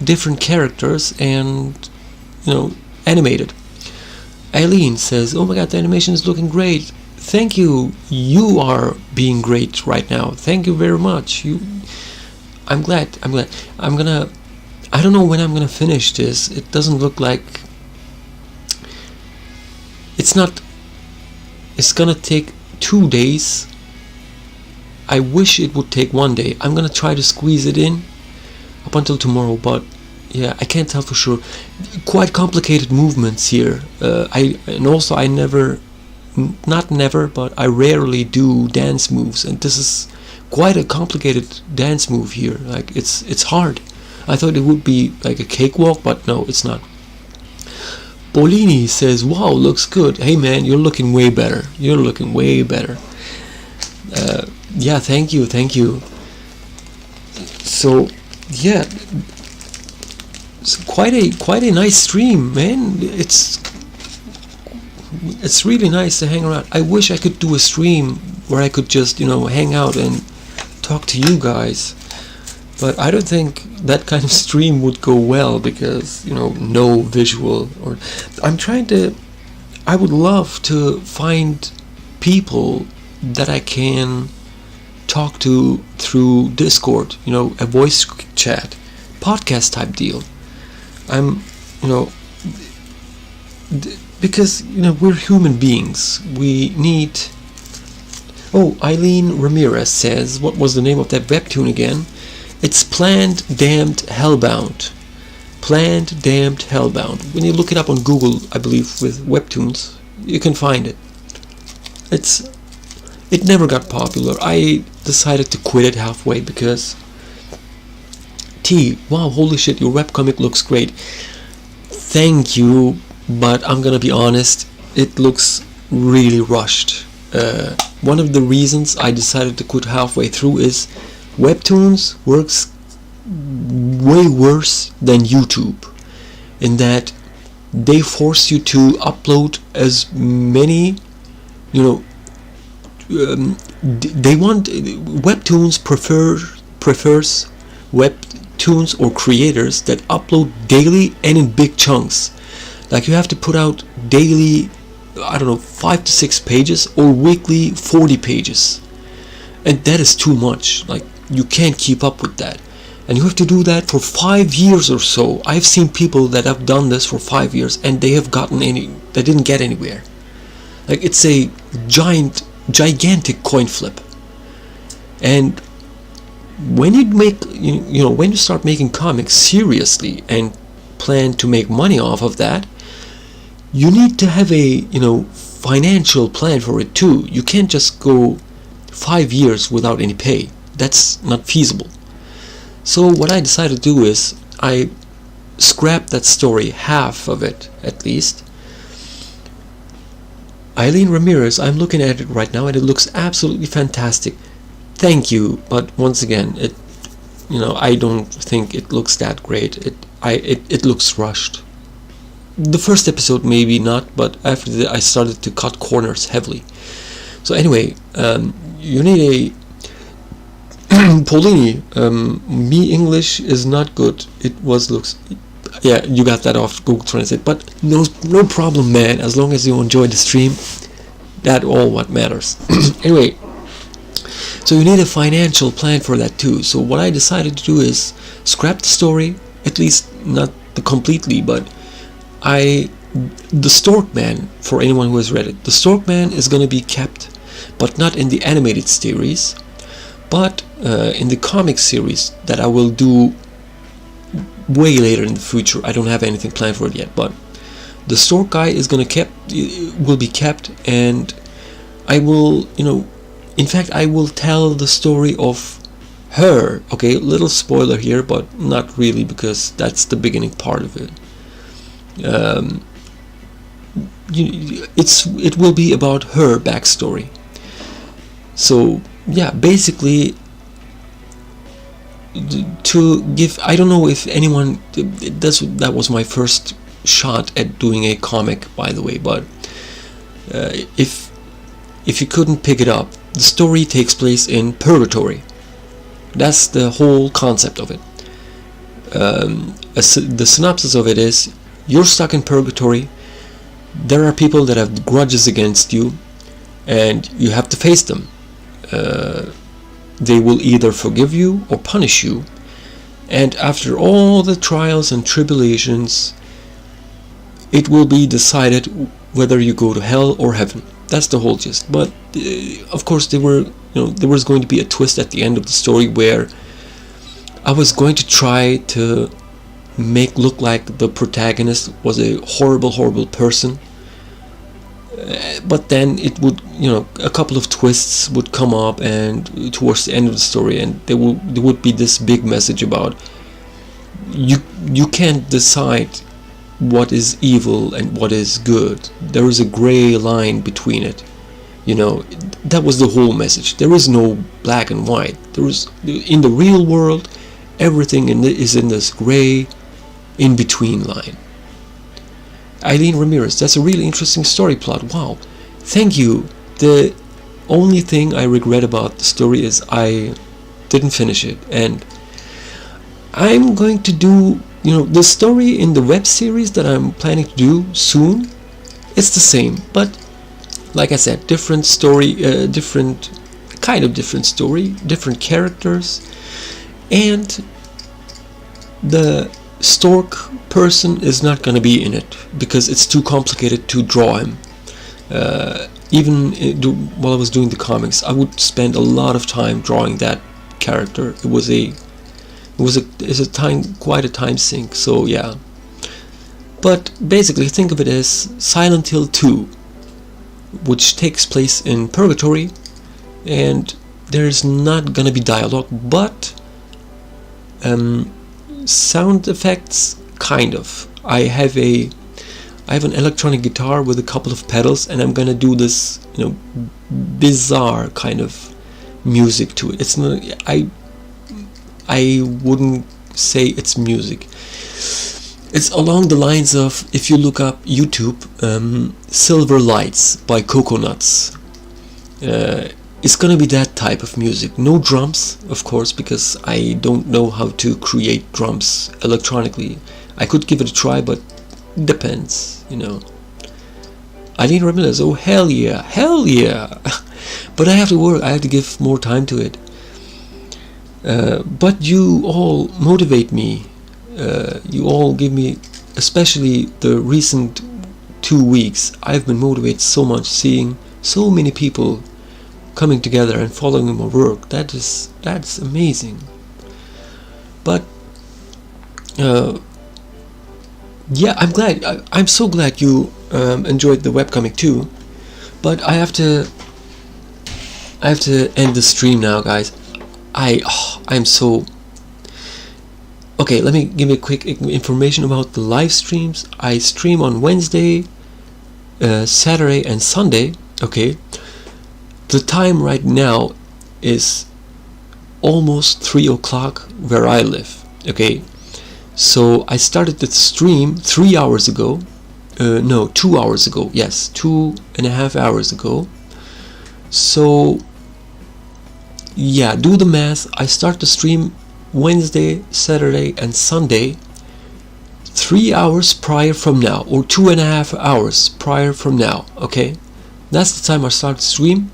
different characters, and animated. Eileen says, "Oh my god, the animation is looking great." Thank you. You are being great right now. Thank you very much. I'm glad. I don't know when I'm gonna finish this. It doesn't look like it's gonna take 2 days. I wish it would take 1 day. I'm gonna try to squeeze it in up until tomorrow, but yeah, I can't tell for sure. Quite complicated movements here. I rarely do dance moves, and this is quite a complicated dance move here. Like it's hard. I thought it would be like a cakewalk, but no, it's not. Bolini says, "Wow, looks good." Hey man, you're looking way better. You're looking way better. Yeah, thank you. So yeah, it's quite a nice stream, man. It's really nice to hang around. I wish I could do a stream where I could just hang out and talk to you guys, but I don't think that kind of stream would go well because no visual. Or I would love to find people that I can talk to through Discord, a voice chat, podcast type deal. Because we're human beings. We need. Oh, Eileen Ramirez says, what was the name of that webtoon again? It's Planned, Damned, Hellbound. Planned, Damned, Hellbound. When you look it up on Google, I believe with Webtoons, you can find it. It never got popular. I decided to quit it halfway because wow, holy shit, your webcomic looks great. Thank you, but I'm gonna be honest, it looks really rushed. One of the reasons I decided to quit halfway through is Webtoons works way worse than YouTube, in that they force you to upload as many, they want Webtoons prefers Webtoons or creators that upload daily and in big chunks. Like you have to put out daily, 5 to 6 pages, or weekly 40 pages, and that is too much. Like you can't keep up with that, and you have to do that for 5 years or so. I've seen people that have done this for 5 years and they didn't get anywhere. Like it's a gigantic coin flip. And when you when you start making comics seriously and plan to make money off of that, you need to have a financial plan for it too. You can't just go 5 years without any pay. That's not feasible. So what I decided to do is I scrapped that story, half of it at least. Eileen Ramirez, I'm looking at it right now and it looks absolutely fantastic. Thank you, but once again, I don't think it looks that great. It looks rushed. The first episode maybe not, but after that I started to cut corners heavily. So anyway, you need a Paulini. Me English is not good. Looks. Yeah, you got that off Google Translate, but no problem, man. As long as you enjoy the stream, that all what matters. Anyway, so you need a financial plan for that too. So what I decided to do is scrap the story, at least not completely, but the Storkman, for anyone who has read it, the Storkman is going to be kept, but not in the animated series, but in the comic series that I will do way later in the future. I don't have anything planned for it yet, but the Stork guy is will be kept, and I will, in fact, I will tell the story of her. Okay, little spoiler here, but not really, because that's the beginning part of it. It will be about her backstory. So yeah, basically, to give, I don't know if anyone, that was my first shot at doing a comic, by the way, but if you couldn't pick it up, the story takes place in purgatory. That's the whole concept of it. The synopsis of it is, you're stuck in purgatory, there are people that have grudges against you, and you have to face them. They will either forgive you or punish you, and after all the trials and tribulations, it will be decided whether you go to hell or heaven. That's the whole gist. But of course, there was going to be a twist at the end of the story where I was going to try to make look like the protagonist was a horrible person, but then it would, a couple of twists would come up, and towards the end of the story, and there would be this big message about you can't decide what is evil and what is good. There is a gray line between it. That was the whole message. There is no black and white. There is, in the real world, everything is in this gray in-between line. Eileen Ramirez, that's a really interesting story plot. Wow, thank you. The only thing I regret about the story is I didn't finish it, and I'm going to do, the story in the web series that I'm planning to do soon. It's the same, but like I said, different story, different story, different characters, and the Stork person is not going to be in it because it's too complicated to draw him. Even while I was doing the comics, I would spend a lot of time drawing that character. It was quite a time sink. So yeah. But basically, think of it as Silent Hill 2, which takes place in purgatory, and there's not gonna be dialogue, but sound effects, kind of. I have an electronic guitar with a couple of pedals, and I'm gonna do this, bizarre kind of music to it. It's not. I wouldn't say it's music. It's along the lines of, if you look up YouTube, Silver Lights by Coconuts. It's gonna be that type of music. No drums, of course, because I don't know how to create drums electronically. I could give it a try, but depends, Eileen Ramirez, oh hell yeah, but I have to work, I have to give more time to it. But you all motivate me. You all give me, especially the recent 2 weeks, I've been motivated so much, seeing so many people coming together and following my work. That's amazing. But yeah, I'm so glad you enjoyed the webcomic too. But I have to end the stream now, guys. I'm so... Okay, let me give you a quick information about the live streams. I stream on Wednesday, Saturday and Sunday. Okay, the time right now is almost 3 o'clock where I live. Okay, so I started the stream 3 hours ago. No, 2 hours ago. Yes, 2.5 hours ago. So yeah, do the math. I start the stream Wednesday, Saturday and Sunday 3 hours prior from now, or 2.5 hours prior from now. Okay, that's the time I start the stream.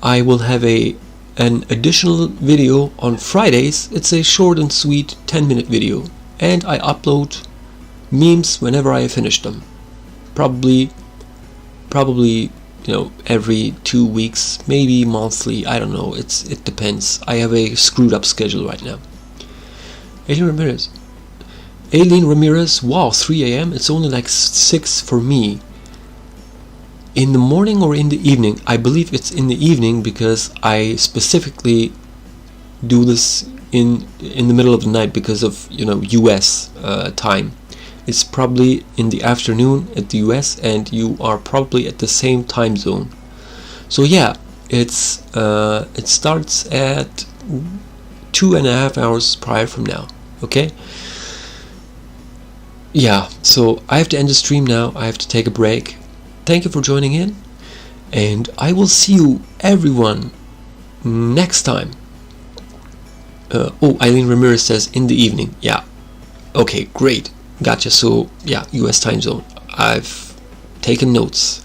I will have an additional video on Fridays. It's a short and sweet 10-minute video, and I upload memes whenever I finish them. Probably every 2 weeks, maybe monthly, I don't know, it depends. I have a screwed up schedule right now. Aileen Ramirez, wow, 3 a.m. It's only like 6 for me. In the morning or in the evening? I believe it's in the evening, because I specifically do this in the middle of the night because of US time. It's probably in the afternoon at the US, and you are probably at the same time zone. So yeah, it starts at 2.5 hours prior from now. Okay. Yeah, so I have to end the stream now. I have to take a break. Thank you for joining in, and I will see you everyone next time. Eileen Ramirez says in the evening. Yeah, okay, great, gotcha. So yeah, US time zone. I've taken notes.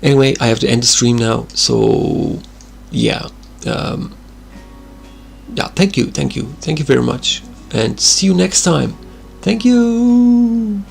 Anyway, I have to end the stream now, so yeah, thank you very much, and see you next time. Thank you.